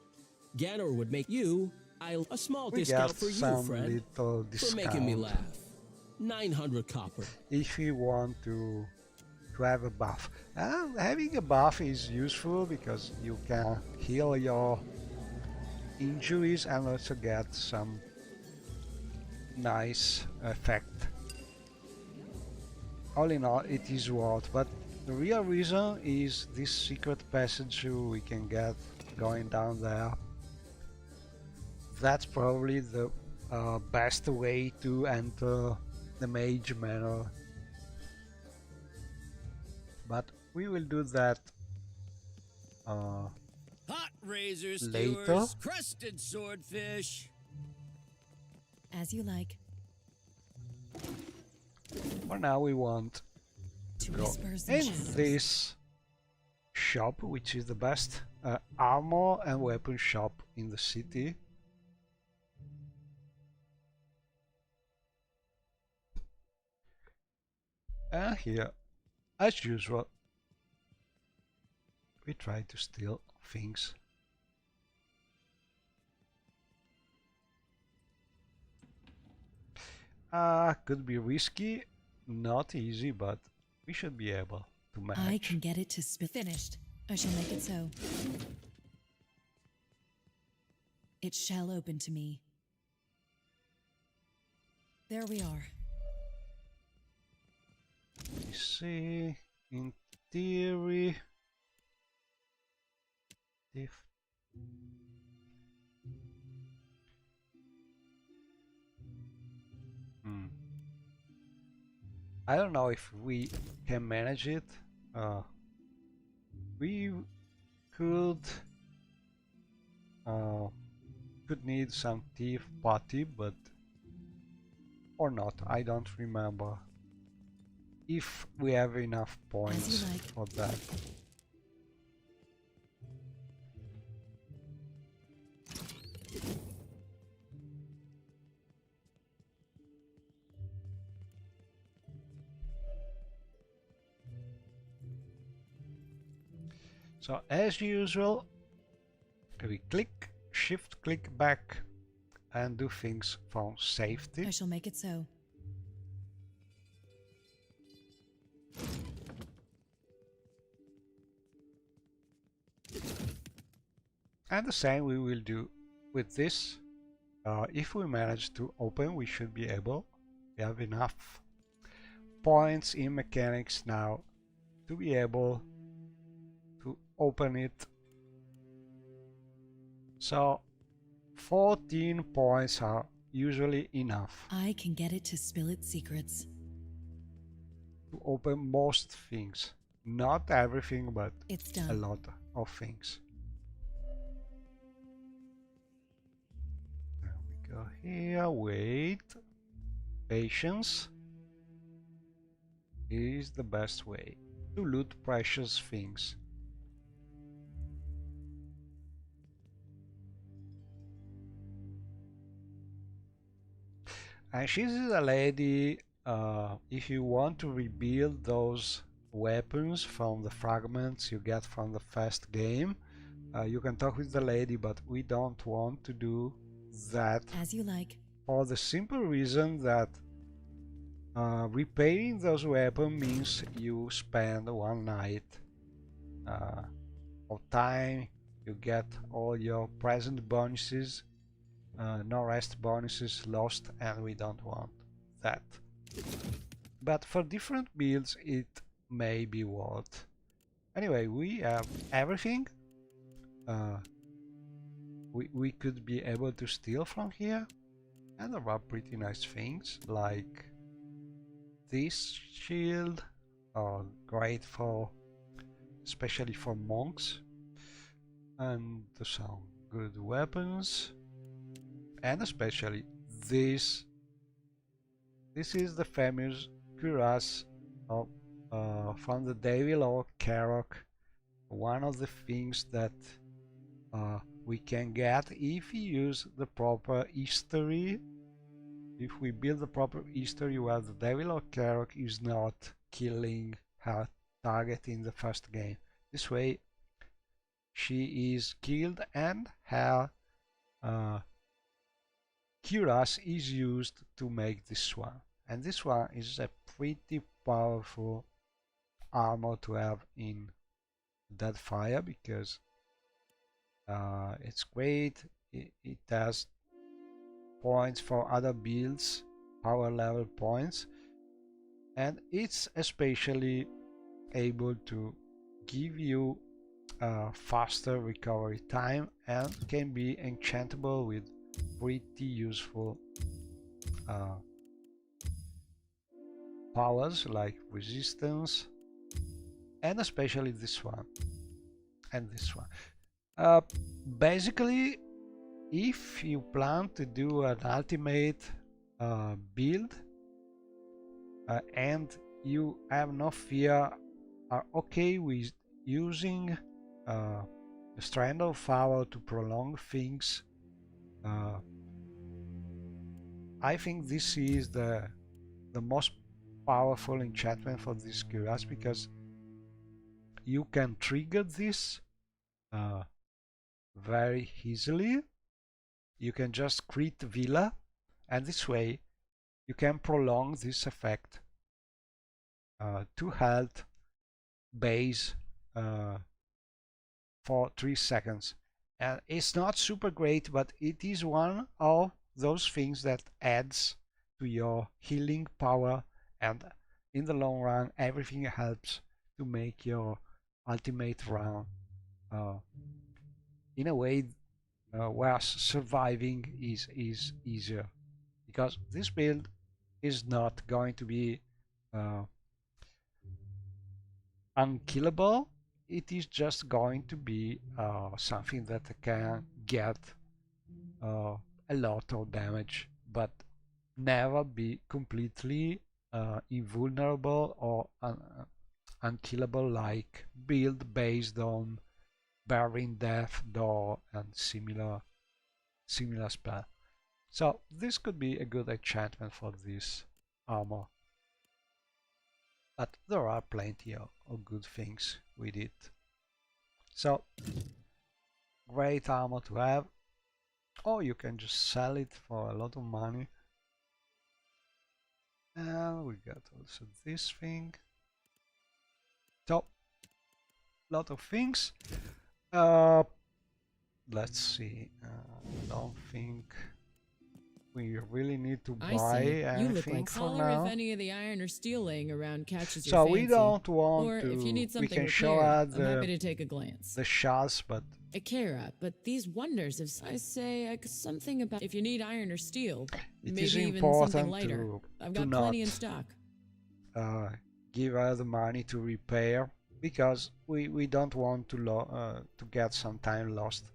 Ganor would make you a small discount for you, friend, little discount for making me laugh. 900 copper. If you want to have a buff. Having a buff is useful because you can heal your injuries and also get some nice effect. All in all, it is worth, but the real reason is this secret passage we can get going down there. That's probably the best way to enter the Mage Manor. But we will do that Pot razors, later. skewers, crusted swordfish. As you like. For now we want to go in this shop, which is the best armor and weapon shop in the city. And here, as usual, we try to steal things. Could be risky, not easy, but we should be able to manage. I can get it to finished. I shall make it so. It shall open to me. There we are. You see, in theory, if I don't know if we can manage it. We could need some thief party, but or not. I don't remember if we have enough points for that. So as usual, we click, shift click back and do things from safety. I shall make it so. And the same we will do with this. If we manage to open, we should be able, we have enough points in mechanics now to be able to open it. So 14 points are usually enough. I can get it to spill its secrets. To open most things. Not everything, but it's done. A lot of things. There we go here, wait. Patience is the best way to loot precious things. And she's a lady, if you want to rebuild those weapons from the fragments you get from the first game, you can talk with the lady, but we don't want to do that. As you like. For the simple reason that repairing those weapons means you spend one night of time, you get all your present bonuses, no rest bonuses lost, and we don't want that. But for different builds it may be worth. Anyway, we have everything. We could be able to steal from here, and there are pretty nice things like this shield, great for especially for monks, and some good weapons, and especially this. This is the famous cuirass of, from the Devil or Karok, one of the things that we can get if we use the proper history. If we build the proper history where the Devil or Karok is not killing her target in the first game. This way she is killed and her cuirass is used to make this one. And this one is a pretty powerful armor to have in Deadfire because it's great. It has points for other builds, power level points, and it's especially able to give you faster recovery time and can be enchantable with pretty useful powers like resistance, and especially this one and this one. Basically, if you plan to do an ultimate build, and you have no fear, are okay with using the Strand of Power to prolong things, I think this is the most powerful enchantment for this class, because you can trigger this very easily. You can just create Villa, and this way you can prolong this effect to health base for 3 seconds. And it's not super great, but it is one of those things that adds to your healing power, and in the long run everything helps to make your ultimate run in a way where surviving is easier, because this build is not going to be unkillable. It is just going to be something that can get a lot of damage, but never be completely invulnerable or unkillable, like build based on Bearing Death, Door, and similar spell. So this could be a good enchantment for this armor. But there are plenty of good things with it. So, great armor to have. Or you can just sell it for a lot of money. And we got also this thing. So, lot of things. Let's see. Don't think we really need to buy anything you look like for taller now. if any of the iron or steel laying around catches your So fancy. we don't want or to. If you need something we can repaired, show out I'm happy to take a glance. the shards, but Akira, but these wonders of I say something about if you need iron or steel, it maybe is even important something lighter. to I've to got plenty in not stock. give her the money to repair, because we don't want to get some time lost.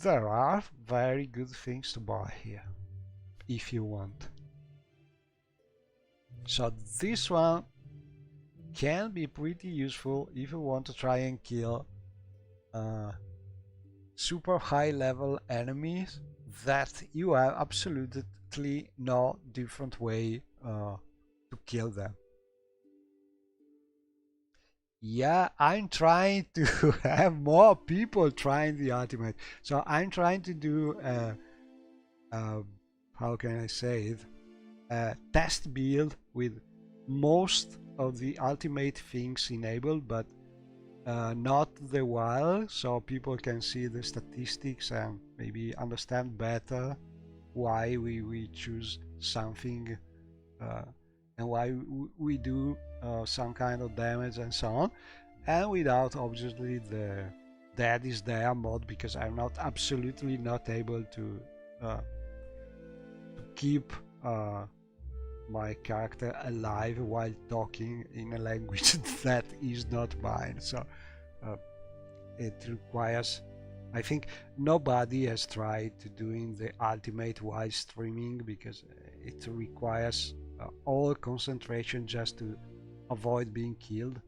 There are very good things to buy here if you want. So this one can be pretty useful if you want to try and kill super high level enemies that you have absolutely no different way to kill them. Yeah, I'm trying to have more people trying the ultimate. So I'm trying to do how can I say it? A test build with most of the ultimate things enabled, but not the while, so people can see the statistics and maybe understand better why we choose something and why we do some kind of damage and so on, and without obviously the Dead is There mod, because I'm not absolutely not able to keep my character alive while talking in a language that is not mine. So it requires, I think nobody has tried to doing the ultimate while streaming, because it requires all concentration just to avoid being killed.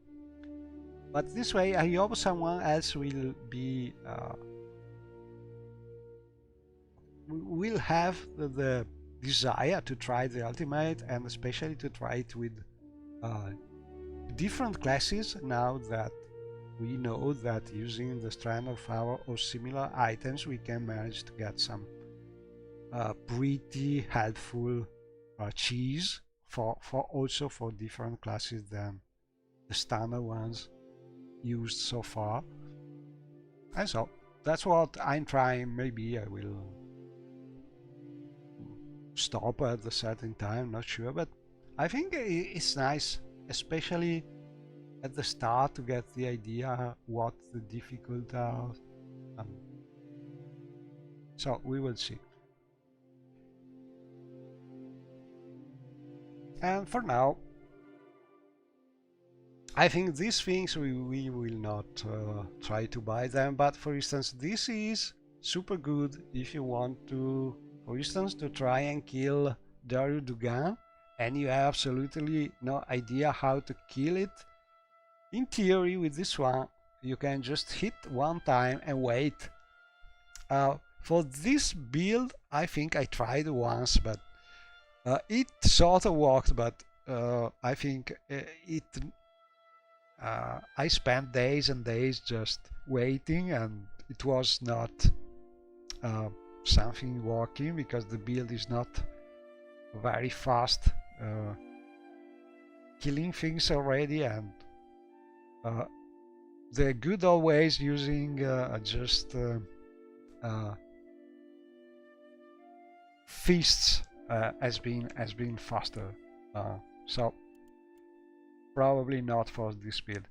But this way I hope someone else will be will have the desire to try the ultimate, and especially to try it with different classes, now that we know that using the Strand of Power or similar items we can manage to get some pretty helpful cheese for also for different classes than the standard ones used so far. And so that's what I'm trying. Maybe I will stop at a certain time, not sure, but I think it's nice, especially at the start, to get the idea what the difficulties are. So we will see. And for now, I think these things we will not try to buy them, but for instance this is super good if you want to, for instance, to try and kill Daru Dugan, and you have absolutely no idea how to kill it. In theory, with this one, you can just hit one time and wait. For this build, I think I tried once, but it sort of worked, but I think I spent days and days just waiting, and it was not something working because the build is not very fast killing things already, and the good old ways using just fists has been faster, so probably not for this build.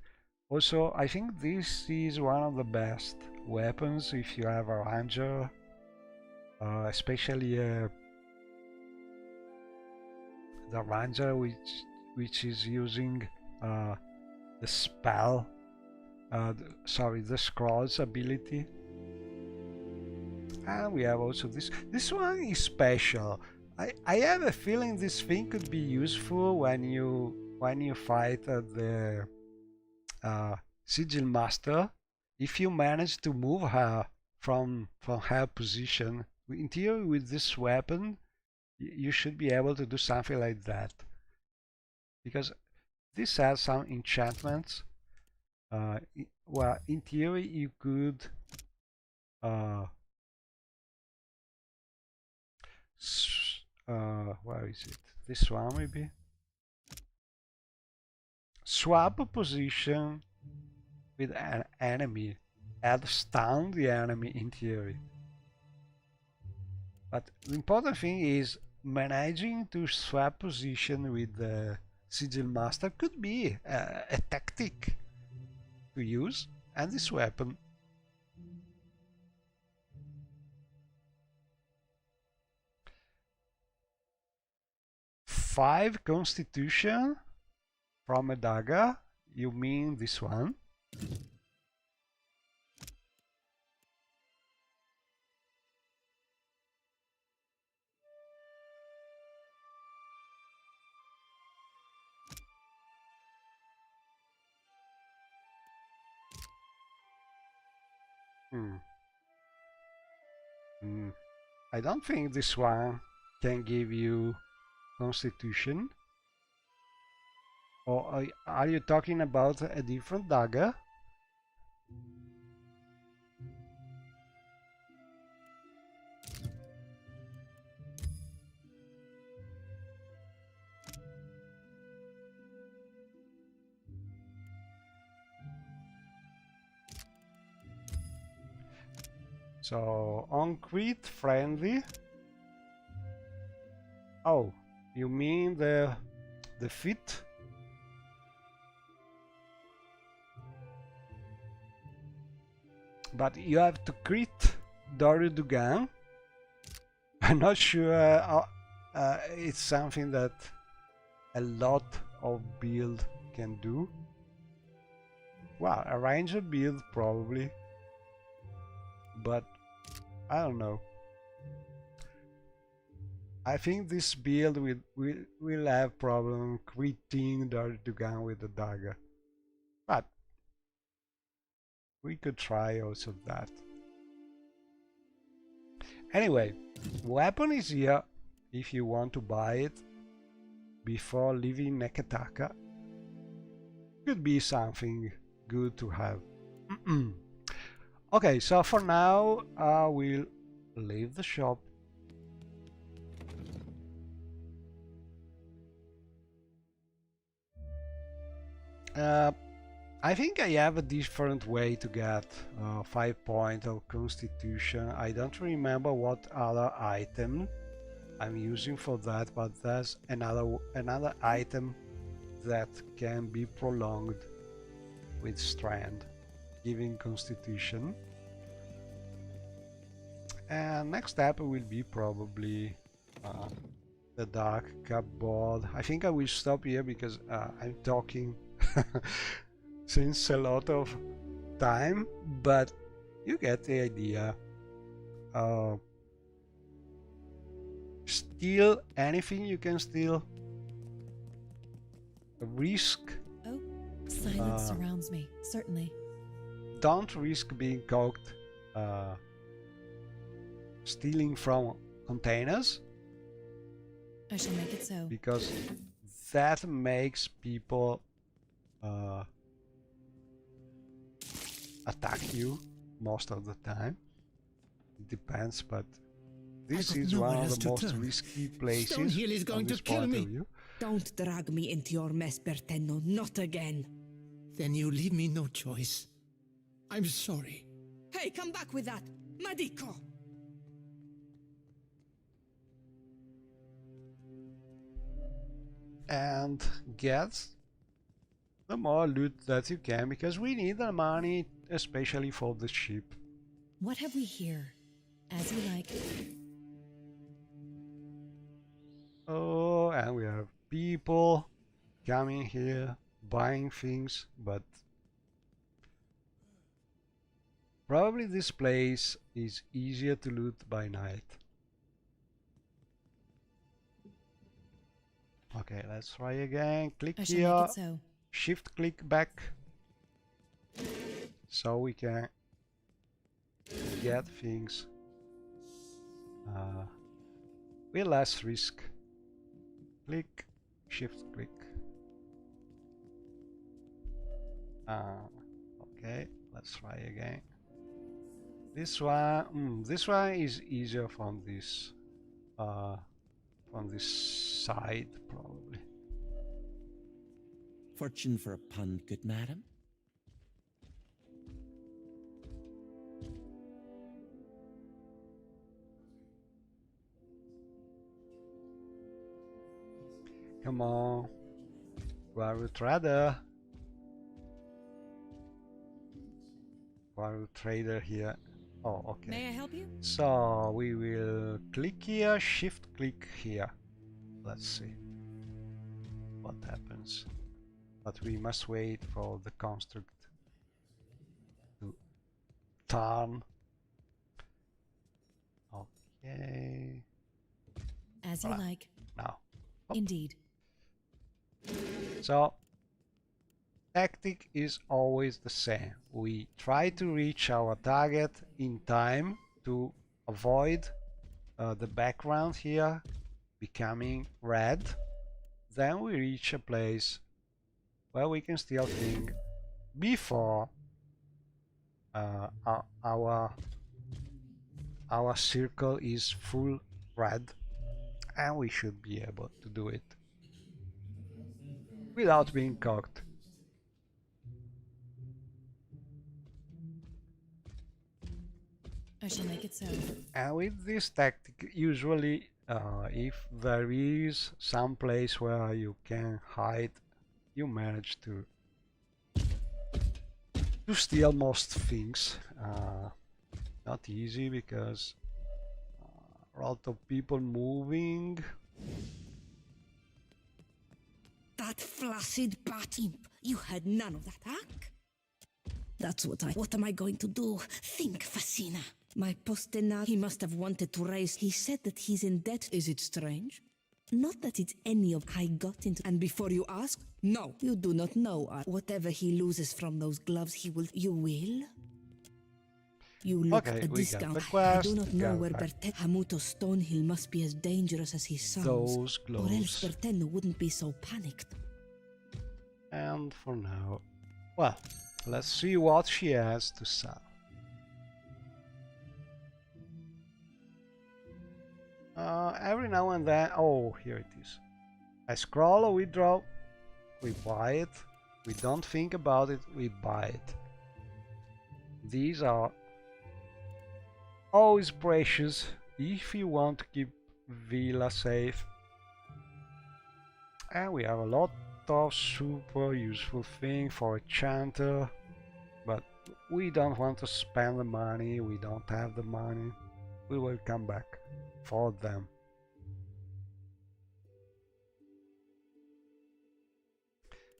Also, I think this is one of the best weapons if you have a ranger, especially the ranger which is using the spell, the scrolls ability. And we have also this one is special. I have a feeling this thing could be useful when you fight the Sigil Master. If you manage to move her from her position, in theory with this weapon you should be able to do something like that, because this has some enchantments. Well, in theory you could where is it? This one maybe? Swap a position with an enemy and stun the enemy in theory. But the important thing is managing to swap position with the Sigil Master could be a tactic to use, and this weapon. Five Constitution from a dagger. You mean this one? I don't think this one can give you Constitution. Or are you talking about a different dagger? So, on crit friendly. Oh, you mean the fit? But you have to crit Daru Dugan. I'm not sure it's something that a lot of build can do. Well, a ranger build probably, but I don't know. I think this build will have problem critting Daru Dugan with the dagger, but we could try also that. Anyway, weapon is here if you want to buy it before leaving Neketaka. Could be something good to have. Okay, so for now I will leave the shop. I think I have a different way to get 5 points of Constitution. I don't remember what other item I'm using for that, but there's another item that can be prolonged with Strand, giving Constitution. And next step will be probably the Dark Cupboard. I think I will stop here because I'm talking since a lot of time, but you get the idea. steal anything you can steal. Risk. Oh, silence surrounds me, certainly. Don't risk being caught stealing from containers. I shall make it so. Because that makes people attack you most of the time. It depends, but this is one of the most risky places. Stonehill is going to kill me. Don't drag me into your mess, Berteno. Not again. Then you leave me no choice. I'm sorry. Hey, come back with that. Madiko! And get the more loot that you can, because we need the money, especially for the ship. What have we here? As you like. Oh, and we have people coming here, buying things, but probably this place is easier to loot by night. Okay, let's try again. Click here, shift click back, so we can get things with less risk. Click, shift click. Okay, let's try again. This one is easier from this side, probably. Fortune for a pun, good madam. Come on, Waru Trader. Waru Trader here. Oh, okay. May I help you? So we will click here, shift click here. Let's see what happens. But we must wait for the construct to turn. Okay. As you like. Now. Indeed. So tactic is always the same. We try to reach our target in time to avoid the background here becoming red. Then we reach a place where we can steal things before our circle is full red, and we should be able to do it without being caught. I shall make it so. And with this tactic, usually if there is some place where you can hide, you manage to steal most things. Not easy because a lot of people moving. That flaccid bat imp. You had none of that, huh? That's what am I going to do? Think, Fascina. My postenat, he must have wanted to raise. He said that he's in debt. Is it strange? Not that it's any of I got into. And before you ask, no, you do not know. Whatever he loses from those gloves, you will? You look okay, a discount. I do not know where Hamuto Stonehill must be as dangerous as he sounds. Those gloves. Or else Berteno wouldn't be so panicked. And for now, well, let's see what she has to sell. Every now and then, oh, here it is. I scroll or withdraw, we buy it. We don't think about it, we buy it. These are always precious if you want to keep Villa safe. And we have a lot of super useful things for a chanter, but we don't want to spend the money, we don't have the money. We will come back for them.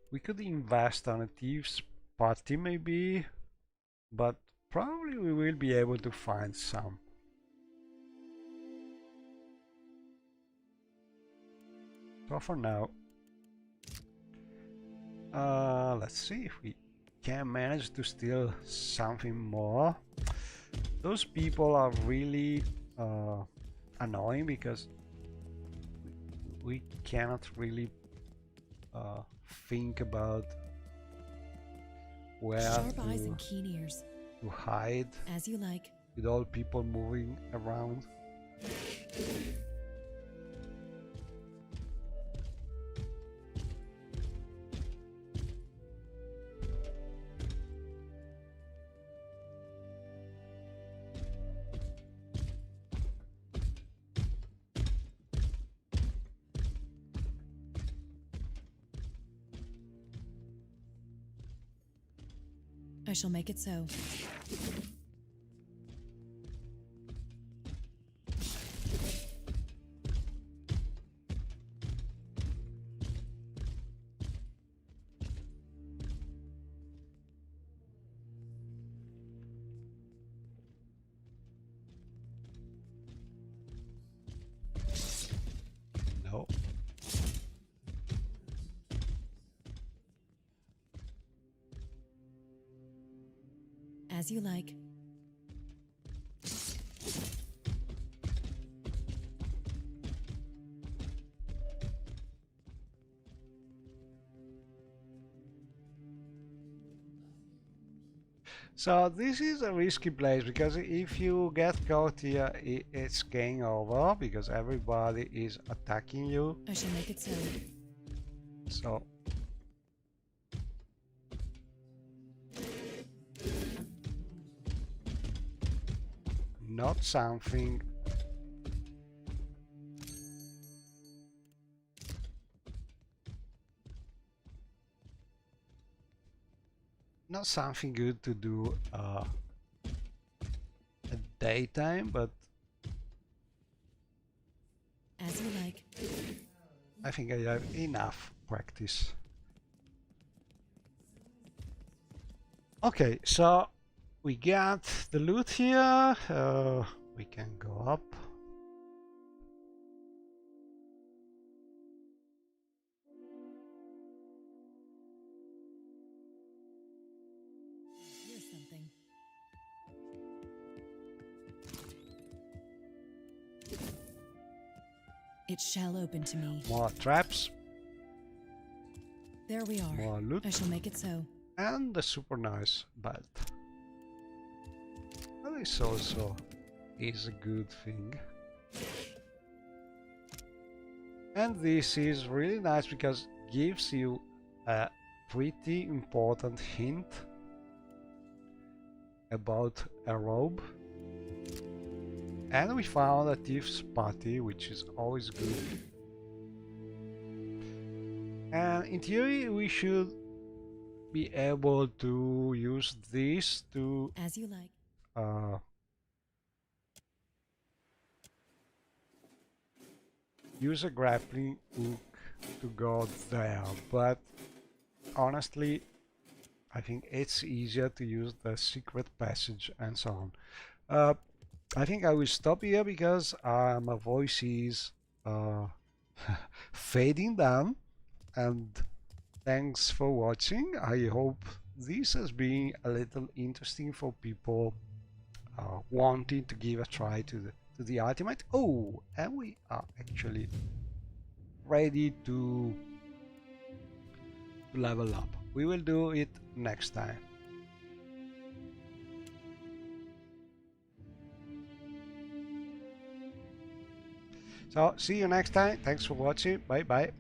We could invest on a thieves party maybe, but probably we will be able to find some. So for now, let's see if we can manage to steal something more. Those people are really annoying because we cannot really think about where Sharp eyes and keen ears. to hide As you like. with all people moving around. I shall make it so. No. As you like. So this is a risky place because if you get caught here, it's game over because everybody is attacking you. I shall make it so. So not something good to do at daytime, but as you like. I think I have enough practice. Okay, so we got the loot here. We can go up. Here's something. It shall open to me. More traps. There we are. More loot. I shall make it so. And the super nice belt. Well, this also is a good thing. And this is really nice because it gives you a pretty important hint about a robe. And we found a thief's putty, which is always good. And in theory we should be able to use this to as you like. Use a grappling hook to go there, but honestly I think it's easier to use the secret passage and so on. I think I will stop here because my voice is fading down, and thanks for watching. I hope this has been a little interesting for people wanting to give a try to the ultimate. Oh, and we are actually ready to level up. We will do it next time. So see you next time. Thanks for watching. Bye bye.